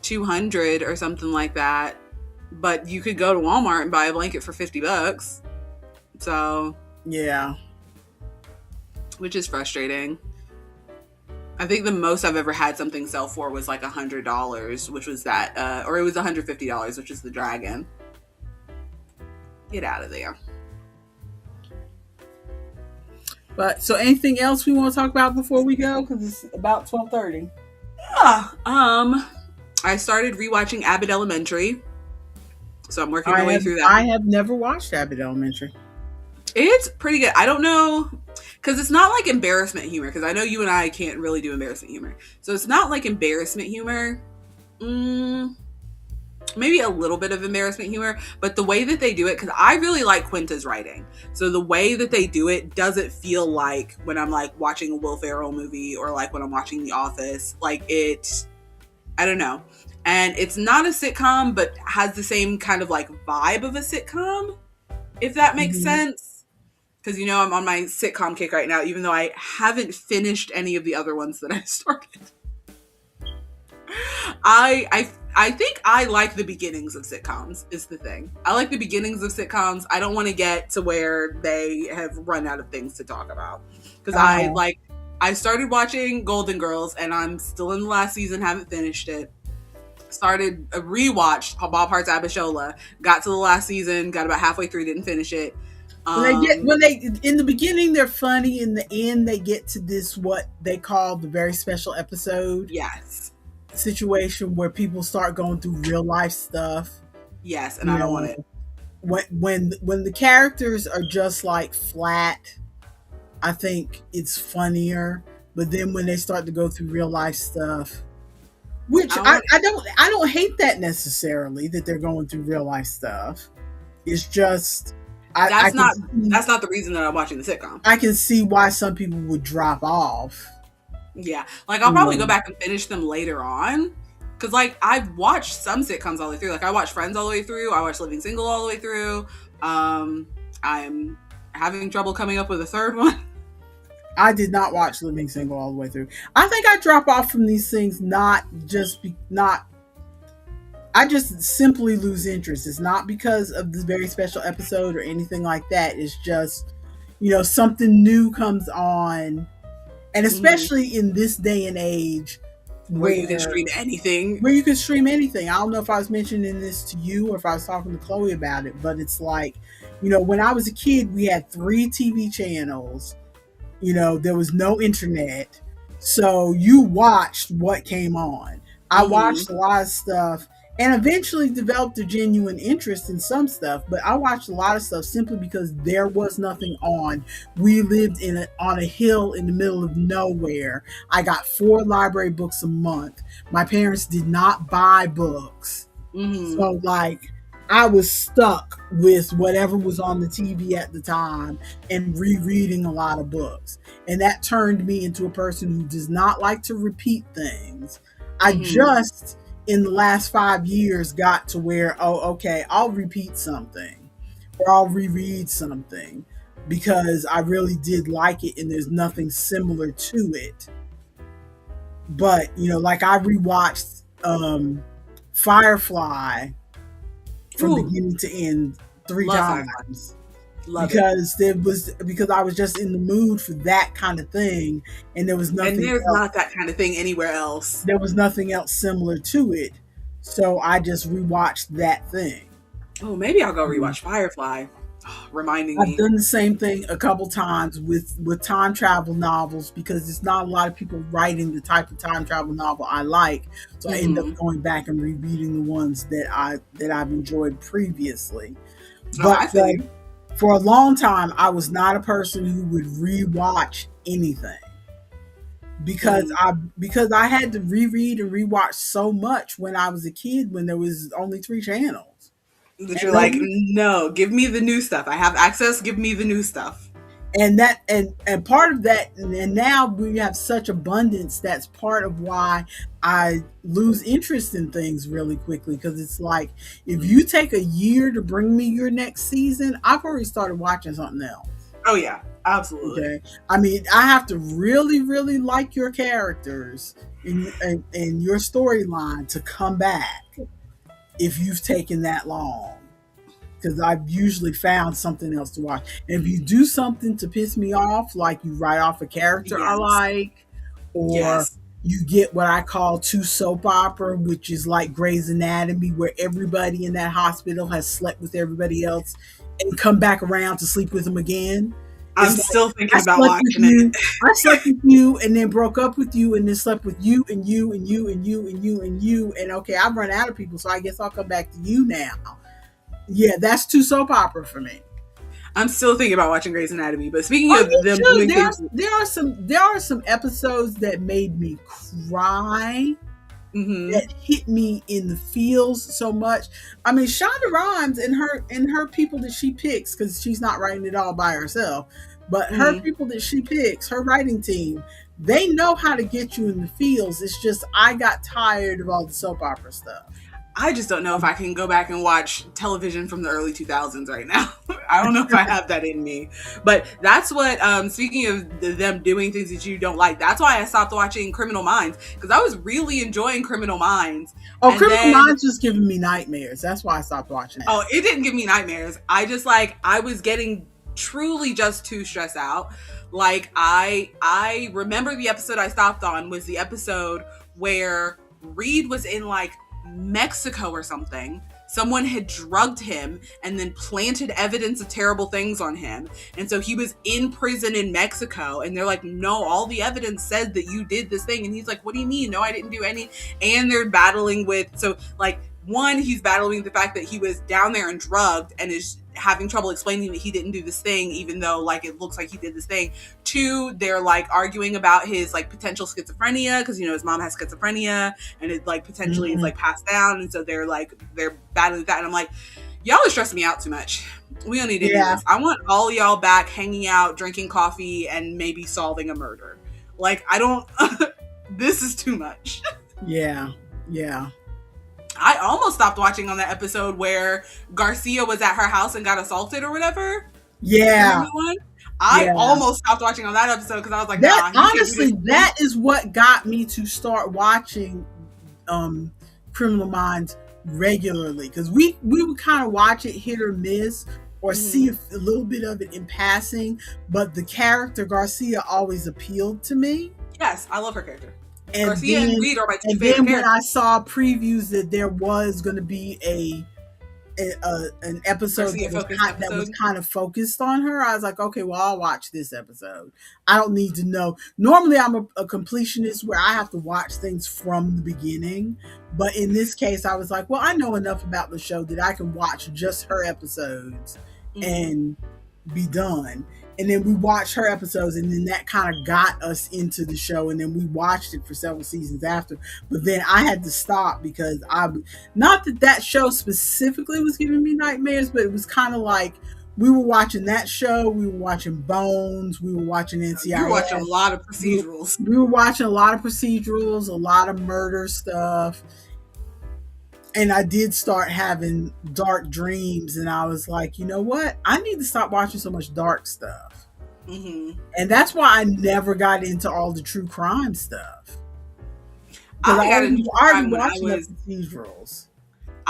$200 or something like that. But you could go to Walmart and buy a blanket for $50. So, yeah. Which is frustrating. I think the most I've ever had something sell for was like $100, which was that, or it was $150, which is the dragon. Get out of there. But so, anything else we want to talk about before we go? Because it's about 12:30. Yeah. I started rewatching Abbott Elementary, so I'm working my way through that. I have never watched Abbott Elementary. It's pretty good. I don't know, because it's not like embarrassment humor, because I know you and I can't really do embarrassment humor. So it's not like embarrassment humor. Maybe a little bit of embarrassment humor, but the way that they do it, because I really like Quinta's writing. So the way that they do it doesn't feel like when I'm like watching a Will Ferrell movie or like when I'm watching The Office. Like I don't know. And it's not a sitcom, but has the same kind of like vibe of a sitcom, if that makes sense. Because, you know, I'm on my sitcom kick right now, even though I haven't finished any of the other ones that I started. I think I like the beginnings of sitcoms, is the thing. I like the beginnings of sitcoms. I don't want to get to where they have run out of things to talk about. Because I started watching Golden Girls, and I'm still in the last season, haven't finished it. Started a rewatch Bob Hart's Abishola, got to the last season, got about halfway through, didn't finish it. When they in the beginning they're funny, in the end they get to this what they call the very special episode. Yes. Situation where people start going through real life stuff. Yes, and I don't want it. When the characters are just like flat, I think it's funnier. But then when they start to go through real life stuff, which I don't hate that necessarily, that they're going through real life stuff. It's just that's not the reason that I'm watching the sitcom. I can see why some people would drop off. Yeah, like I'll probably go back and finish them later on, because like I've watched some sitcoms all the way through. Like I watched Friends all the way through. I watched Living Single all the way through. I'm having trouble coming up with a third one. I did not watch Living Single all the way through. I think I drop off from these things I just simply lose interest. It's not because of this very special episode or anything like that. It's just, you know, something new comes on. And especially in this day and age where you can stream anything. I don't know if I was mentioning this to you or if I was talking to Chloe about it, but it's like, you know, when I was a kid, we had 3 TV channels. You know, there was no internet. So you watched what came on. I watched a lot of stuff and eventually developed a genuine interest in some stuff, but I watched a lot of stuff simply because there was nothing on. We lived on a hill in the middle of nowhere. I got 4 library books a month. My parents did not buy books. So like I was stuck with whatever was on the TV at the time and rereading a lot of books. And that turned me into a person who does not like to repeat things. I just in the last 5 years got to where, okay, I'll repeat something or I'll reread something because I really did like it and there's nothing similar to it. But, you know, like I rewatched Firefly from beginning to end 3 times. Because I was just in the mood for that kind of thing, and there was nothing. And there's not that kind of thing anywhere else. There was nothing else similar to it, so I just rewatched that thing. Oh, maybe I'll go rewatch Firefly. reminding I've me. done the same thing a couple times with time travel novels because there's not a lot of people writing the type of time travel novel I like. So I end up going back and rereading the ones that I've enjoyed previously. But I feel you. for a long time, I was not a person who would rewatch anything because I had to reread and rewatch so much when I was a kid when there was only 3 channels. That you're like, no, give me the new stuff. I have access. Give me the new stuff. And that and part of that, and now we have such abundance. That's part of why I lose interest in things really quickly, because it's like, if you take a year to bring me your next season, I've already started watching something else. Oh yeah, absolutely. Okay, I mean, I have to really, really like your characters and your storyline to come back if you've taken that long. Because I've usually found something else to watch. And if you do something to piss me off, like you write off a character I like, or you get what I call too soap opera, which is like Grey's Anatomy, where everybody in that hospital has slept with everybody else and come back around to sleep with them again. I'm still thinking about watching it. I slept with you and then broke up with you and then slept with you and you and you and you and you and you. And okay, I've run out of people, so I guess I'll come back to you now. Yeah, that's too soap opera for me. I'm still thinking about watching Grey's Anatomy, but speaking of them doing things, there are some episodes that made me cry, that hit me in the feels so much. I mean, Shonda Rhimes and her people that she picks, because she's not writing it all by herself, but her people that she picks, her writing team, they know how to get you in the feels. It's just I got tired of all the soap opera stuff. I just don't know if I can go back and watch television from the early 2000s right now. I don't know if I have that in me. But that's what, speaking of them doing things that you don't like, that's why I stopped watching Criminal Minds, because I was really enjoying Criminal Minds. Oh, Criminal Minds was giving me nightmares. That's why I stopped watching it. Oh, it didn't give me nightmares. I was getting truly just too stressed out. Like, I remember the episode I stopped on was the episode where Reed was in, like, Mexico or something. Someone had drugged him and then planted evidence of terrible things on him. And so he was in prison in Mexico, and they're like, no, all the evidence said that you did this thing. And he's like, what do you mean? No, I didn't do any. And they're battling with, so like, one, he's battling the fact that he was down there and drugged and is having trouble explaining that he didn't do this thing, even though like it looks like he did this thing. Two, they're like arguing about his like potential schizophrenia, because his mom has schizophrenia and it like potentially is like passed down, and so they're battling with that. And I'm like, y'all are stressing me out too much. We don't need to do this. I want all y'all back hanging out, drinking coffee, and maybe solving a murder. Like, I don't this is too much. Yeah. I almost stopped watching on that episode where Garcia was at her house and got assaulted or whatever. Yeah. I almost stopped watching on that episode because I was like, honestly, that is what got me to start watching Criminal Minds regularly, because we would kind of watch it hit or miss or see a little bit of it in passing, but the character Garcia always appealed to me. Yes, I love her character. And Garcia then, and Reed are my two favorite characters. When I saw previews that there was going to be an episode that was kind of focused on her, I was like, okay, well, I'll watch this episode. I don't need to know. Normally, I'm a completionist where I have to watch things from the beginning. But in this case, I was like, well, I know enough about the show that I can watch just her episodes and be done. And then we watched her episodes, and then that kind of got us into the show. And then we watched it for several seasons after. But then I had to stop because not that show specifically was giving me nightmares, but it was kind of like we were watching that show. We were watching Bones. We were watching NCIS. You were watching a lot of procedurals. We were watching a lot of procedurals, a lot of murder stuff. And I did start having dark dreams, and I was like, you know what? I need to stop watching so much dark stuff. And that's why I never got into all the true crime stuff. I already watched procedurals.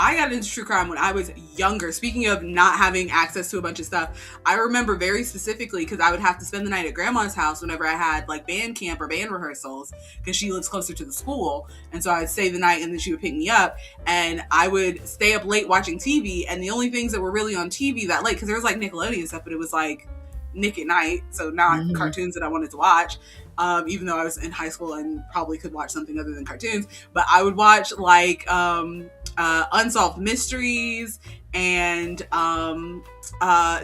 I got into true crime when I was younger. Speaking of not having access to a bunch of stuff, I remember very specifically because I would have to spend the night at grandma's house whenever I had like band camp or band rehearsals because she lives closer to the school. And so I'd stay the night and then she would pick me up and I would stay up late watching TV. And the only things that were really on TV that late, because there was like Nickelodeon stuff, but it was like Nick at Night. So not cartoons that I wanted to watch. Even though I was in high school and probably could watch something other than cartoons, but I would watch like Unsolved Mysteries, and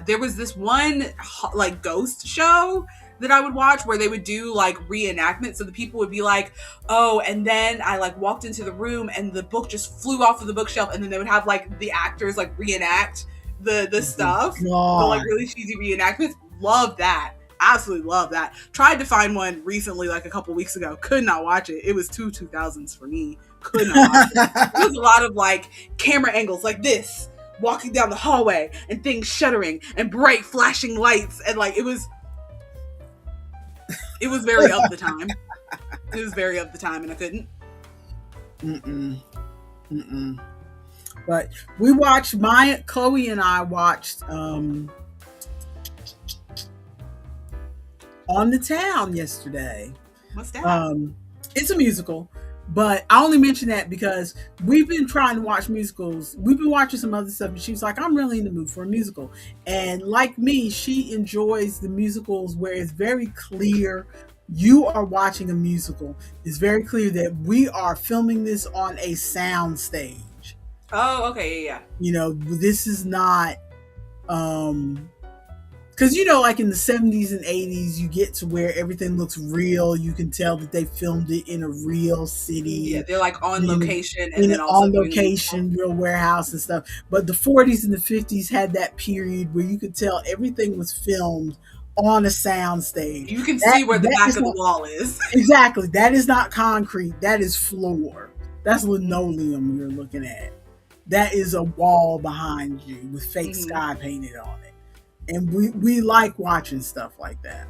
there was this one like ghost show that I would watch where they would do like reenactments. So the people would be like, oh, and then I like walked into the room and the book just flew off of the bookshelf, and then they would have like the actors like reenact the stuff, the like really cheesy reenactments. Love that. Absolutely love that. Tried to find one recently, like a couple weeks ago. Could not watch it. It was 2000s for me. Could not watch it. It was a lot of like camera angles like this, walking down the hallway and things shuddering and bright flashing lights. And like it was very of the time. It was very of the time and I couldn't. But we watched, Chloe and I watched On the Town yesterday. What's that? It's a musical, but I only mention that because we've been trying to watch musicals. We've been watching some other stuff, and she was like, I'm really in the mood for a musical. And like me, she enjoys the musicals where it's very clear you are watching a musical. It's very clear that we are filming this on a sound stage. Oh, okay, yeah. You know, this is not because, you know, like in the 70s and 80s, you get to where everything looks real. You can tell that they filmed it in a real city. Yeah, they're like on location. And then also on location, real warehouse and stuff. But the 40s and the 50s had that period where you could tell everything was filmed on a sound stage. You can see where the back of the wall is. Exactly. That is not concrete. That is floor. That's linoleum you're looking at. That is a wall behind you with fake sky painted on it. And we like watching stuff like that.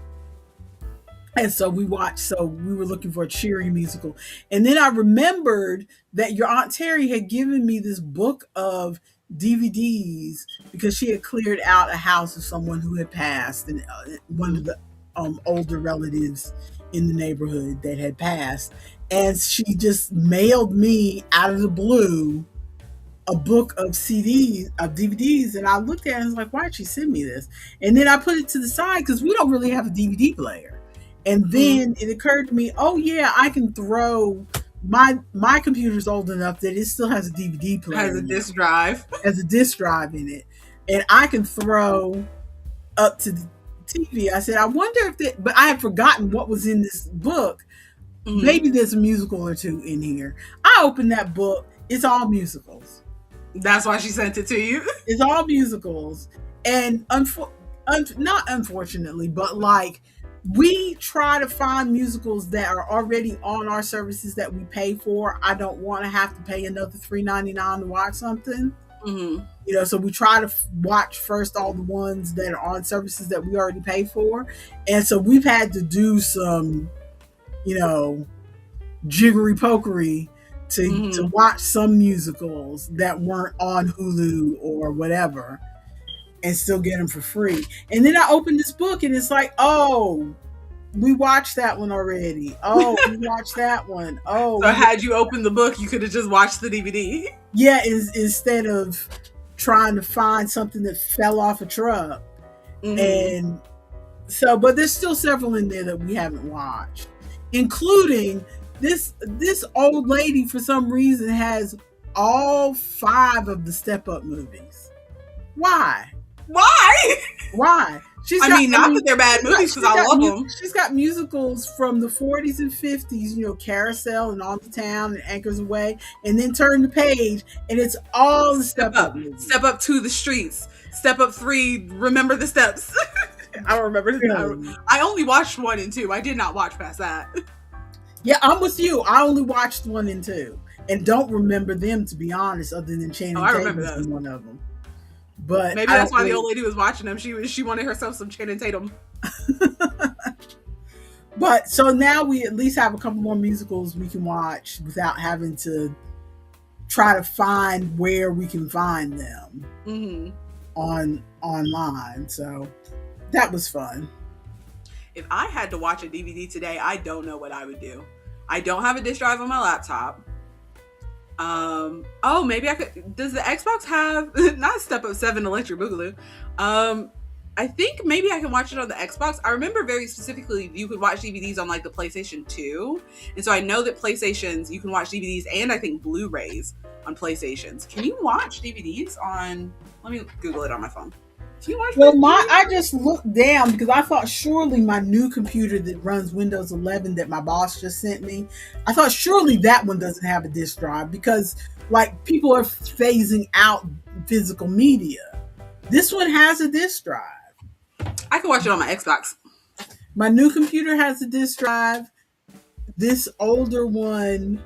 And so we were looking for a cheery musical. And then I remembered that your Aunt Terry had given me this book of DVDs because she had cleared out a house of someone who had passed, and one of the older relatives in the neighborhood that had passed. And she just mailed me out of the blue a book of DVDs, and I looked at it and was like, why'd she send me this? And then I put it to the side because we don't really have a DVD player. And then it occurred to me, oh yeah, I can throw my computer's old enough that it still has a DVD player. Has a disc drive. Has a disc drive in it. And I can throw up to the TV. I said, I wonder if but I had forgotten what was in this book. Maybe there's a musical or two in here. I opened that book. It's all musicals. That's why she sent it to you. It's all musicals. And not unfortunately, but like we try to find musicals that are already on our services that we pay for. I don't want to have to pay another $3.99 to watch something. You know, so we try to watch first all the ones that are on services that we already pay for. And so we've had to do some, you know, jiggery pokery to watch some musicals that weren't on Hulu or whatever and still get them for free. And then I opened this book and it's like, oh, we watched that one already. Oh, we watched that one. Oh. So had you opened the book, you could have just watched the DVD. Yeah, instead of trying to find something that fell off a truck. And so, but there's still several in there that we haven't watched, including this old lady for some reason has all 5 of the Step Up movies. Why? Not that they're bad movies because I love them. She's got musicals from the 40s and 50s, you know, Carousel and On the Town and Anchors Away, and then turn the page and it's all the Step Up movies. Step Up to the Streets. Step Up 3, Remember the Steps. I don't remember. I only watched 1 and 2. I did not watch past that. Yeah, I'm with you. I only watched 1 and 2 and don't remember them, to be honest, other than Channing Tatum was one of them. But maybe that's why the old lady was watching them. She wanted herself some Channing Tatum. But so now we at least have a couple more musicals we can watch without having to try to find where we can find them online. So that was fun. If I had to watch a DVD today, I don't know what I would do. I don't have a disk drive on my laptop. Oh, maybe I could. Does the Xbox have not Step Up 7 Electric Boogaloo? I think maybe I can watch it on the Xbox. I remember very specifically you could watch DVDs on like the PlayStation 2. And so I know that PlayStations, you can watch DVDs and I think Blu-rays on PlayStations. Can you watch DVDs on, let me Google it on my phone. Can you watch I just looked down because I thought surely my new computer that runs Windows 11 that my boss just sent me, I thought surely that one doesn't have a disk drive because like people are phasing out physical media. This one has a disk drive. I can watch it on my Xbox. My new computer has a disk drive. This older one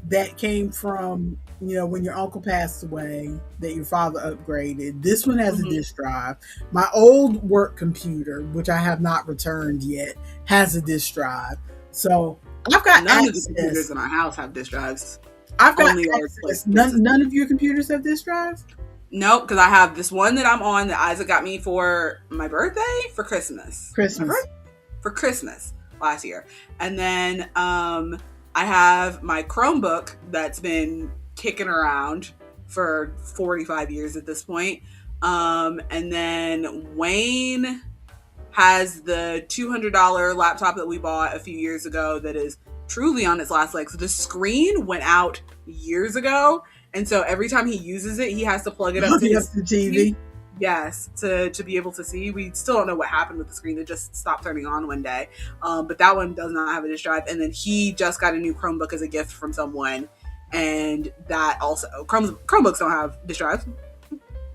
that came from, when your uncle passed away, that your father upgraded. This one has a disk drive. My old work computer, which I have not returned yet, has a disk drive. So I've got none access. of the computers in our house have disk drives. I've got access. None of your computers have disk drives? Nope, because I have this one that I'm on that Isaac got me for my birthday for Christmas. For Christmas last year. And then I have my Chromebook that's been kicking around for 45 years at this point. And then Wayne has the $200 laptop that we bought a few years ago that is truly on its last legs. The screen went out years ago. And so every time he uses it, he has to plug it up to the TV. Yes, to be able to see. We still don't know what happened with the screen. It just stopped turning on one day. But that one does not have a disk drive. And then he just got a new Chromebook as a gift from someone. And that also, Chromebooks don't have disk drives.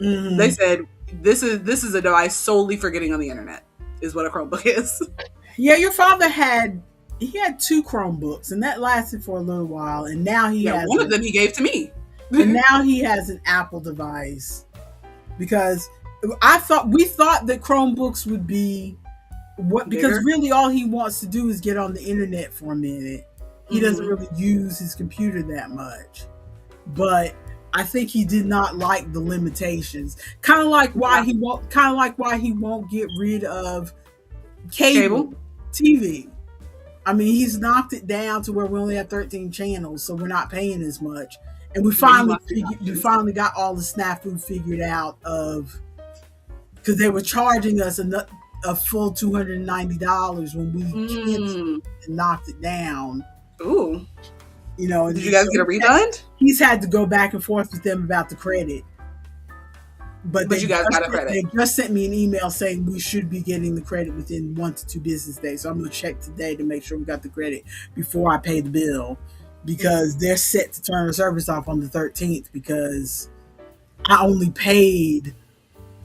Mm-hmm. They said, this is a device solely for getting on the internet, is what a Chromebook is. Yeah, your father had 2 Chromebooks, and that lasted for a little while. And now he has one of them he gave to me. And now he has an Apple device because we thought that Chromebooks would be because really all he wants to do is get on the internet for a minute. He doesn't really use his computer that much, but I think he did not like the limitations. Kind of like why he won't get rid of cable TV. I mean, he's knocked it down to where we only have 13 channels, so we're not paying as much. And we finally got all the snafu figured out because they were charging us a full $290 when we canceled and knocked it down. Ooh. Did you guys get a refund? He's had to go back and forth with them about the credit. But you guys got a credit. They just sent me an email saying we should be getting the credit within 1 to 2 business days. So I'm going to check today to make sure we got the credit before I pay the bill. Because they're set to turn the service off on the 13th because I only paid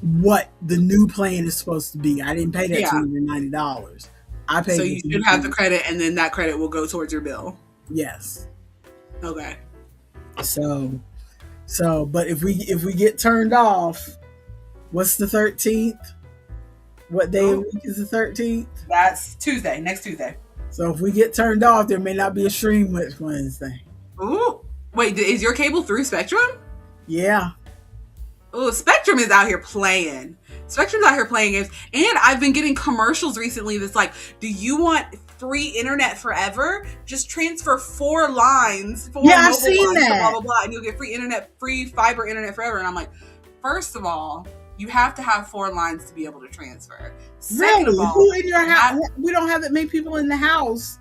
what the new plan is supposed to be. I didn't pay that $290. I paid. So you should have the credit, and then that credit will go towards your bill. Yes. Okay. So, but if we get turned off, what's the 13th? What day of the week is the 13th? That's Tuesday. Next Tuesday. So if we get turned off, there may not be a stream next Wednesday. Ooh. Wait, is your cable through Spectrum? Yeah. Oh, Spectrum is out here playing. Spectrum's out here playing games. And I've been getting commercials recently that's like, do you want free internet forever? Just transfer 4 lines. I've seen that. Blah, blah, blah. And you'll get free fiber internet forever. And I'm like, first of all, you have to have 4 lines to be able to transfer. Second of all, who in your house? We don't have that many people in the house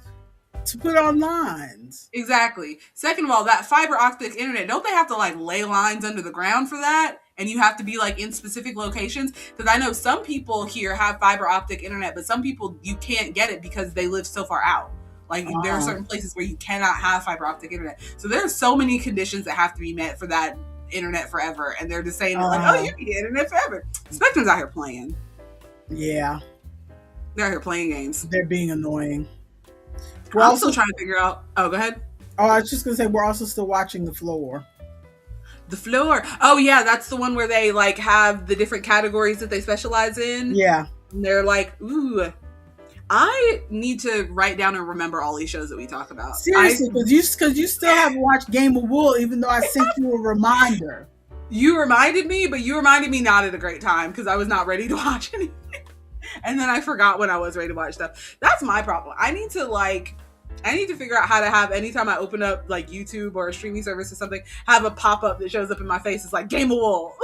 to put on lines. Exactly. Second of all, that fiber optic internet, don't they have to like lay lines under the ground for that? And you have to be like in specific locations? Because I know some people here have fiber optic internet, but some people you can't get it because they live so far out. Like there are certain places where you cannot have fiber optic internet. So there are so many conditions that have to be met for that internet forever, and they're just saying you can get internet forever. Spectrum's out here playing. Yeah, they're out here playing games. They're being annoying. We're also trying to figure out. Oh, go ahead. Oh, I was just gonna say we're also still watching The Floor. The Floor. Oh yeah, that's the one where they like have the different categories that they specialize in. Yeah, and they're like, ooh. I need to write down and remember all these shows that we talk about. Seriously, because you still haven't watched Game of Wool, even though I sent you a reminder. You reminded me, but you reminded me not at a great time because I was not ready to watch anything. And then I forgot when I was ready to watch stuff. That's my problem. I need to figure out how to have, anytime I open up like YouTube or a streaming service or something, have a pop-up that shows up in my face. It's like Game of Wool.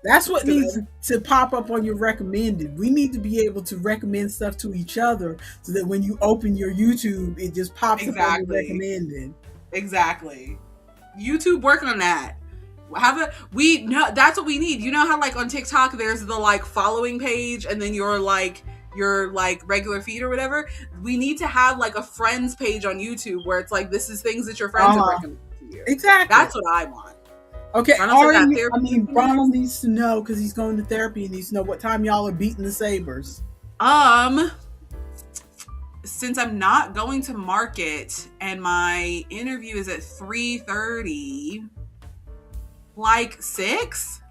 That's what needs to pop up on your recommended. We need to be able to recommend stuff to each other so that when you open your YouTube, it just pops up on your recommended. Exactly. YouTube working on that. That's what we need. You know how like on TikTok there's the like following page and then your regular feed or whatever? We need to have like a friends page on YouTube where it's like this is things that your friends have recommended to you. Exactly. That's what I want. Okay, Ronald needs to know because he's going to therapy and needs to know what time y'all are beating the Sabres. Since I'm not going to market and my interview is at 3:30, like 6?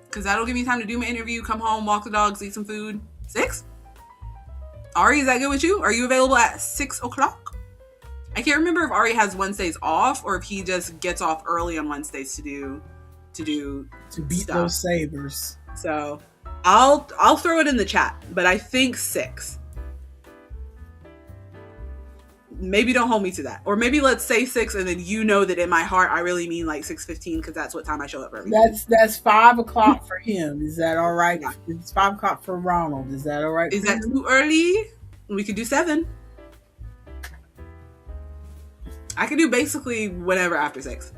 Because that'll give me time to do my interview, come home, walk the dogs, eat some food. 6? Ari, is that good with you? Are you available at 6 o'clock? I can't remember if Ari has Wednesdays off or if he just gets off early on Wednesdays to beat stuff. Those Sabres. So I'll throw it in the chat, but I think 6. Maybe don't hold me to that. Or maybe let's say 6 and then you know that in my heart I really mean like 6:15 because that's what time I show up early. That's 5 o'clock for him. Is that all right? Yeah. It's 5 o'clock for Ronald. Is that all right? Is that too early? We could do 7. I can do basically whatever after 6.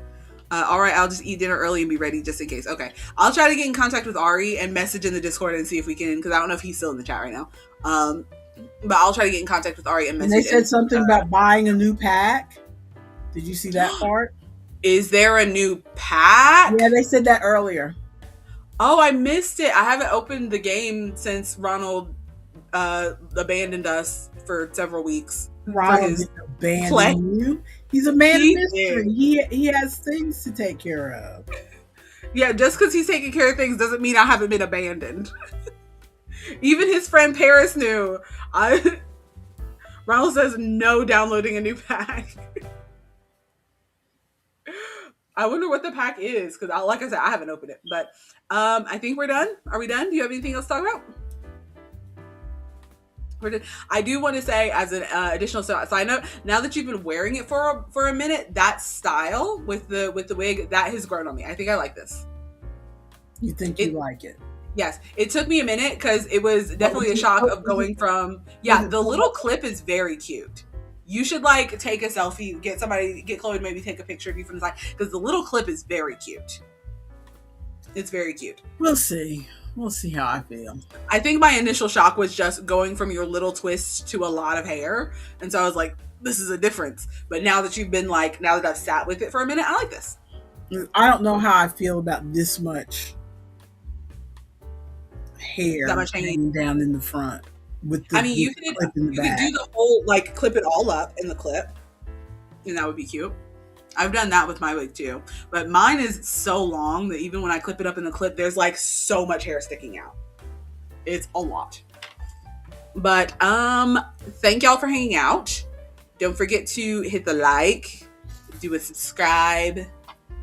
All right, I'll just eat dinner early and be ready just in case. Okay. I'll try to get in contact with Ari and message in the Discord and see if we can, because I don't know if he's still in the chat right now. But I'll try to get in contact with Ari and message. And they said something about buying a new pack. Did you see that part? Is there a new pack? Yeah, they said that earlier. Oh, I missed it. I haven't opened the game since Ronald abandoned us for several weeks. Ronald didn't abandon you. He's a man of mystery. He has things to take care of. Yeah, just because he's taking care of things doesn't mean I haven't been abandoned. Even his friend Paris knew. Ronald says no downloading a new pack. I wonder what the pack is, because like I said, I haven't opened it. But I think we're done. Are we done? Do you have anything else to talk about? I do want to say, as an additional side note, now that you've been wearing it for a minute, that style with the wig, that has grown on me. I think I like this. You think you like it? Yes. It took me a minute because it was definitely a shock of going from, the little clip is very cute. You should like take a selfie, get Chloe to maybe take a picture of you from the side, because the little clip is very cute. It's very cute. We'll see. We'll see how I feel. I think my initial shock was just going from your little twist to a lot of hair. And so I was like, this is a difference. But now that I've sat with it for a minute, I like this. I don't know how I feel about this much hair hanging down in the front. You could do the whole, like, clip it all up in the clip. And that would be cute. I've done that with my wig too, but mine is so long that even when I clip it up in the clip, there's like so much hair sticking out. It's a lot. But thank y'all for hanging out. Don't forget to hit the like, do a subscribe,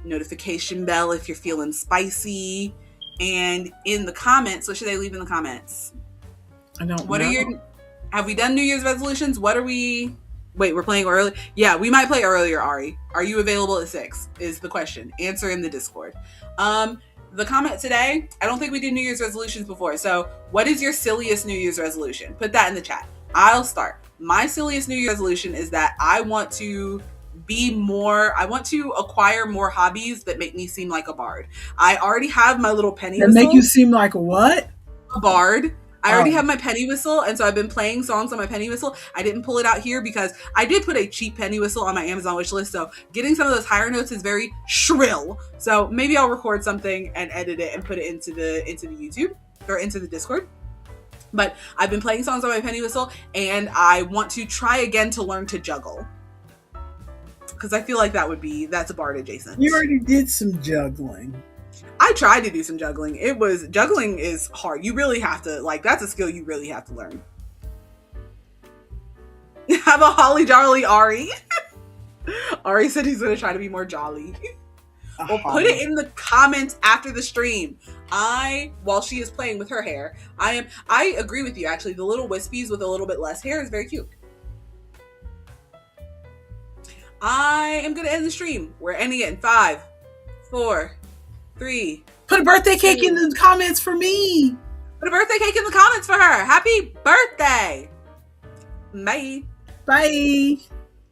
notification bell if you're feeling spicy, and in the comments, what should I leave in the comments? I don't know. Have we done New Year's resolutions? Wait, we're playing early? Yeah, we might play earlier, Ari. Are you available at 6? Is the question. Answer in the Discord. The comment today, I don't think we did New Year's resolutions before. So what is your silliest New Year's resolution? Put that in the chat. I'll start. My silliest New Year's resolution is that I want to acquire more hobbies that make me seem like a bard. I already have my little penny whistle. That make you seem like a what? A bard. I already have my penny whistle, and so I've been playing songs on my penny whistle. I didn't pull it out here because I did put a cheap penny whistle on my Amazon wish list, so getting some of those higher notes is very shrill. So maybe I'll record something and edit it and put it into the YouTube or into the Discord. But I've been playing songs on my penny whistle, and I want to try again to learn to juggle. Because I feel like that's a bard adjacent. You already did some juggling. I tried to do some juggling. Juggling is hard. You really have to, like, that's a skill you really have to learn. Have a holly jolly Ari. Ari said he's gonna try to be more jolly. Well, put it in the comments after the stream. While she is playing with her hair, I agree with you, actually. The little wispies with a little bit less hair is very cute. I am gonna end the stream. We're ending it in 5, 4, 3. Put a birthday cake in the comments for me. Put a birthday cake in the comments for her. Happy birthday. Bye. Bye.